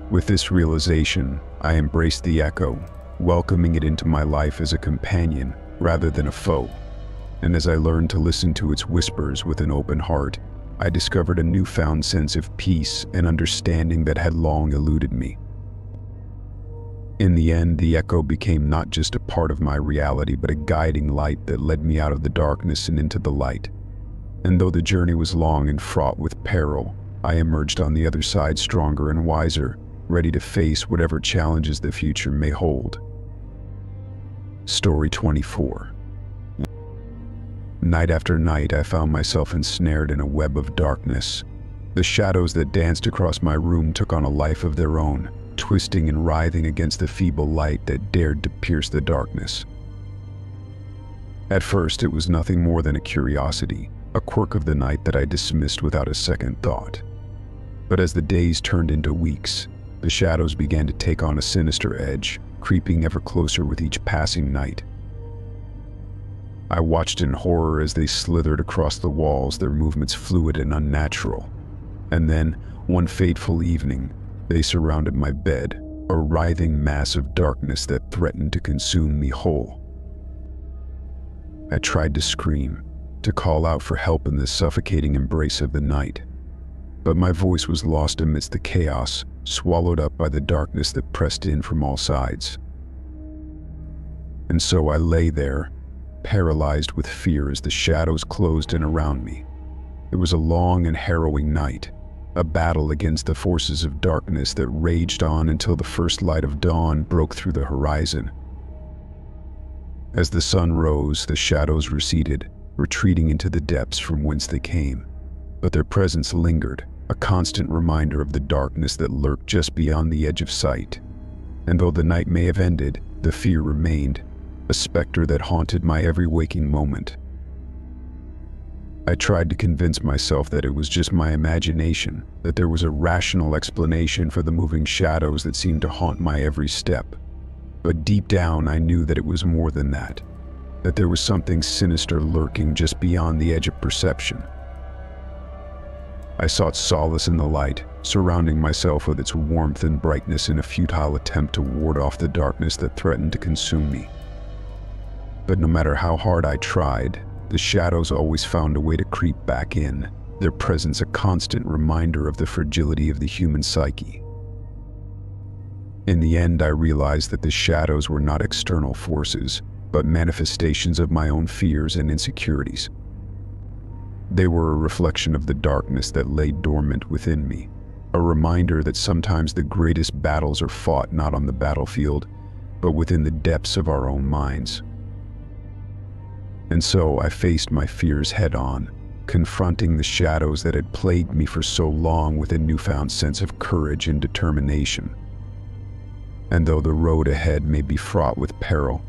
With this realization, I embraced the echo, welcoming it into my life as a companion rather than a foe. And as I learned to listen to its whispers with an open heart, I discovered a newfound sense of peace and understanding that had long eluded me. In the end, the echo became not just a part of my reality, but a guiding light that led me out of the darkness and into the light. And though the journey was long and fraught with peril, I emerged on the other side stronger and wiser, ready to face whatever challenges the future may hold. Story 24. Night after night, I found myself ensnared in a web of darkness. The shadows that danced across my room took on a life of their own, twisting and writhing against the feeble light that dared to pierce the darkness. At first, it was nothing more than a curiosity, a quirk of the night that I dismissed without a second thought. But as the days turned into weeks, the shadows began to take on a sinister edge, creeping ever closer with each passing night. I watched in horror as they slithered across the walls, their movements fluid and unnatural. And then, one fateful evening, they surrounded my bed, a writhing mass of darkness that threatened to consume me whole. I tried to scream, to call out for help in the suffocating embrace of the night. But my voice was lost amidst the chaos, swallowed up by the darkness that pressed in from all sides. And so I lay there, paralyzed with fear as the shadows closed in around me. It was a long and harrowing night, a battle against the forces of darkness that raged on until the first light of dawn broke through the horizon. As the sun rose, the shadows receded, retreating into the depths from whence they came. But their presence lingered, a constant reminder of the darkness that lurked just beyond the edge of sight. And though the night may have ended, the fear remained, a specter that haunted my every waking moment. I tried to convince myself that it was just my imagination, that there was a rational explanation for the moving shadows that seemed to haunt my every step. But deep down, I knew that it was more than that there was something sinister lurking just beyond the edge of perception. I sought solace in the light, surrounding myself with its warmth and brightness in a futile attempt to ward off the darkness that threatened to consume me. But no matter how hard I tried, the shadows always found a way to creep back in, their presence a constant reminder of the fragility of the human psyche. In the end, I realized that the shadows were not external forces, but manifestations of my own fears and insecurities. They were a reflection of the darkness that lay dormant within me, a reminder that sometimes the greatest battles are fought not on the battlefield, but within the depths of our own minds. And so I faced my fears head-on, confronting the shadows that had plagued me for so long with a newfound sense of courage and determination. And though the road ahead may be fraught with peril,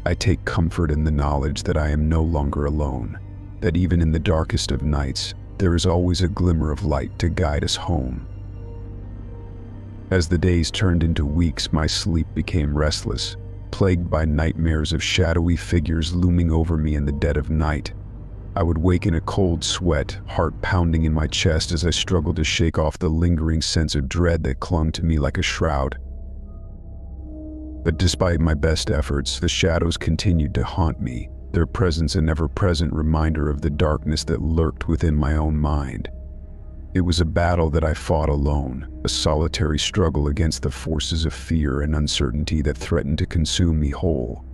I take comfort in the knowledge that I am no longer alone, that even in the darkest of nights, there is always a glimmer of light to guide us home. As the days turned into weeks, my sleep became restless, plagued by nightmares of shadowy figures looming over me in the dead of night. I would wake in a cold sweat, heart pounding in my chest as I struggled to shake off the lingering sense of dread that clung to me like a shroud. But despite my best efforts, the shadows continued to haunt me, their presence an ever-present reminder of the darkness that lurked within my own mind. It was a battle that I fought alone, a solitary struggle against the forces of fear and uncertainty that threatened to consume me whole.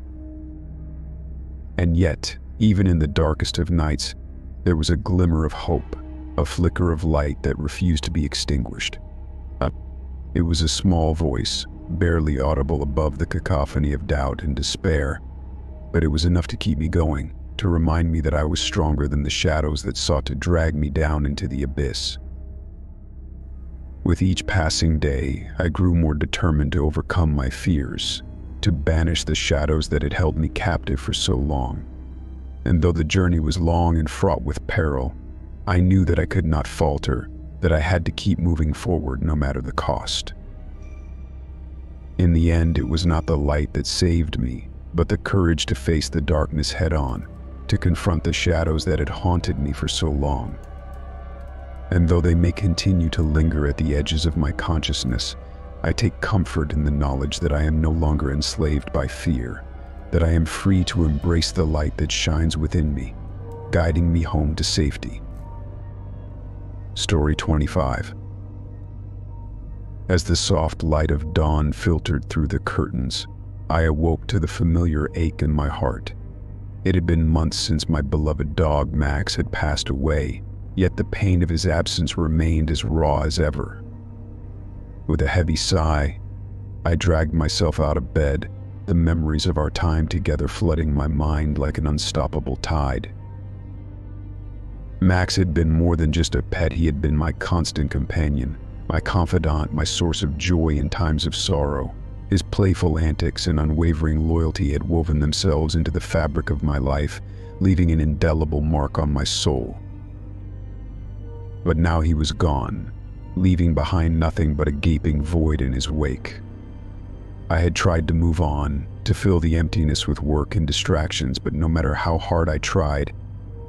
And yet, even in the darkest of nights, there was a glimmer of hope, a flicker of light that refused to be extinguished. It was a small voice, barely audible above the cacophony of doubt and despair, but it was enough to keep me going, to remind me that I was stronger than the shadows that sought to drag me down into the abyss. With each passing day, I grew more determined to overcome my fears, to banish the shadows that had held me captive for so long. And though the journey was long and fraught with peril, I knew that I could not falter, that I had to keep moving forward no matter the cost. In the end, it was not the light that saved me, but the courage to face the darkness head-on, to confront the shadows that had haunted me for so long. And though they may continue to linger at the edges of my consciousness, I take comfort in the knowledge that I am no longer enslaved by fear, that I am free to embrace the light that shines within me, guiding me home to safety. Story 25. As the soft light of dawn filtered through the curtains, I awoke to the familiar ache in my heart. It had been months since my beloved dog Max had passed away, yet the pain of his absence remained as raw as ever. With a heavy sigh, I dragged myself out of bed, the memories of our time together flooding my mind like an unstoppable tide. Max had been more than just a pet. He had been my constant companion, my confidant, my source of joy in times of sorrow. His playful antics and unwavering loyalty had woven themselves into the fabric of my life, leaving an indelible mark on my soul. But now he was gone, leaving behind nothing but a gaping void in his wake. I had tried to move on, to fill the emptiness with work and distractions, but no matter how hard I tried,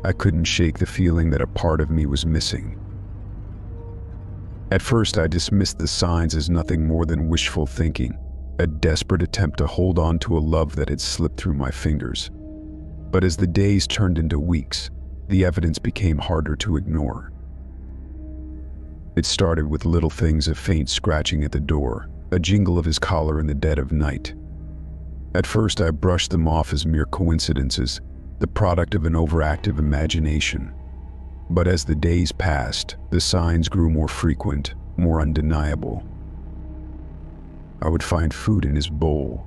I couldn't shake the feeling that a part of me was missing. At first, I dismissed the signs as nothing more than wishful thinking, a desperate attempt to hold on to a love that had slipped through my fingers. But as the days turned into weeks, the evidence became harder to ignore. It started with little things, a faint scratching at the door, a jingle of his collar in the dead of night. At first, I brushed them off as mere coincidences, the product of an overactive imagination. But as the days passed, the signs grew more frequent, more undeniable. I would find food in his bowl,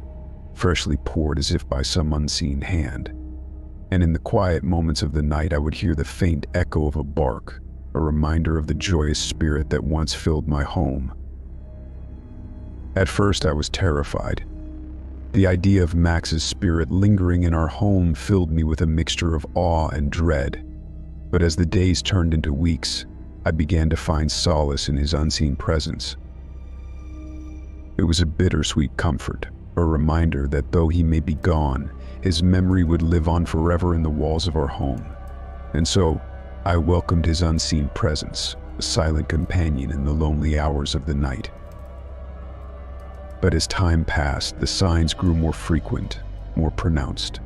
freshly poured as if by some unseen hand. And in the quiet moments of the night, I would hear the faint echo of a bark, a reminder of the joyous spirit that once filled my home. At first, I was terrified. The idea of Max's spirit lingering in our home filled me with a mixture of awe and dread. But as the days turned into weeks, I began to find solace in his unseen presence. It was a bittersweet comfort, a reminder that though he may be gone, his memory would live on forever in the walls of our home. And so, I welcomed his unseen presence, a silent companion in the lonely hours of the night. But as time passed, the signs grew more frequent, more pronounced.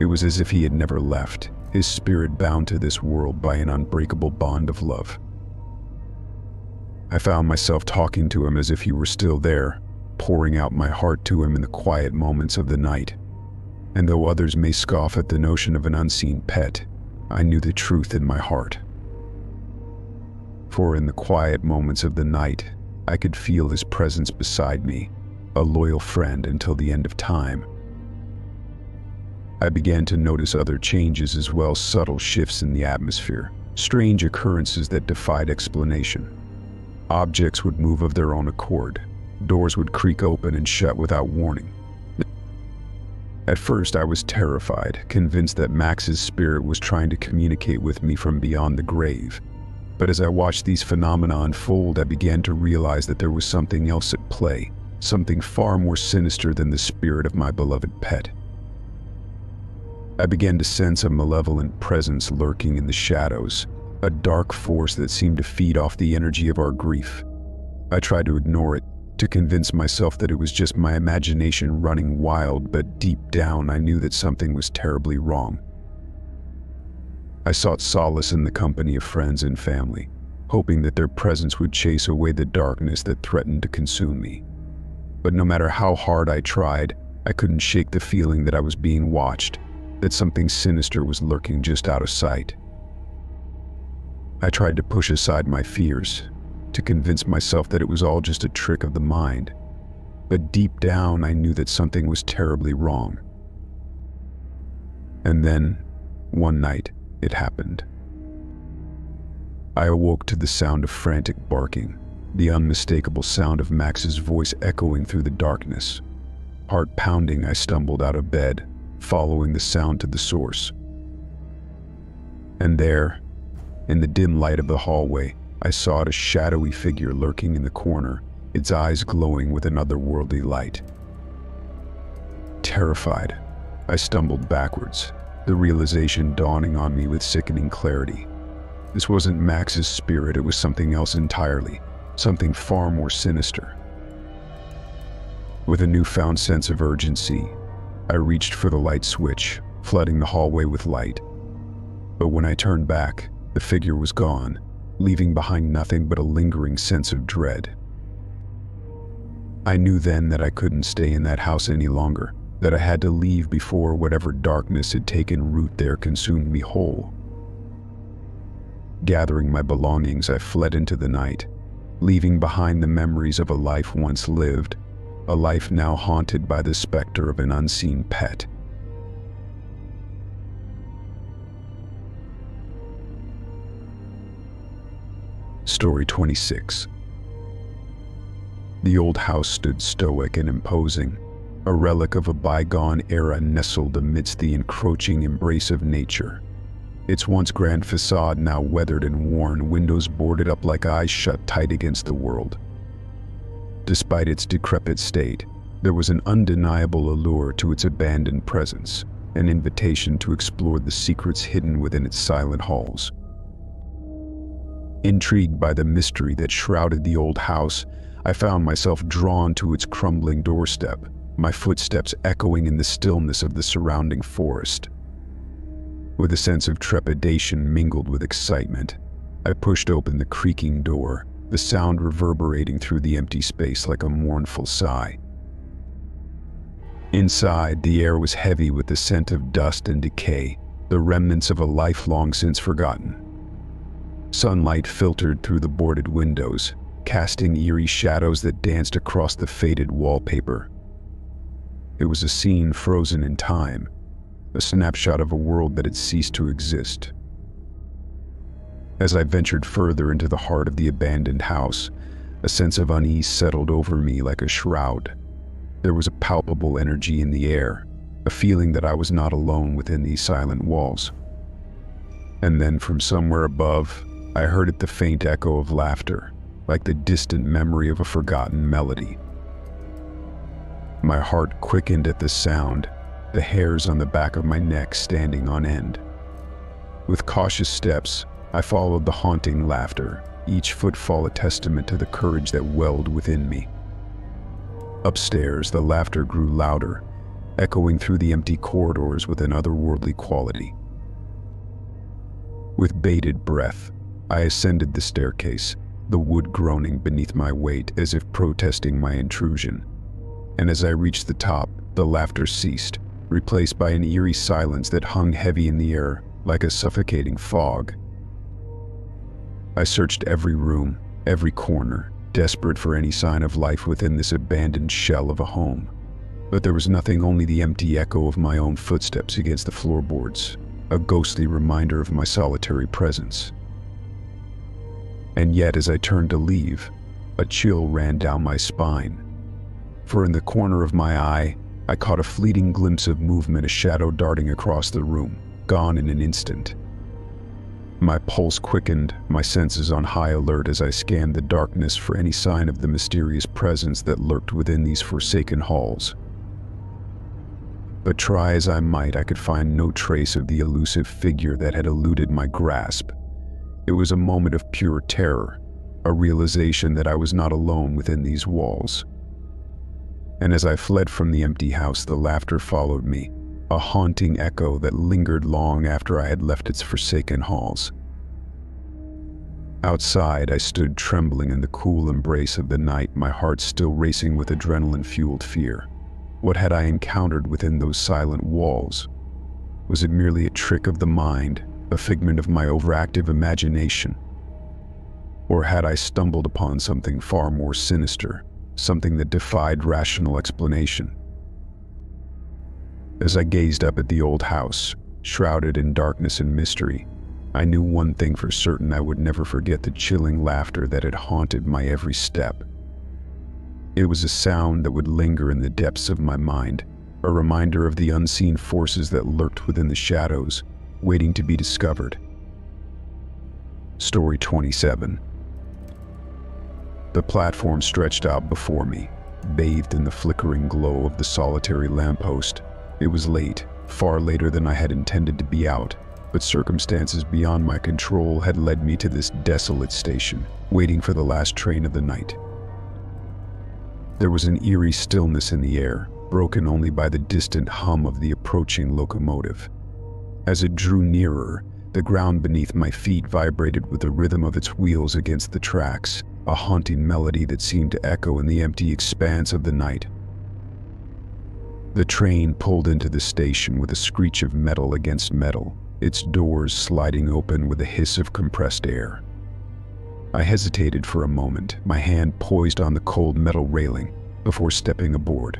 It was as if he had never left, his spirit bound to this world by an unbreakable bond of love. I found myself talking to him as if he were still there, pouring out my heart to him in the quiet moments of the night. And though others may scoff at the notion of an unseen pet, I knew the truth in my heart. For in the quiet moments of the night, I could feel his presence beside me, a loyal friend until the end of time. I began to notice other changes as well, subtle shifts in the atmosphere, strange occurrences that defied explanation. Objects would move of their own accord. Doors would creak open and shut without warning. At first, I was terrified, convinced that Max's spirit was trying to communicate with me from beyond the grave. But as I watched these phenomena unfold, I began to realize that there was something else at play, something far more sinister than the spirit of my beloved pet. I began to sense a malevolent presence lurking in the shadows, a dark force that seemed to feed off the energy of our grief. I tried to ignore it, to convince myself that it was just my imagination running wild, but deep down I knew that something was terribly wrong. I sought solace in the company of friends and family, hoping that their presence would chase away the darkness that threatened to consume me. But no matter how hard I tried, I couldn't shake the feeling that I was being watched, that something sinister was lurking just out of sight. I tried to push aside my fears, to convince myself that it was all just a trick of the mind. But deep down, I knew that something was terribly wrong. And then, one night, it happened. I awoke to the sound of frantic barking, the unmistakable sound of Max's voice echoing through the darkness. Heart pounding, I stumbled out of bed, following the sound to the source. And there, in the dim light of the hallway, I saw a shadowy figure lurking in the corner, its eyes glowing with an otherworldly light. Terrified, I stumbled backwards, the realization dawning on me with sickening clarity. This wasn't Max's spirit, it was something else entirely, something far more sinister. With a newfound sense of urgency, I reached for the light switch, flooding the hallway with light. But when I turned back, the figure was gone, leaving behind nothing but a lingering sense of dread. I knew then that I couldn't stay in that house any longer, that I had to leave before whatever darkness had taken root there consumed me whole. Gathering my belongings, I fled into the night, leaving behind the memories of a life once lived, a life now haunted by the specter of an unseen pet. Story 26. The old house stood stoic and imposing, a relic of a bygone era nestled amidst the encroaching embrace of nature. Its once grand facade now weathered and worn, windows boarded up like eyes shut tight against the world. Despite its decrepit state, there was an undeniable allure to its abandoned presence, an invitation to explore the secrets hidden within its silent halls. Intrigued by the mystery that shrouded the old house, I found myself drawn to its crumbling doorstep, my footsteps echoing in the stillness of the surrounding forest. With a sense of trepidation mingled with excitement, I pushed open the creaking door, the sound reverberating through the empty space like a mournful sigh. Inside, the air was heavy with the scent of dust and decay, the remnants of a life long since forgotten. Sunlight filtered through the boarded windows, casting eerie shadows that danced across the faded wallpaper. It was a scene frozen in time, a snapshot of a world that had ceased to exist. As I ventured further into the heart of the abandoned house, a sense of unease settled over me like a shroud. There was a palpable energy in the air, a feeling that I was not alone within these silent walls. And then from somewhere above, I heard the faint echo of laughter, like the distant memory of a forgotten melody. My heart quickened at the sound, the hairs on the back of my neck standing on end. With cautious steps, I followed the haunting laughter, each footfall a testament to the courage that welled within me. Upstairs, the laughter grew louder, echoing through the empty corridors with an otherworldly quality. With bated breath, I ascended the staircase, the wood groaning beneath my weight as if protesting my intrusion. And as I reached the top, the laughter ceased, replaced by an eerie silence that hung heavy in the air like a suffocating fog. I searched every room, every corner, desperate for any sign of life within this abandoned shell of a home. But there was nothing, only the empty echo of my own footsteps against the floorboards, a ghostly reminder of my solitary presence. And yet, as I turned to leave, a chill ran down my spine. For in the corner of my eye, I caught a fleeting glimpse of movement, a shadow darting across the room, gone in an instant. My pulse quickened, my senses on high alert as I scanned the darkness for any sign of the mysterious presence that lurked within these forsaken halls. But try as I might, I could find no trace of the elusive figure that had eluded my grasp. It was a moment of pure terror, a realization that I was not alone within these walls. And as I fled from the empty house, the laughter followed me, a haunting echo that lingered long after I had left its forsaken halls. Outside, I stood trembling in the cool embrace of the night, my heart still racing with adrenaline-fueled fear. What had I encountered within those silent walls? Was it merely a trick of the mind, a figment of my overactive imagination? Or had I stumbled upon something far more sinister, something that defied rational explanation? As I gazed up at the old house, shrouded in darkness and mystery, I knew one thing for certain: I would never forget the chilling laughter that had haunted my every step. It was a sound that would linger in the depths of my mind, a reminder of the unseen forces that lurked within the shadows, waiting to be discovered. Story 27. The platform stretched out before me, bathed in the flickering glow of the solitary lamppost. It was late, far later than I had intended to be out, but circumstances beyond my control had led me to this desolate station, waiting for the last train of the night. There was an eerie stillness in the air, broken only by the distant hum of the approaching locomotive. As it drew nearer, the ground beneath my feet vibrated with the rhythm of its wheels against the tracks, a haunting melody that seemed to echo in the empty expanse of the night. The train pulled into the station with a screech of metal against metal, its doors sliding open with a hiss of compressed air. I hesitated for a moment, my hand poised on the cold metal railing, before stepping aboard.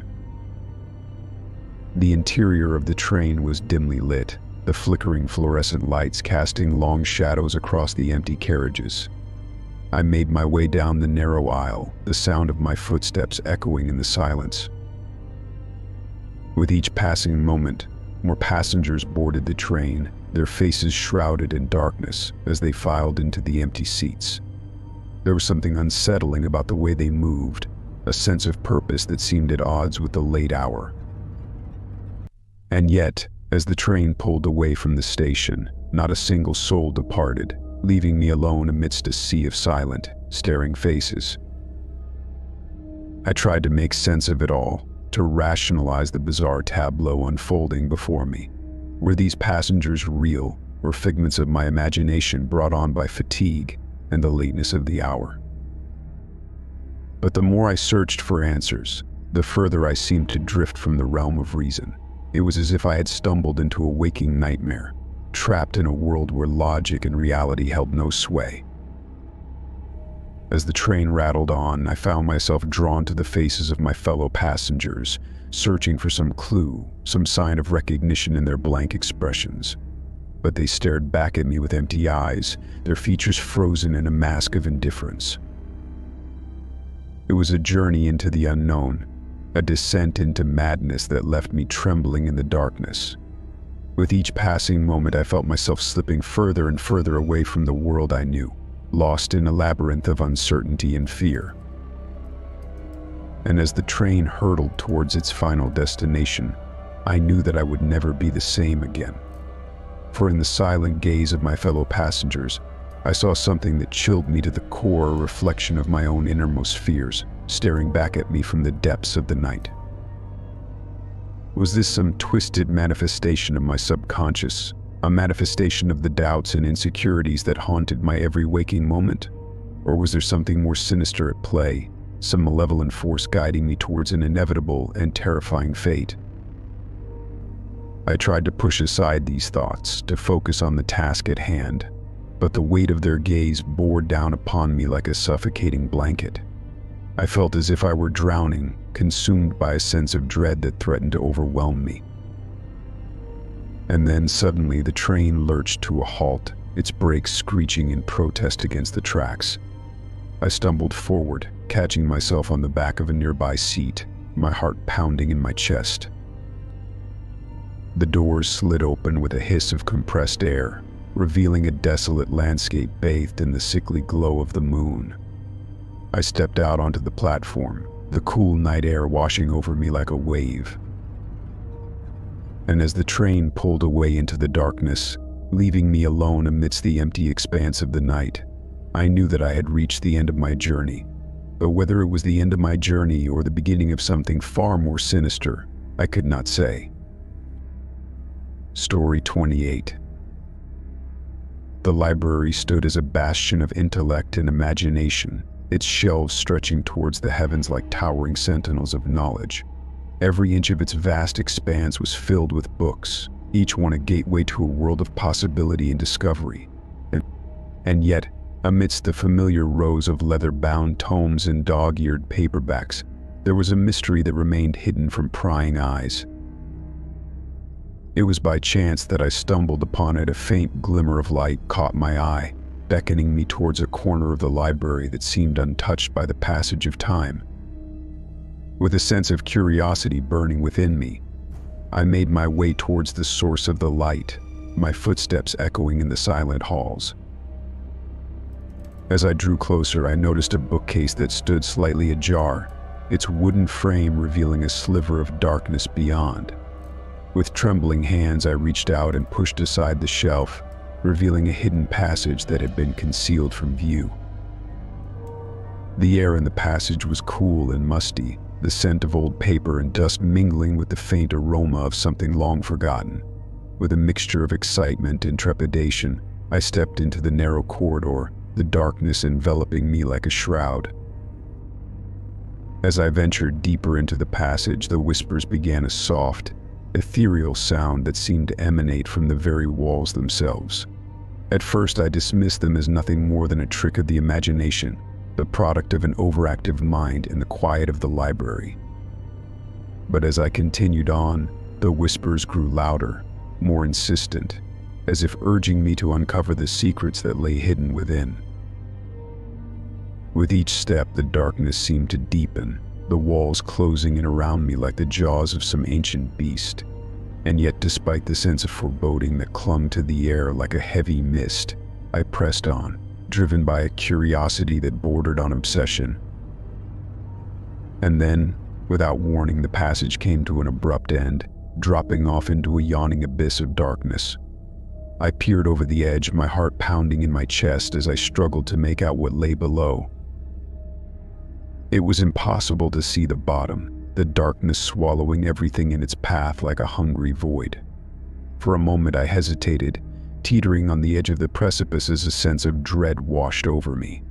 The interior of the train was dimly lit, the flickering fluorescent lights casting long shadows across the empty carriages. I made my way down the narrow aisle, the sound of my footsteps echoing in the silence. With each passing moment, more passengers boarded the train, their faces shrouded in darkness as they filed into the empty seats. There was something unsettling about the way they moved, a sense of purpose that seemed at odds with the late hour. And yet, as the train pulled away from the station, not a single soul departed, leaving me alone amidst a sea of silent, staring faces. I tried to make sense of it all, to rationalize the bizarre tableau unfolding before me. Were these passengers real, or figments of my imagination brought on by fatigue and the lateness of the hour? But the more I searched for answers, the further I seemed to drift from the realm of reason. It was as if I had stumbled into a waking nightmare, trapped in a world where logic and reality held no sway. As the train rattled on, I found myself drawn to the faces of my fellow passengers, searching for some clue, some sign of recognition in their blank expressions. But they stared back at me with empty eyes, their features frozen in a mask of indifference. It was a journey into the unknown, a descent into madness that left me trembling in the darkness. With each passing moment, I felt myself slipping further and further away from the world I knew, lost in a labyrinth of uncertainty and fear. And as the train hurtled towards its final destination, I knew that I would never be the same again. For in the silent gaze of my fellow passengers, I saw something that chilled me to the core, a reflection of my own innermost fears, staring back at me from the depths of the night. Was this some twisted manifestation of my subconscious, a manifestation of the doubts and insecurities that haunted my every waking moment? Or was there something more sinister at play, some malevolent force guiding me towards an inevitable and terrifying fate? I tried to push aside these thoughts, to focus on the task at hand, but the weight of their gaze bore down upon me like a suffocating blanket. I felt as if I were drowning, consumed by a sense of dread that threatened to overwhelm me. And then suddenly the train lurched to a halt, its brakes screeching in protest against the tracks. I stumbled forward, catching myself on the back of a nearby seat, my heart pounding in my chest. The doors slid open with a hiss of compressed air, revealing a desolate landscape bathed in the sickly glow of the moon. I stepped out onto the platform, the cool night air washing over me like a wave. And as the train pulled away into the darkness, leaving me alone amidst the empty expanse of the night, I knew that I had reached the end of my journey. But whether it was the end of my journey or the beginning of something far more sinister, I could not say. Story 28. The library stood as a bastion of intellect and imagination, its shelves stretching towards the heavens like towering sentinels of knowledge. Every inch of its vast expanse was filled with books, each one a gateway to a world of possibility and discovery. And yet, amidst the familiar rows of leather-bound tomes and dog-eared paperbacks, there was a mystery that remained hidden from prying eyes. It was by chance that I stumbled upon it. A faint glimmer of light caught my eye, beckoning me towards a corner of the library that seemed untouched by the passage of time. With a sense of curiosity burning within me, I made my way towards the source of the light, my footsteps echoing in the silent halls. As I drew closer, I noticed a bookcase that stood slightly ajar, its wooden frame revealing a sliver of darkness beyond. With trembling hands, I reached out and pushed aside the shelf, revealing a hidden passage that had been concealed from view. The air in the passage was cool and musty, the scent of old paper and dust mingling with the faint aroma of something long forgotten. With a mixture of excitement and trepidation, I stepped into the narrow corridor, the darkness enveloping me like a shroud. As I ventured deeper into the passage, the whispers began a soft, ethereal sound that seemed to emanate from the very walls themselves. At first, I dismissed them as nothing more than a trick of the imagination, the product of an overactive mind in the quiet of the library. But as I continued on, the whispers grew louder, more insistent, as if urging me to uncover the secrets that lay hidden within. With each step, the darkness seemed to deepen, the walls closing in around me like the jaws of some ancient beast. And yet, despite the sense of foreboding that clung to the air like a heavy mist, I pressed on, driven by a curiosity that bordered on obsession. And then, without warning, the passage came to an abrupt end, dropping off into a yawning abyss of darkness. I peered over the edge, my heart pounding in my chest as I struggled to make out what lay below. It was impossible to see the bottom, the darkness swallowing everything in its path like a hungry void. For a moment I hesitated, teetering on the edge of the precipice as a sense of dread washed over me.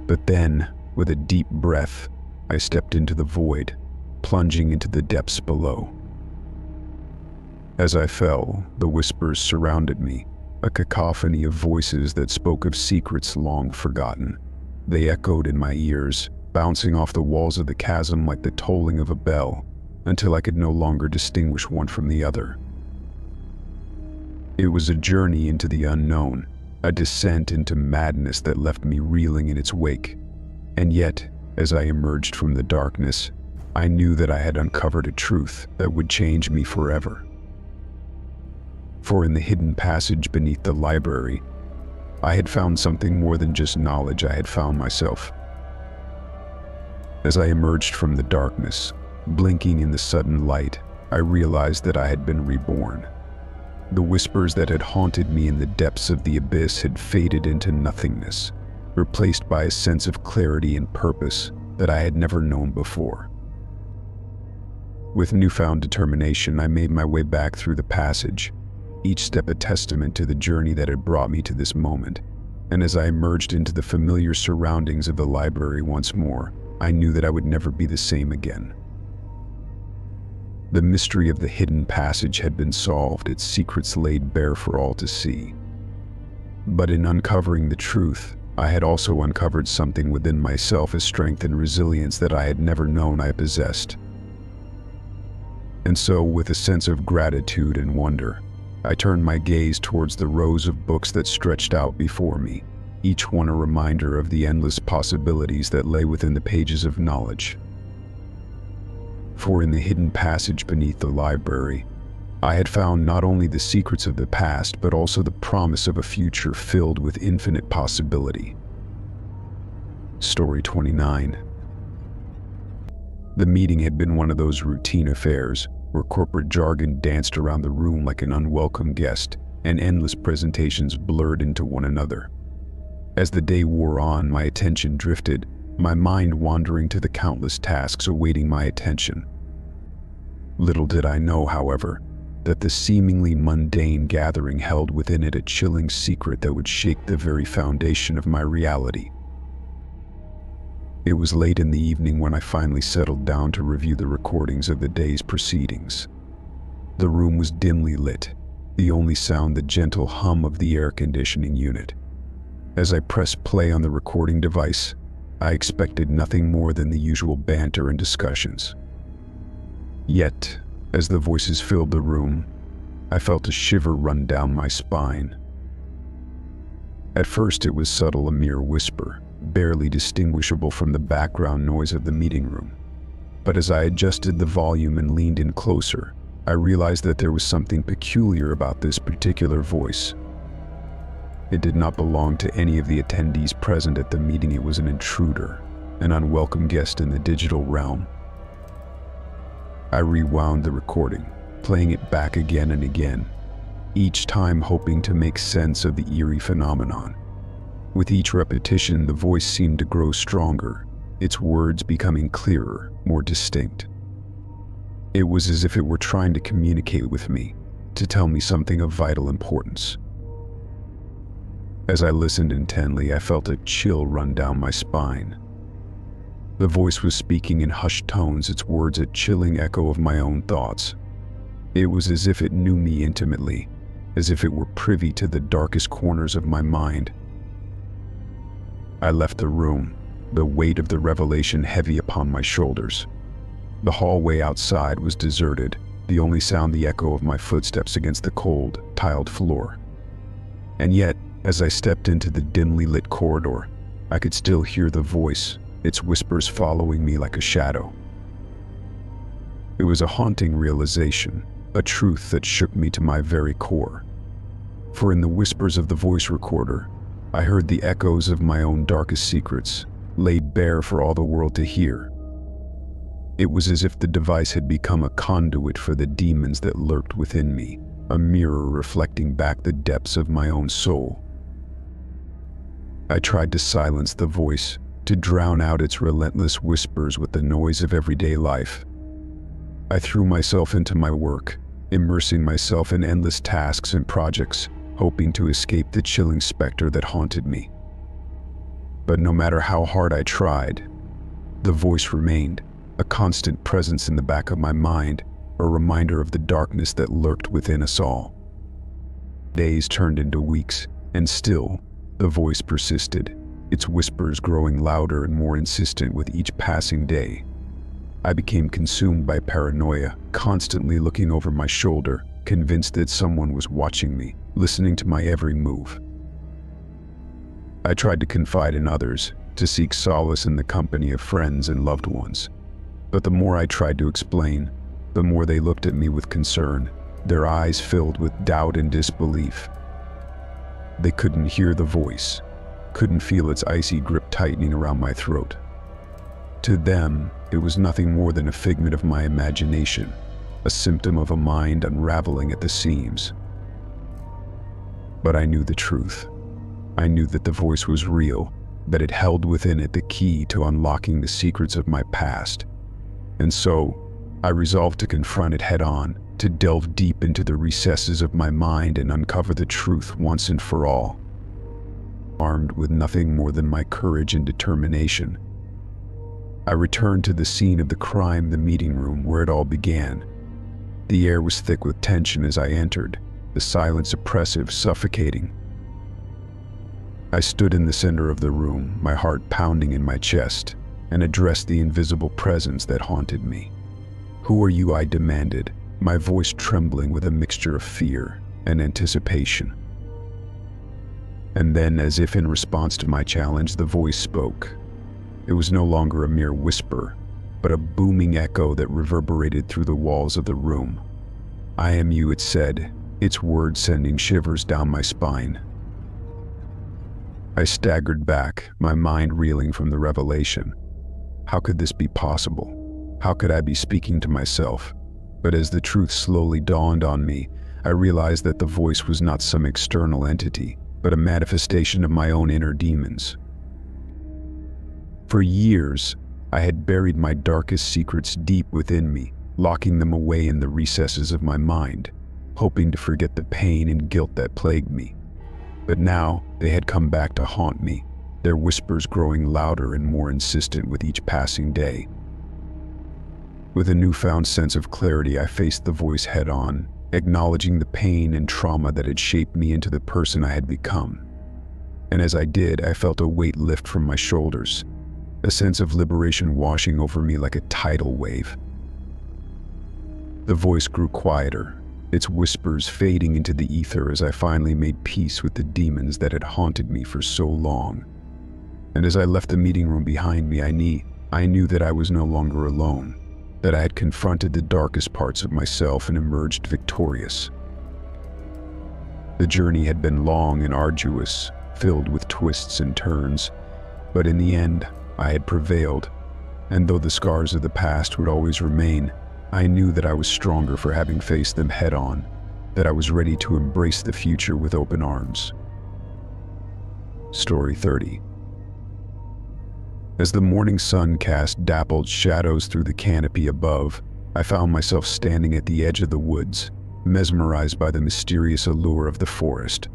But then, with a deep breath, I stepped into the void, plunging into the depths below. As I fell, the whispers surrounded me, a cacophony of voices that spoke of secrets long forgotten. They echoed in my ears, bouncing off the walls of the chasm like the tolling of a bell, until I could no longer distinguish one from the other. It was a journey into the unknown, a descent into madness that left me reeling in its wake. And yet, as I emerged from the darkness, I knew that I had uncovered a truth that would change me forever. For in the hidden passage beneath the library, I had found something more than just knowledge. I had found myself. As I emerged from the darkness, blinking in the sudden light, I realized that I had been reborn. The whispers that had haunted me in the depths of the abyss had faded into nothingness, replaced by a sense of clarity and purpose that I had never known before. With newfound determination, I made my way back through the passage, each step a testament to the journey that had brought me to this moment. And as I emerged into the familiar surroundings of the library once more, I knew that I would never be the same again. The mystery of the hidden passage had been solved, its secrets laid bare for all to see. But in uncovering the truth, I had also uncovered something within myself, a strength and resilience that I had never known I possessed. And so, with a sense of gratitude and wonder, I turned my gaze towards the rows of books that stretched out before me, each one a reminder of the endless possibilities that lay within the pages of knowledge. For in the hidden passage beneath the library, I had found not only the secrets of the past, but also the promise of a future filled with infinite possibility. Story 29. The meeting had been one of those routine affairs, where corporate jargon danced around the room like an unwelcome guest, and endless presentations blurred into one another. As the day wore on, my attention drifted, my mind wandering to the countless tasks awaiting my attention. Little did I know, however, that the seemingly mundane gathering held within it a chilling secret that would shake the very foundation of my reality. It was late in the evening when I finally settled down to review the recordings of the day's proceedings. The room was dimly lit, the only sound the gentle hum of the air conditioning unit. As I pressed play on the recording device, I expected nothing more than the usual banter and discussions. Yet, as the voices filled the room, I felt a shiver run down my spine. At first it was subtle, a mere whisper, barely distinguishable from the background noise of the meeting room. But as I adjusted the volume and leaned in closer, I realized that there was something peculiar about this particular voice. It did not belong to any of the attendees present at the meeting. It was an intruder, an unwelcome guest in the digital realm. I rewound the recording, playing it back again and again, each time hoping to make sense of the eerie phenomenon. With each repetition, the voice seemed to grow stronger, its words becoming clearer, more distinct. It was as if it were trying to communicate with me, to tell me something of vital importance. As I listened intently, I felt a chill run down my spine. The voice was speaking in hushed tones, its words a chilling echo of my own thoughts. It was as if it knew me intimately, as if it were privy to the darkest corners of my mind. I left the room, the weight of the revelation heavy upon my shoulders. The hallway outside was deserted, the only sound the echo of my footsteps against the cold, tiled floor. And yet, as I stepped into the dimly lit corridor, I could still hear the voice, its whispers following me like a shadow. It was a haunting realization, a truth that shook me to my very core. For in the whispers of the voice recorder, I heard the echoes of my own darkest secrets, laid bare for all the world to hear. It was as if the device had become a conduit for the demons that lurked within me, a mirror reflecting back the depths of my own soul. I tried to silence the voice, to drown out its relentless whispers with the noise of everyday life. I threw myself into my work, immersing myself in endless tasks and projects, hoping to escape the chilling specter that haunted me. But no matter how hard I tried, the voice remained, a constant presence in the back of my mind, a reminder of the darkness that lurked within us all. Days turned into weeks, and still, the voice persisted, its whispers growing louder and more insistent with each passing day. I became consumed by paranoia, constantly looking over my shoulder, convinced that someone was watching me, listening to my every move. I tried to confide in others, to seek solace in the company of friends and loved ones. But the more I tried to explain, the more they looked at me with concern, their eyes filled with doubt and disbelief. They couldn't hear the voice, couldn't feel its icy grip tightening around my throat. To them, it was nothing more than a figment of my imagination, a symptom of a mind unraveling at the seams. But I knew the truth. I knew that the voice was real, that it held within it the key to unlocking the secrets of my past. And so, I resolved to confront it head-on, to delve deep into the recesses of my mind and uncover the truth once and for all. Armed with nothing more than my courage and determination, I returned to the scene of the crime, the meeting room where it all began. The air was thick with tension as I entered, the silence oppressive, suffocating. I stood in the center of the room, my heart pounding in my chest, and addressed the invisible presence that haunted me. "Who are you?" I demanded, my voice trembling with a mixture of fear and anticipation. And then, as if in response to my challenge, the voice spoke. It was no longer a mere whisper, but a booming echo that reverberated through the walls of the room. "I am you," it said, its words sending shivers down my spine. I staggered back, my mind reeling from the revelation. How could this be possible? How could I be speaking to myself? But as the truth slowly dawned on me, I realized that the voice was not some external entity, but a manifestation of my own inner demons. For years, I had buried my darkest secrets deep within me, locking them away in the recesses of my mind, hoping to forget the pain and guilt that plagued me. But now they had come back to haunt me, their whispers growing louder and more insistent with each passing day. With a newfound sense of clarity, I faced the voice head-on, acknowledging the pain and trauma that had shaped me into the person I had become. And as I did, I felt a weight lift from my shoulders, a sense of liberation washing over me like a tidal wave. The voice grew quieter, its whispers fading into the ether as I finally made peace with the demons that had haunted me for so long. And as I left the meeting room behind me, I knew that I was no longer alone, that I had confronted the darkest parts of myself and emerged victorious. The journey had been long and arduous, filled with twists and turns, but in the end, I had prevailed, and though the scars of the past would always remain, I knew that I was stronger for having faced them head-on, that I was ready to embrace the future with open arms. Story 30. As the morning sun cast dappled shadows through the canopy above, I found myself standing at the edge of the woods, mesmerized by the mysterious allure of the forest.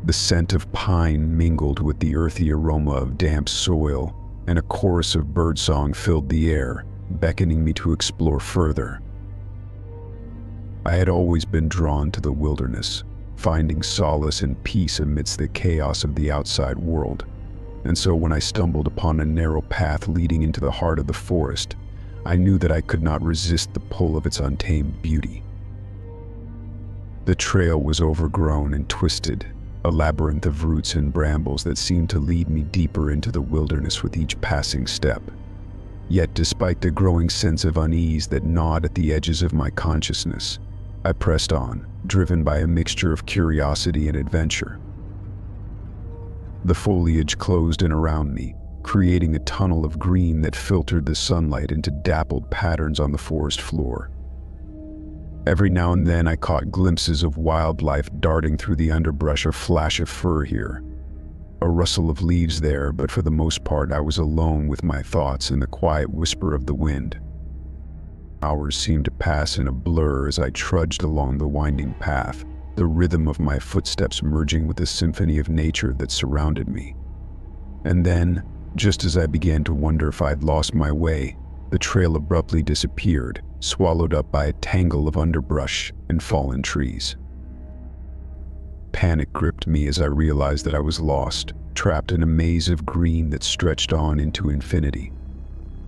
The scent of pine mingled with the earthy aroma of damp soil, and a chorus of birdsong filled the air, beckoning me to explore further. I had always been drawn to the wilderness, finding solace and peace amidst the chaos of the outside world. And so when I stumbled upon a narrow path leading into the heart of the forest, I knew that I could not resist the pull of its untamed beauty. The trail was overgrown and twisted, a labyrinth of roots and brambles that seemed to lead me deeper into the wilderness with each passing step. Yet despite the growing sense of unease that gnawed at the edges of my consciousness, I pressed on, driven by a mixture of curiosity and adventure. The foliage closed in around me, creating a tunnel of green that filtered the sunlight into dappled patterns on the forest floor. Every now and then I caught glimpses of wildlife darting through the underbrush, a flash of fur here, a rustle of leaves there, but for the most part I was alone with my thoughts and the quiet whisper of the wind. Hours seemed to pass in a blur as I trudged along the winding path, the rhythm of my footsteps merging with the symphony of nature that surrounded me. And then, just as I began to wonder if I'd lost my way, the trail abruptly disappeared, swallowed up by a tangle of underbrush and fallen trees. Panic gripped me as I realized that I was lost, trapped in a maze of green that stretched on into infinity.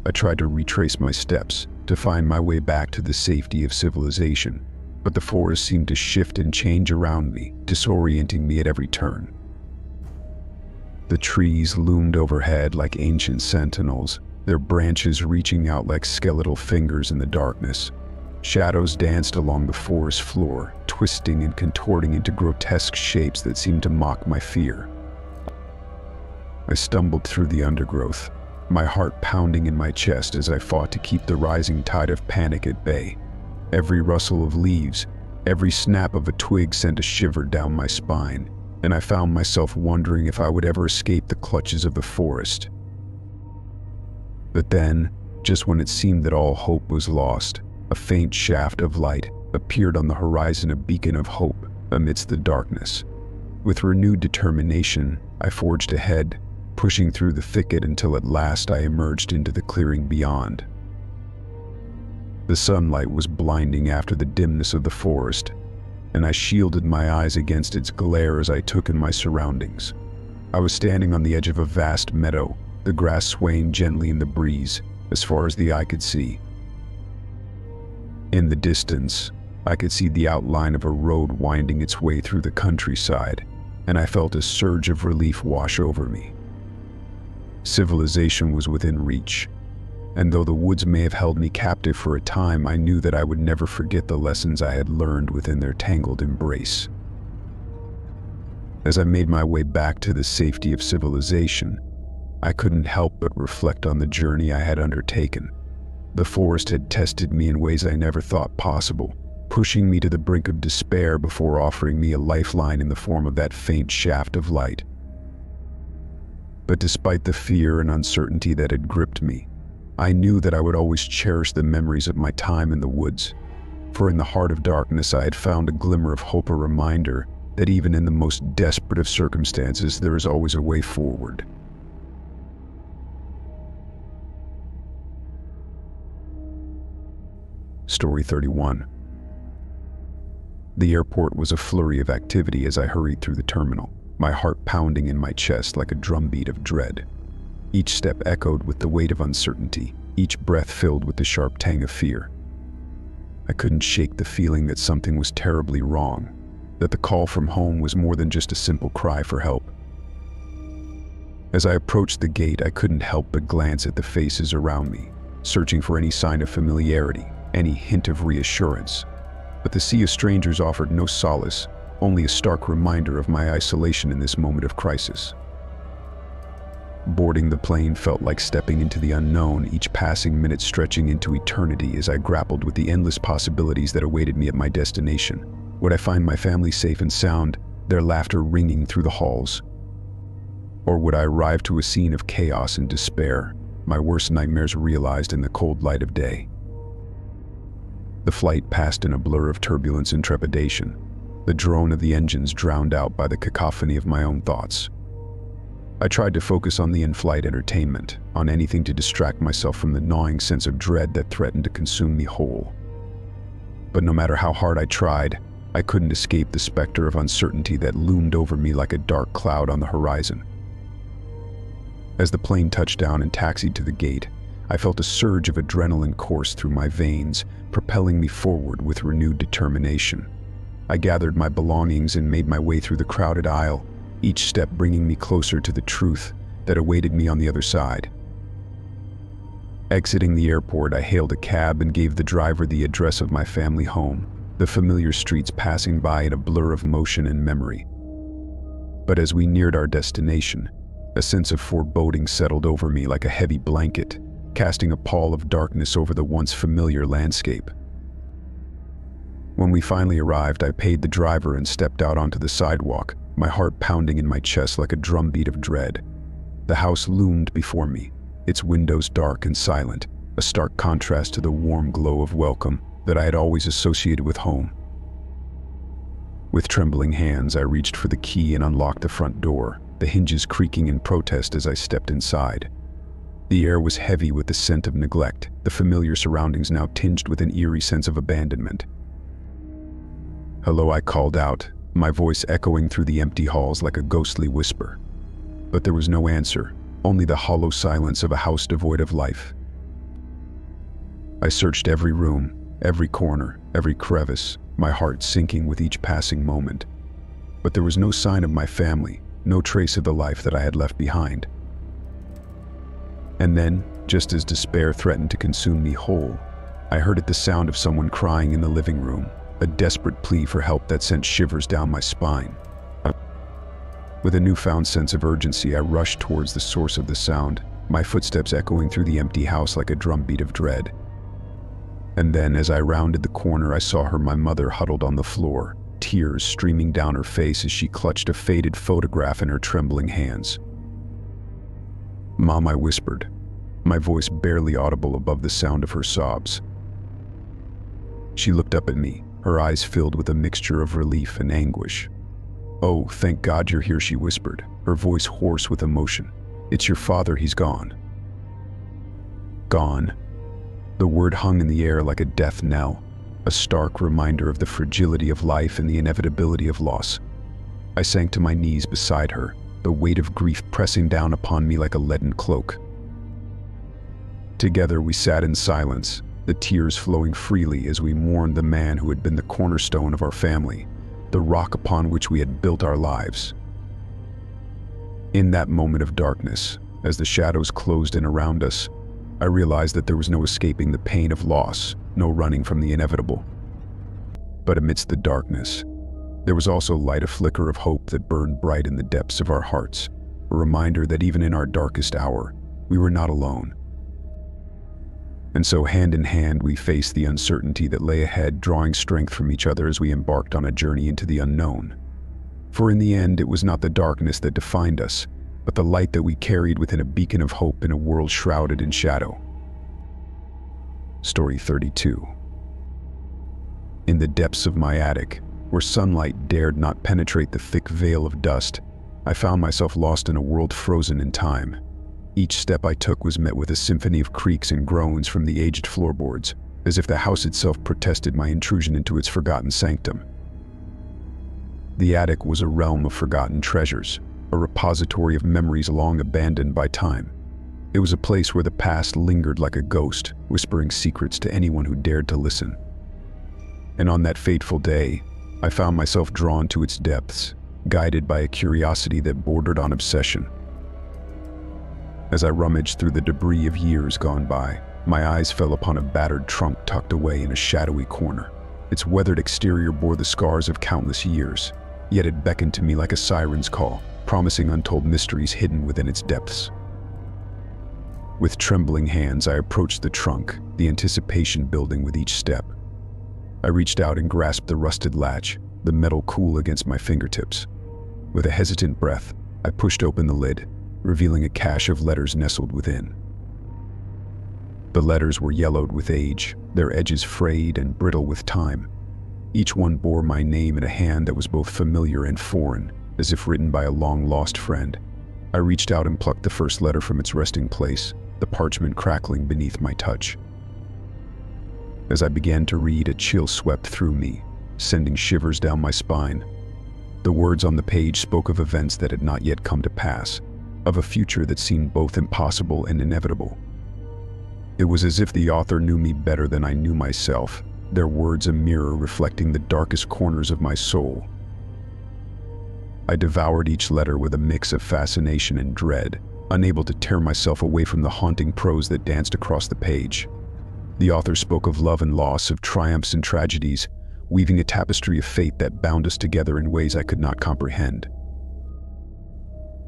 I tried to retrace my steps, to find my way back to the safety of civilization, but the forest seemed to shift and change around me, disorienting me at every turn. The trees loomed overhead like ancient sentinels, their branches reaching out like skeletal fingers in the darkness. Shadows danced along the forest floor, twisting and contorting into grotesque shapes that seemed to mock my fear. I stumbled through the undergrowth, my heart pounding in my chest as I fought to keep the rising tide of panic at bay. Every rustle of leaves, every snap of a twig sent a shiver down my spine, and I found myself wondering if I would ever escape the clutches of the forest. But then, just when it seemed that all hope was lost, a faint shaft of light appeared on the horizon, a beacon of hope amidst the darkness. With renewed determination, I forged ahead, pushing through the thicket until at last I emerged into the clearing beyond. The sunlight was blinding after the dimness of the forest, and I shielded my eyes against its glare as I took in my surroundings. I was standing on the edge of a vast meadow, the grass swaying gently in the breeze, as far as the eye could see. In the distance, I could see the outline of a road winding its way through the countryside, and I felt a surge of relief wash over me. Civilization was within reach, and though the woods may have held me captive for a time, I knew that I would never forget the lessons I had learned within their tangled embrace. As I made my way back to the safety of civilization, I couldn't help but reflect on the journey I had undertaken. The forest had tested me in ways I never thought possible, pushing me to the brink of despair before offering me a lifeline in the form of that faint shaft of light. But despite the fear and uncertainty that had gripped me, I knew that I would always cherish the memories of my time in the woods, for in the heart of darkness I had found a glimmer of hope, a reminder that even in the most desperate of circumstances, there is always a way forward. Story 31. The airport was a flurry of activity as I hurried through the terminal, my heart pounding in my chest like a drumbeat of dread. Each step echoed with the weight of uncertainty, each breath filled with the sharp tang of fear. I couldn't shake the feeling that something was terribly wrong, that the call from home was more than just a simple cry for help. As I approached the gate, I couldn't help but glance at the faces around me, searching for any sign of familiarity, any hint of reassurance. But the sea of strangers offered no solace, only a stark reminder of my isolation in this moment of crisis. Boarding the plane felt like stepping into the unknown, each passing minute stretching into eternity as I grappled with the endless possibilities that awaited me at my destination. Would I find my family safe and sound, their laughter ringing through the halls? Or would I arrive to a scene of chaos and despair, my worst nightmares realized in the cold light of day? The flight passed in a blur of turbulence and trepidation, the drone of the engines drowned out by the cacophony of my own thoughts. I tried to focus on the in-flight entertainment, on anything to distract myself from the gnawing sense of dread that threatened to consume me whole. But no matter how hard I tried, I couldn't escape the specter of uncertainty that loomed over me like a dark cloud on the horizon. As the plane touched down and taxied to the gate, I felt a surge of adrenaline course through my veins, propelling me forward with renewed determination. I gathered my belongings and made my way through the crowded aisle, each step bringing me closer to the truth that awaited me on the other side. Exiting the airport, I hailed a cab and gave the driver the address of my family home, the familiar streets passing by in a blur of motion and memory. But as we neared our destination, a sense of foreboding settled over me like a heavy blanket, casting a pall of darkness over the once familiar landscape. When we finally arrived, I paid the driver and stepped out onto the sidewalk, my heart pounding in my chest like a drumbeat of dread. The house loomed before me, its windows dark and silent, a stark contrast to the warm glow of welcome that I had always associated with home. With trembling hands, I reached for the key and unlocked the front door, the hinges creaking in protest as I stepped inside. The air was heavy with the scent of neglect, the familiar surroundings now tinged with an eerie sense of abandonment. "Hello," I called out, my voice echoing through the empty halls like a ghostly whisper. But there was no answer, only the hollow silence of a house devoid of life. I searched every room, every corner, every crevice, my heart sinking with each passing moment. But there was no sign of my family, no trace of the life that I had left behind. And then, just as despair threatened to consume me whole, I heard the sound of someone crying in the living room, a desperate plea for help that sent shivers down my spine. With a newfound sense of urgency, I rushed towards the source of the sound, my footsteps echoing through the empty house like a drumbeat of dread. And then, as I rounded the corner, I saw her, my mother, huddled on the floor, tears streaming down her face as she clutched a faded photograph in her trembling hands. "Mom," I whispered, my voice barely audible above the sound of her sobs. She looked up at me, her eyes filled with a mixture of relief and anguish. "Oh, thank God you're here," she whispered, her voice hoarse with emotion. "It's your father, he's gone." Gone. The word hung in the air like a death knell, a stark reminder of the fragility of life and the inevitability of loss. I sank to my knees beside her, the weight of grief pressing down upon me like a leaden cloak. Together we sat in silence, the tears flowing freely as we mourned the man who had been the cornerstone of our family, the rock upon which we had built our lives. In that moment of darkness, as the shadows closed in around us, I realized that there was no escaping the pain of loss, no running from the inevitable. But amidst the darkness, there was also light, a flicker of hope that burned bright in the depths of our hearts, a reminder that even in our darkest hour, we were not alone. And so hand in hand we faced the uncertainty that lay ahead, drawing strength from each other as we embarked on a journey into the unknown. For in the end, it was not the darkness that defined us, but the light that we carried within, a beacon of hope in a world shrouded in shadow. Story 32. In the depths of my attic, where sunlight dared not penetrate the thick veil of dust, I found myself lost in a world frozen in time. Each step I took was met with a symphony of creaks and groans from the aged floorboards, as if the house itself protested my intrusion into its forgotten sanctum. The attic was a realm of forgotten treasures, a repository of memories long abandoned by time. It was a place where the past lingered like a ghost, whispering secrets to anyone who dared to listen. And on that fateful day, I found myself drawn to its depths, guided by a curiosity that bordered on obsession. As I rummaged through the debris of years gone by, my eyes fell upon a battered trunk tucked away in a shadowy corner. Its weathered exterior bore the scars of countless years, yet it beckoned to me like a siren's call, promising untold mysteries hidden within its depths. With trembling hands, I approached the trunk, the anticipation building with each step. I reached out and grasped the rusted latch, the metal cool against my fingertips. With a hesitant breath, I pushed open the lid, revealing a cache of letters nestled within. The letters were yellowed with age, their edges frayed and brittle with time. Each one bore my name in a hand that was both familiar and foreign, as if written by a long-lost friend. I reached out and plucked the first letter from its resting place, the parchment crackling beneath my touch. As I began to read, a chill swept through me, sending shivers down my spine. The words on the page spoke of events that had not yet come to pass, of a future that seemed both impossible and inevitable. It was as if the author knew me better than I knew myself, their words a mirror reflecting the darkest corners of my soul. I devoured each letter with a mix of fascination and dread, unable to tear myself away from the haunting prose that danced across the page. The author spoke of love and loss, of triumphs and tragedies, weaving a tapestry of fate that bound us together in ways I could not comprehend.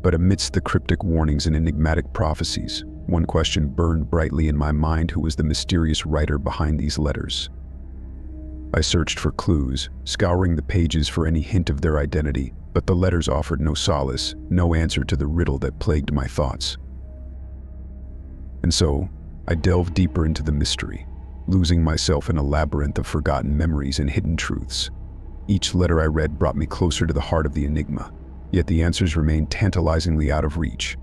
But amidst the cryptic warnings and enigmatic prophecies, one question burned brightly in my mind: who was the mysterious writer behind these letters? I searched for clues, scouring the pages for any hint of their identity, but the letters offered no solace, no answer to the riddle that plagued my thoughts. And so, I delved deeper into the mystery, losing myself in a labyrinth of forgotten memories and hidden truths. Each letter I read brought me closer to the heart of the enigma, yet the answers remained tantalizingly out of reach.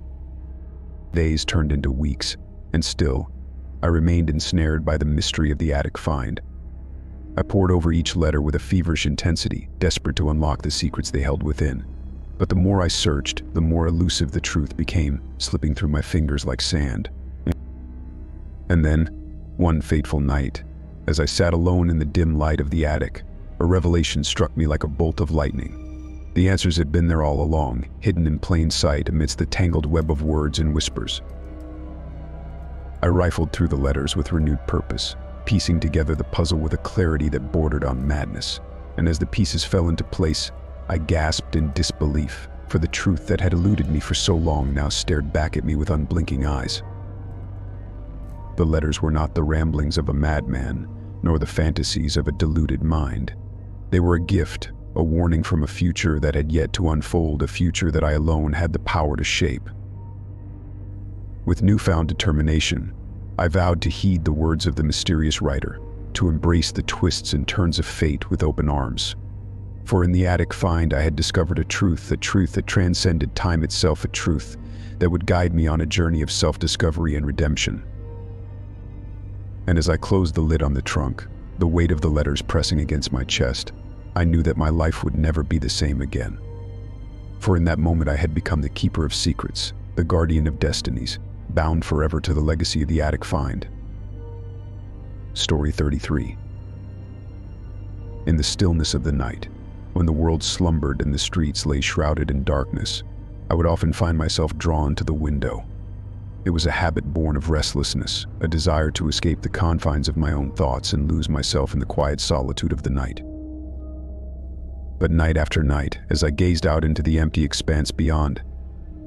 Days turned into weeks, and still, I remained ensnared by the mystery of the attic find. I pored over each letter with a feverish intensity, desperate to unlock the secrets they held within. But the more I searched, the more elusive the truth became, slipping through my fingers like sand. And then, one fateful night, as I sat alone in the dim light of the attic, a revelation struck me like a bolt of lightning. The answers had been there all along, hidden in plain sight amidst the tangled web of words and whispers. I rifled through the letters with renewed purpose, piecing together the puzzle with a clarity that bordered on madness. And as the pieces fell into place, I gasped in disbelief, for the truth that had eluded me for so long now stared back at me with unblinking eyes. The letters were not the ramblings of a madman, nor the fantasies of a deluded mind. They were a gift, a warning from a future that had yet to unfold, a future that I alone had the power to shape. With newfound determination, I vowed to heed the words of the mysterious writer, to embrace the twists and turns of fate with open arms. For in the attic find I had discovered a truth that transcended time itself, a truth that would guide me on a journey of self-discovery and redemption. And as I closed the lid on the trunk, the weight of the letters pressing against my chest, I knew that my life would never be the same again. For in that moment I had become the keeper of secrets, the guardian of destinies, bound forever to the legacy of the attic find. Story 33. In the stillness of the night, when the world slumbered and the streets lay shrouded in darkness, I would often find myself drawn to the window. It was a habit born of restlessness, a desire to escape the confines of my own thoughts and lose myself in the quiet solitude of the night. But night after night, as I gazed out into the empty expanse beyond,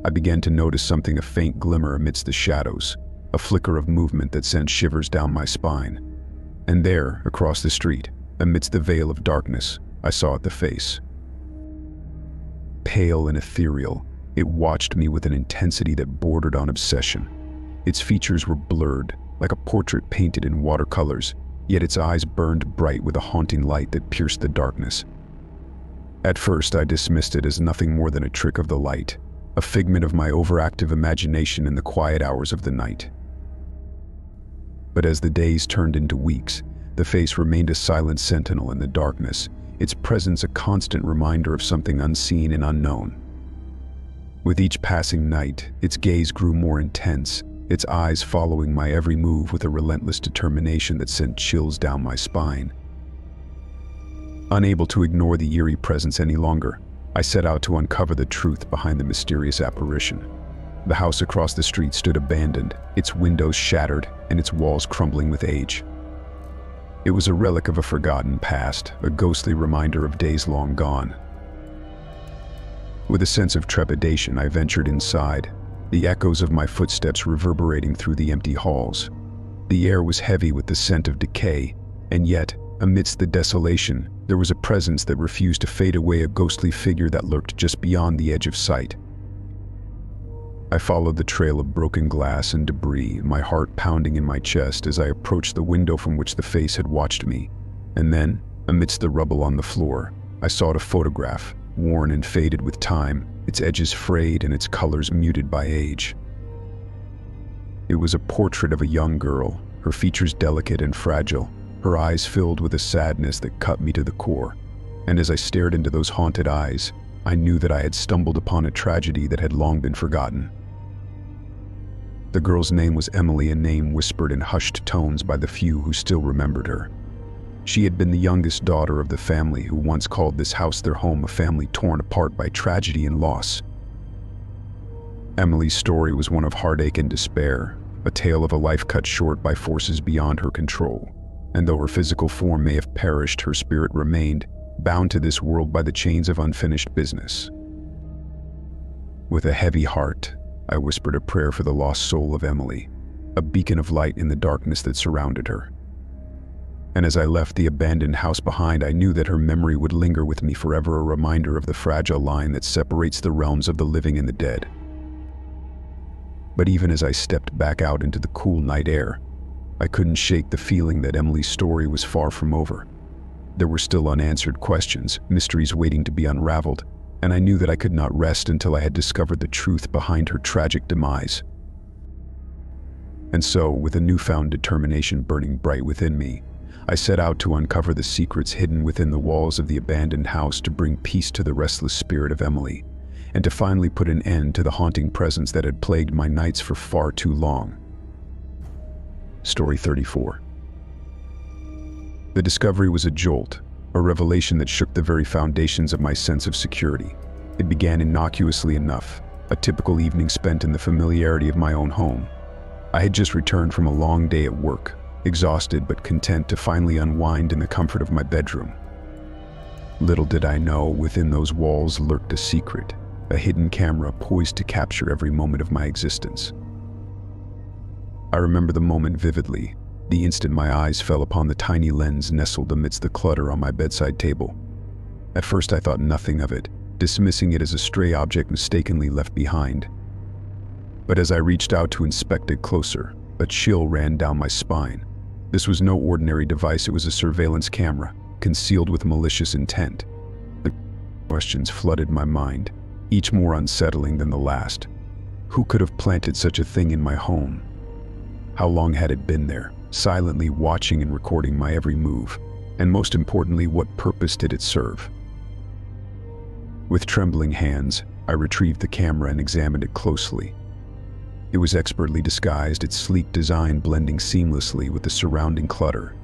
I began to notice something, a faint glimmer amidst the shadows, a flicker of movement that sent shivers down my spine. And there, across the street, amidst the veil of darkness, I saw the face. Pale and ethereal, it watched me with an intensity that bordered on obsession. Its features were blurred, like a portrait painted in watercolors, yet its eyes burned bright with a haunting light that pierced the darkness. At first, I dismissed it as nothing more than a trick of the light, a figment of my overactive imagination in the quiet hours of the night. But as the days turned into weeks, the face remained a silent sentinel in the darkness, its presence a constant reminder of something unseen and unknown. With each passing night, its gaze grew more intense, its eyes following my every move with a relentless determination that sent chills down my spine. Unable to ignore the eerie presence any longer, I set out to uncover the truth behind the mysterious apparition. The house across the street stood abandoned, its windows shattered and its walls crumbling with age. It was a relic of a forgotten past, a ghostly reminder of days long gone. With a sense of trepidation, I ventured inside, the echoes of my footsteps reverberating through the empty halls. The air was heavy with the scent of decay, and yet, amidst the desolation, there was a presence that refused to fade away, a ghostly figure that lurked just beyond the edge of sight. I followed the trail of broken glass and debris, my heart pounding in my chest as I approached the window from which the face had watched me. And then, amidst the rubble on the floor, I saw a photograph, worn and faded with time, its edges frayed and its colors muted by age. It was a portrait of a young girl, her features delicate and fragile, her eyes filled with a sadness that cut me to the core. And as I stared into those haunted eyes, I knew that I had stumbled upon a tragedy that had long been forgotten. The girl's name was Emily, a name whispered in hushed tones by the few who still remembered her. She had been the youngest daughter of the family who once called this house their home, a family torn apart by tragedy and loss. Emily's story was one of heartache and despair, a tale of a life cut short by forces beyond her control. And though her physical form may have perished, her spirit remained, bound to this world by the chains of unfinished business. With a heavy heart, I whispered a prayer for the lost soul of Emily, a beacon of light in the darkness that surrounded her. And as I left the abandoned house behind, I knew that her memory would linger with me forever, a reminder of the fragile line that separates the realms of the living and the dead. But even as I stepped back out into the cool night air, I couldn't shake the feeling that Emily's story was far from over. There were still unanswered questions, mysteries waiting to be unraveled, and I knew that I could not rest until I had discovered the truth behind her tragic demise. And so, with a newfound determination burning bright within me, I set out to uncover the secrets hidden within the walls of the abandoned house, to bring peace to the restless spirit of Emily, and to finally put an end to the haunting presence that had plagued my nights for far too long. Story 34. The discovery was a jolt, a revelation that shook the very foundations of my sense of security. It began innocuously enough, a typical evening spent in the familiarity of my own home. I had just returned from a long day at work, exhausted but content to finally unwind in the comfort of my bedroom. Little did I know, within those walls lurked a secret, a hidden camera poised to capture every moment of my existence. I remember the moment vividly, the instant my eyes fell upon the tiny lens nestled amidst the clutter on my bedside table. At first I thought nothing of it, dismissing it as a stray object mistakenly left behind. But as I reached out to inspect it closer, a chill ran down my spine. This was no ordinary device, it was a surveillance camera, concealed with malicious intent. The questions flooded my mind, each more unsettling than the last. Who could have planted such a thing in my home? How long had it been there, silently watching and recording my every move? And most importantly, what purpose did it serve? With trembling hands, I retrieved the camera and examined it closely. It was expertly disguised, its sleek design blending seamlessly with the surrounding clutter.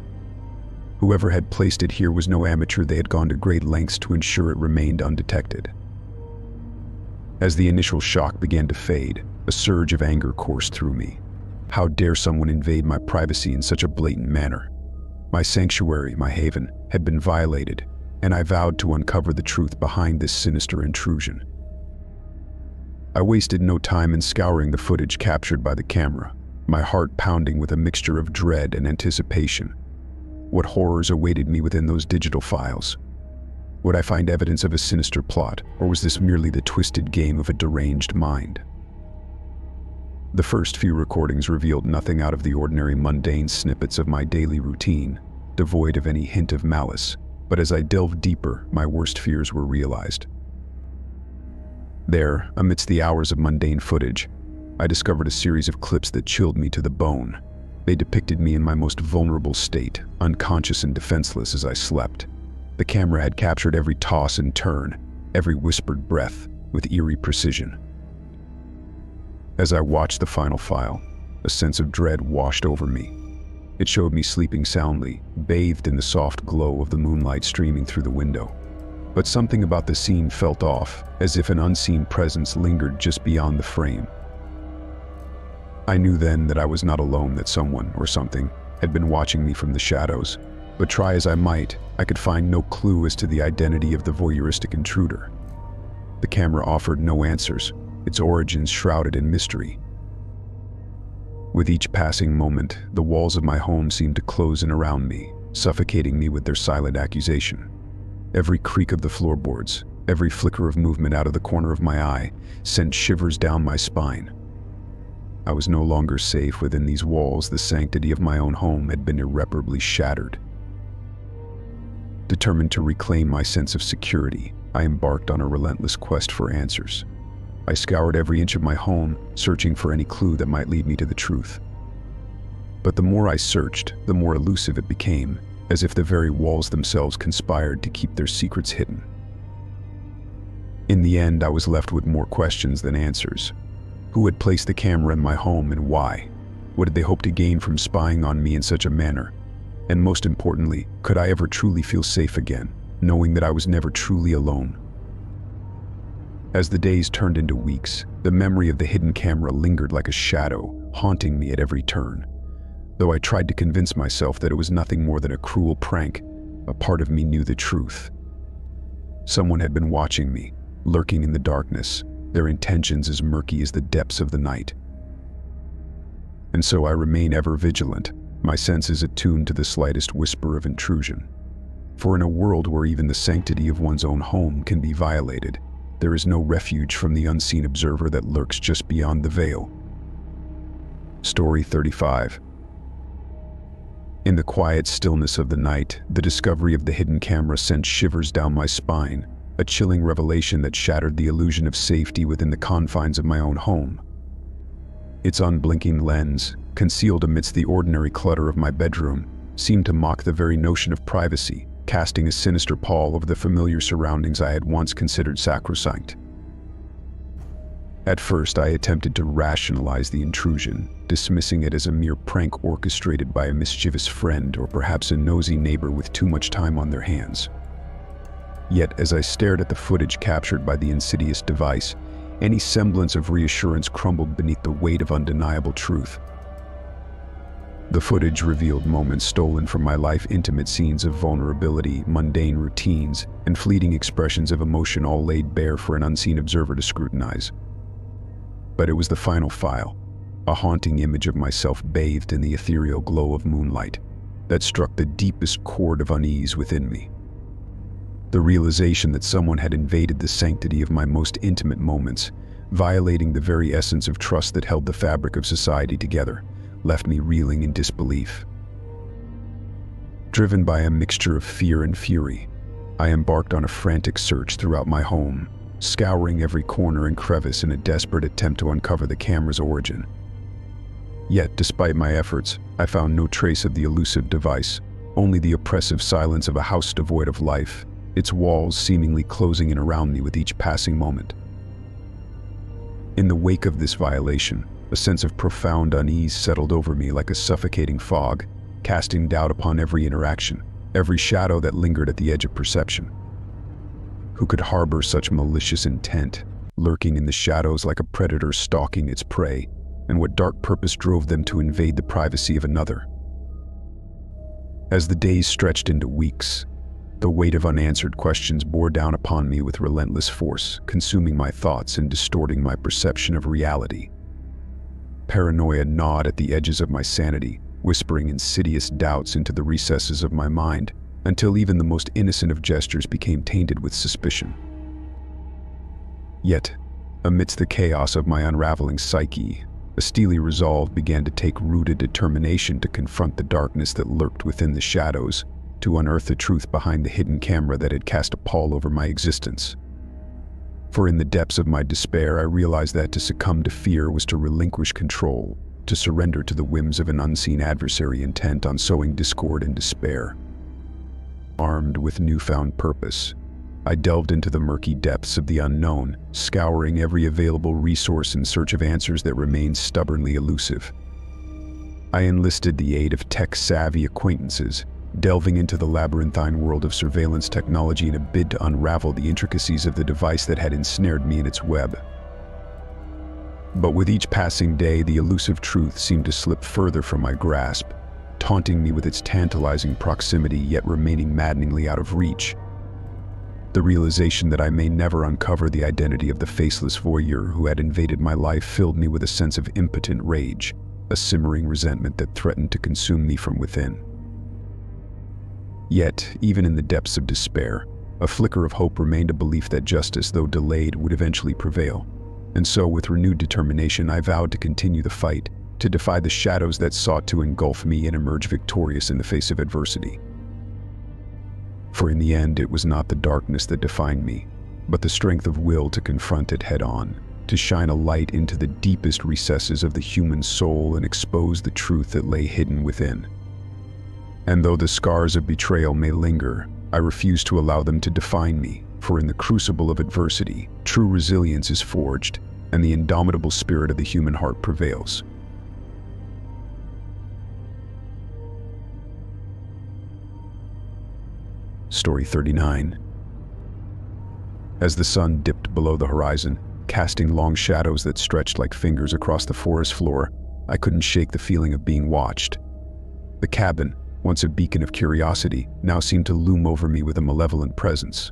Whoever had placed it here was no amateur, they had gone to great lengths to ensure it remained undetected. As the initial shock began to fade, a surge of anger coursed through me. How dare someone invade my privacy in such a blatant manner? My sanctuary, my haven, had been violated, and I vowed to uncover the truth behind this sinister intrusion. I wasted no time in scouring the footage captured by the camera. my heart pounding with a mixture of dread and anticipation. What horrors awaited me within those digital files? Would I find evidence of a sinister plot, or was this merely the twisted game of a deranged mind? The first few recordings revealed nothing out of the ordinary mundane snippets of my daily routine, devoid of any hint of malice, but as I delved deeper, my worst fears were realized. There, amidst the hours of mundane footage, I discovered a series of clips that chilled me to the bone. They depicted me in my most vulnerable state, unconscious and defenseless as I slept. The camera had captured every toss and turn, every whispered breath, with eerie precision. As I watched the final file, a sense of dread washed over me. It showed me sleeping soundly, bathed in the soft glow of the moonlight streaming through the window. But something about the scene felt off, as if an unseen presence lingered just beyond the frame. I knew then that I was not alone, that someone, or something, had been watching me from the shadows. But try as I might, I could find no clue as to the identity of the voyeuristic intruder. The camera offered no answers, its origins shrouded in mystery. With each passing moment, the walls of my home seemed to close in around me, suffocating me with their silent accusation. Every creak of the floorboards, every flicker of movement out of the corner of my eye, sent shivers down my spine. I was no longer safe within these walls. The sanctity of my own home had been irreparably shattered. Determined to reclaim my sense of security, I embarked on a relentless quest for answers. I scoured every inch of my home, searching for any clue that might lead me to the truth. But the more I searched, the more elusive it became, as if the very walls themselves conspired to keep their secrets hidden. In the end, I was left with more questions than answers. Who had placed the camera in my home and why? What did they hope to gain from spying on me in such a manner? And most importantly, could I ever truly feel safe again, knowing that I was never truly alone? As the days turned into weeks, the memory of the hidden camera lingered like a shadow, haunting me at every turn. Though I tried to convince myself that it was nothing more than a cruel prank, a part of me knew the truth. Someone had been watching me, lurking in the darkness, their intentions as murky as the depths of the night. And so I remain ever vigilant, my senses attuned to the slightest whisper of intrusion. For in a world where even the sanctity of one's own home can be violated, there is no refuge from the unseen observer that lurks just beyond the veil. Story 35. In the quiet stillness of the night, the discovery of the hidden camera sent shivers down my spine, a chilling revelation that shattered the illusion of safety within the confines of my own home. Its unblinking lens, concealed amidst the ordinary clutter of my bedroom, seemed to mock the very notion of privacy, casting a sinister pall over the familiar surroundings I had once considered sacrosanct. At first, I attempted to rationalize the intrusion, dismissing it as a mere prank orchestrated by a mischievous friend or perhaps a nosy neighbor with too much time on their hands. Yet, as I stared at the footage captured by the insidious device, any semblance of reassurance crumbled beneath the weight of undeniable truth. The footage revealed moments stolen from my life, intimate scenes of vulnerability, mundane routines, and fleeting expressions of emotion, all laid bare for an unseen observer to scrutinize. But it was the final file, a haunting image of myself bathed in the ethereal glow of moonlight, that struck the deepest chord of unease within me. The realization that someone had invaded the sanctity of my most intimate moments, violating the very essence of trust that held the fabric of society together, left me reeling in disbelief. Driven by a mixture of fear and fury, I embarked on a frantic search throughout my home, scouring every corner and crevice in a desperate attempt to uncover the camera's origin. Yet, despite my efforts, I found no trace of the elusive device, only the oppressive silence of a house devoid of life, its walls seemingly closing in around me with each passing moment. In the wake of this violation, a sense of profound unease settled over me like a suffocating fog, casting doubt upon every interaction, every shadow that lingered at the edge of perception. Who could harbor such malicious intent, lurking in the shadows like a predator stalking its prey, and what dark purpose drove them to invade the privacy of another? As the days stretched into weeks, the weight of unanswered questions bore down upon me with relentless force, consuming my thoughts and distorting my perception of reality. Paranoia gnawed at the edges of my sanity, whispering insidious doubts into the recesses of my mind, until even the most innocent of gestures became tainted with suspicion. Yet, amidst the chaos of my unraveling psyche, a steely resolve began to take rooted determination to confront the darkness that lurked within the shadows, to unearth the truth behind the hidden camera that had cast a pall over my existence. For in the depths of my despair, I realized that to succumb to fear was to relinquish control, to surrender to the whims of an unseen adversary intent on sowing discord and despair. Armed with newfound purpose, I delved into the murky depths of the unknown, scouring every available resource in search of answers that remained stubbornly elusive. I enlisted the aid of tech-savvy acquaintances, delving into the labyrinthine world of surveillance technology in a bid to unravel the intricacies of the device that had ensnared me in its web. But with each passing day, the elusive truth seemed to slip further from my grasp, taunting me with its tantalizing proximity yet remaining maddeningly out of reach. The realization that I may never uncover the identity of the faceless voyeur who had invaded my life filled me with a sense of impotent rage, a simmering resentment that threatened to consume me from within. Yet, even in the depths of despair, a flicker of hope remained, a belief that justice, though delayed, would eventually prevail. And so, with renewed determination, I vowed to continue the fight, to defy the shadows that sought to engulf me and emerge victorious in the face of adversity. For in the end, it was not the darkness that defined me, but the strength of will to confront it head-on, to shine a light into the deepest recesses of the human soul and expose the truth that lay hidden within. And though the scars of betrayal may linger, I refuse to allow them to define me, for in the crucible of adversity, true resilience is forged, and the indomitable spirit of the human heart prevails. Story 39. As the sun dipped below the horizon, casting long shadows that stretched like fingers across the forest floor, I couldn't shake the feeling of being watched. The cabin, once a beacon of curiosity, now seemed to loom over me with a malevolent presence.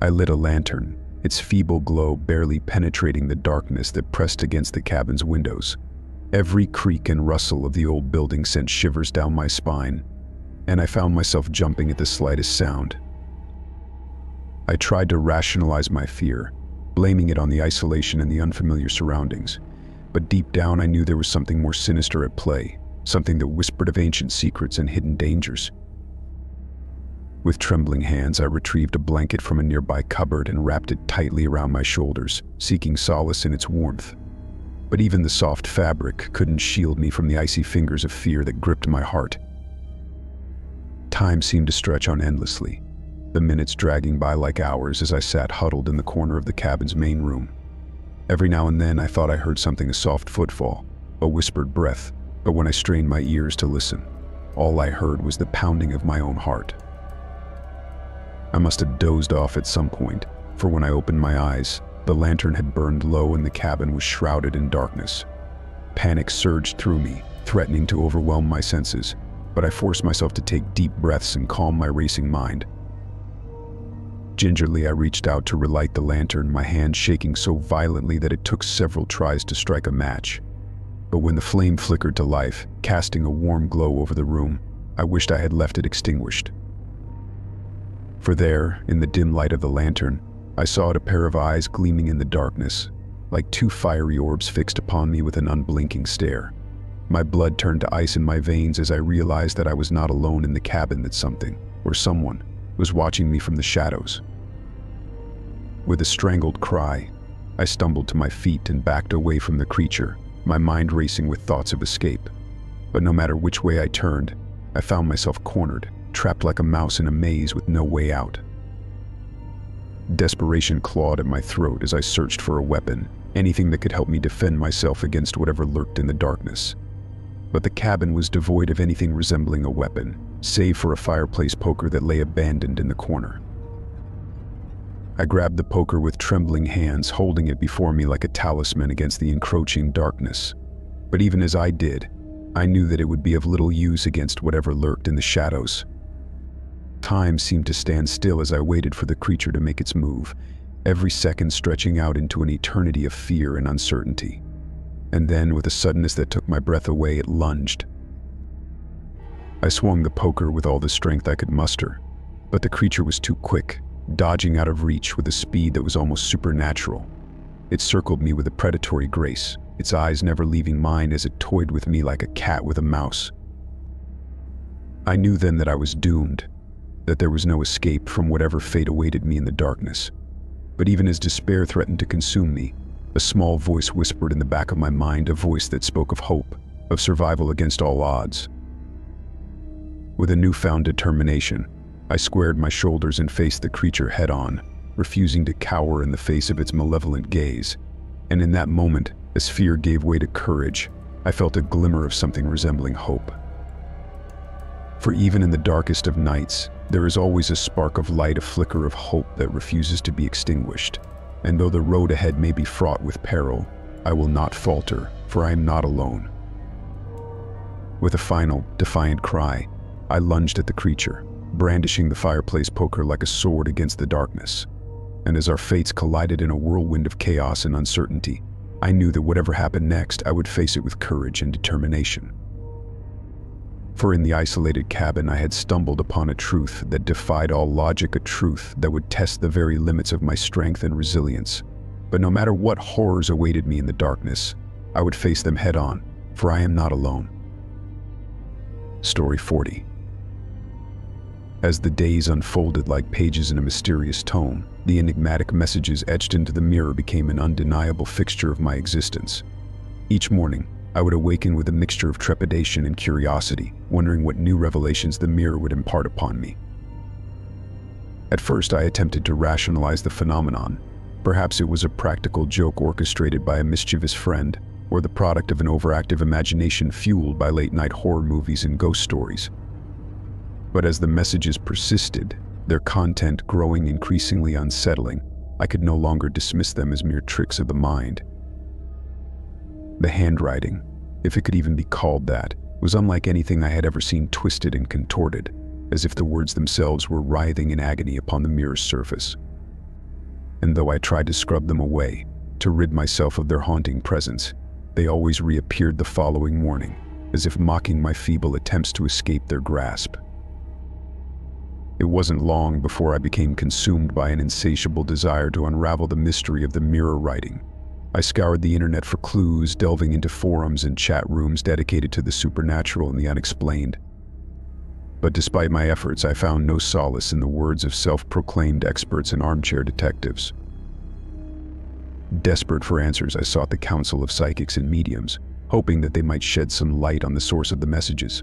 I lit a lantern, its feeble glow barely penetrating the darkness that pressed against the cabin's windows. Every creak and rustle of the old building sent shivers down my spine, and I found myself jumping at the slightest sound. I tried to rationalize my fear, blaming it on the isolation and the unfamiliar surroundings, but deep down I knew there was something more sinister at play, something that whispered of ancient secrets and hidden dangers. With trembling hands, I retrieved a blanket from a nearby cupboard and wrapped it tightly around my shoulders, seeking solace in its warmth. But even the soft fabric couldn't shield me from the icy fingers of fear that gripped my heart. Time seemed to stretch on endlessly, the minutes dragging by like hours as I sat huddled in the corner of the cabin's main room. Every now and then I thought I heard something, a soft footfall, a whispered breath, but when I strained my ears to listen, all I heard was the pounding of my own heart. I must have dozed off at some point, for when I opened my eyes, the lantern had burned low and the cabin was shrouded in darkness. Panic surged through me, threatening to overwhelm my senses, but I forced myself to take deep breaths and calm my racing mind. Gingerly, I reached out to relight the lantern, my hand shaking so violently that it took several tries to strike a match. But when the flame flickered to life, casting a warm glow over the room, I wished I had left it extinguished. For there, in the dim light of the lantern, I saw a pair of eyes gleaming in the darkness, like two fiery orbs fixed upon me with an unblinking stare. My blood turned to ice in my veins as I realized that I was not alone in the cabin, that something, or someone, was watching me from the shadows. With a strangled cry, I stumbled to my feet and backed away from the creature, my mind racing with thoughts of escape. But no matter which way I turned, I found myself cornered, trapped like a mouse in a maze with no way out. Desperation clawed at my throat as I searched for a weapon, anything that could help me defend myself against whatever lurked in the darkness. But the cabin was devoid of anything resembling a weapon, save for a fireplace poker that lay abandoned in the corner. I grabbed the poker with trembling hands, holding it before me like a talisman against the encroaching darkness. But even as I did, I knew that it would be of little use against whatever lurked in the shadows. Time seemed to stand still as I waited for the creature to make its move, every second stretching out into an eternity of fear and uncertainty. and then, with a suddenness that took my breath away, it lunged. I swung the poker with all the strength I could muster, but the creature was too quick, dodging out of reach with a speed that was almost supernatural. It circled me with a predatory grace, its eyes never leaving mine as it toyed with me like a cat with a mouse. I knew then that I was doomed, that there was no escape from whatever fate awaited me in the darkness. But even as despair threatened to consume me, a small voice whispered in the back of my mind, a voice that spoke of hope, of survival against all odds. With a newfound determination, I squared my shoulders and faced the creature head-on, refusing to cower in the face of its malevolent gaze. And in that moment, as fear gave way to courage, I felt a glimmer of something resembling hope. For even in the darkest of nights, there is always a spark of light, a flicker of hope that refuses to be extinguished. And though the road ahead may be fraught with peril, I will not falter, for I am not alone. With a final, defiant cry, I lunged at the creature, brandishing the fireplace poker like a sword against the darkness. And as our fates collided in a whirlwind of chaos and uncertainty, I knew that whatever happened next, I would face it with courage and determination. For in the isolated cabin, I had stumbled upon a truth that defied all logic, a truth that would test the very limits of my strength and resilience. But no matter what horrors awaited me in the darkness, I would face them head-on, for I am not alone. Story 40. As the days unfolded like pages in a mysterious tome, the enigmatic messages etched into the mirror became an undeniable fixture of my existence. Each morning, I would awaken with a mixture of trepidation and curiosity, wondering what new revelations the mirror would impart upon me. At first, I attempted to rationalize the phenomenon. Perhaps it was a practical joke orchestrated by a mischievous friend, or the product of an overactive imagination fueled by late-night horror movies and ghost stories. But as the messages persisted, their content growing increasingly unsettling, I could no longer dismiss them as mere tricks of the mind. The handwriting, if it could even be called that, was unlike anything I had ever seen, twisted and contorted, as if the words themselves were writhing in agony upon the mirror's surface. And though I tried to scrub them away, to rid myself of their haunting presence, they always reappeared the following morning, as if mocking my feeble attempts to escape their grasp. It wasn't long before I became consumed by an insatiable desire to unravel the mystery of the mirror writing. I scoured the internet for clues, delving into forums and chat rooms dedicated to the supernatural and the unexplained. But despite my efforts, I found no solace in the words of self-proclaimed experts and armchair detectives. Desperate for answers, I sought the counsel of psychics and mediums, hoping that they might shed some light on the source of the messages.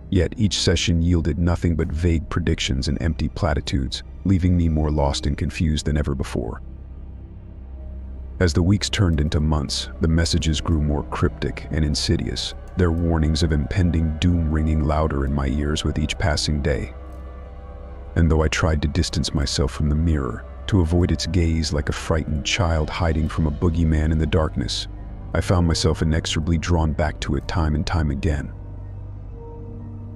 Yet each session yielded nothing but vague predictions and empty platitudes, leaving me more lost and confused than ever before. As the weeks turned into months, the messages grew more cryptic and insidious, their warnings of impending doom ringing louder in my ears with each passing day. And though I tried to distance myself from the mirror, to avoid its gaze like a frightened child hiding from a boogeyman in the darkness, I found myself inexorably drawn back to it time and time again.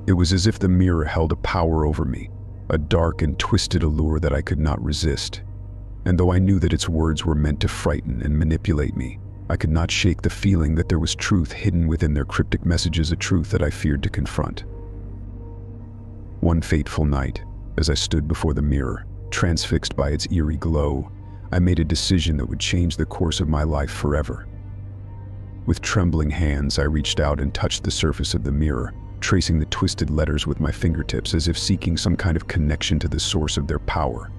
It was as if the mirror held a power over me, a dark and twisted allure that I could not resist. And though I knew that its words were meant to frighten and manipulate me, I could not shake the feeling that there was truth hidden within their cryptic messages, a truth that I feared to confront. One fateful night, as I stood before the mirror, transfixed by its eerie glow, I made a decision that would change the course of my life forever. With trembling hands, I reached out and touched the surface of the mirror, tracing the twisted letters with my fingertips as if seeking some kind of connection to the source of their power.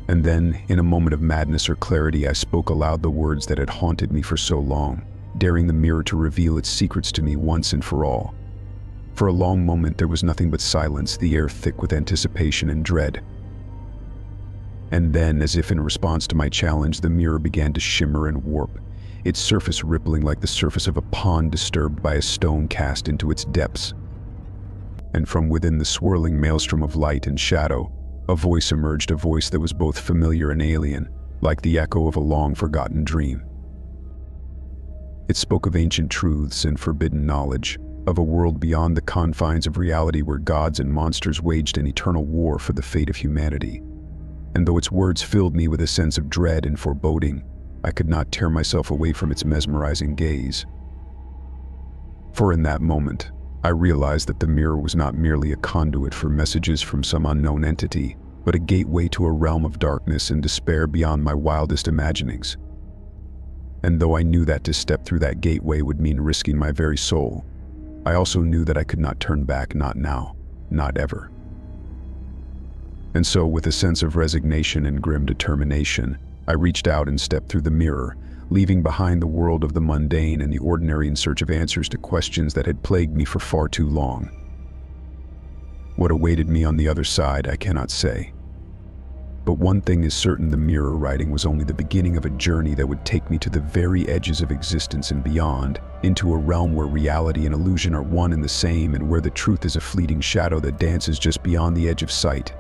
And then, in a moment of madness or clarity, I spoke aloud the words that had haunted me for so long, daring the mirror to reveal its secrets to me once and for all. For a long moment there was nothing but silence, the air thick with anticipation and dread. And then, as if in response to my challenge, the mirror began to shimmer and warp, its surface rippling like the surface of a pond disturbed by a stone cast into its depths. And from within the swirling maelstrom of light and shadow, a voice emerged, a voice that was both familiar and alien, like the echo of a long-forgotten dream. It spoke of ancient truths and forbidden knowledge, of a world beyond the confines of reality where gods and monsters waged an eternal war for the fate of humanity. And though its words filled me with a sense of dread and foreboding, I could not tear myself away from its mesmerizing gaze. For in that moment, I realized that the mirror was not merely a conduit for messages from some unknown entity, but a gateway to a realm of darkness and despair beyond my wildest imaginings. And though I knew that to step through that gateway would mean risking my very soul, I also knew that I could not turn back, not now, not ever. And so, with a sense of resignation and grim determination, I reached out and stepped through the mirror, leaving behind the world of the mundane and the ordinary in search of answers to questions that had plagued me for far too long. What awaited me on the other side, I cannot say. But one thing is certain: the mirror writing was only the beginning of a journey that would take me to the very edges of existence and beyond, into a realm where reality and illusion are one and the same, and where the truth is a fleeting shadow that dances just beyond the edge of sight.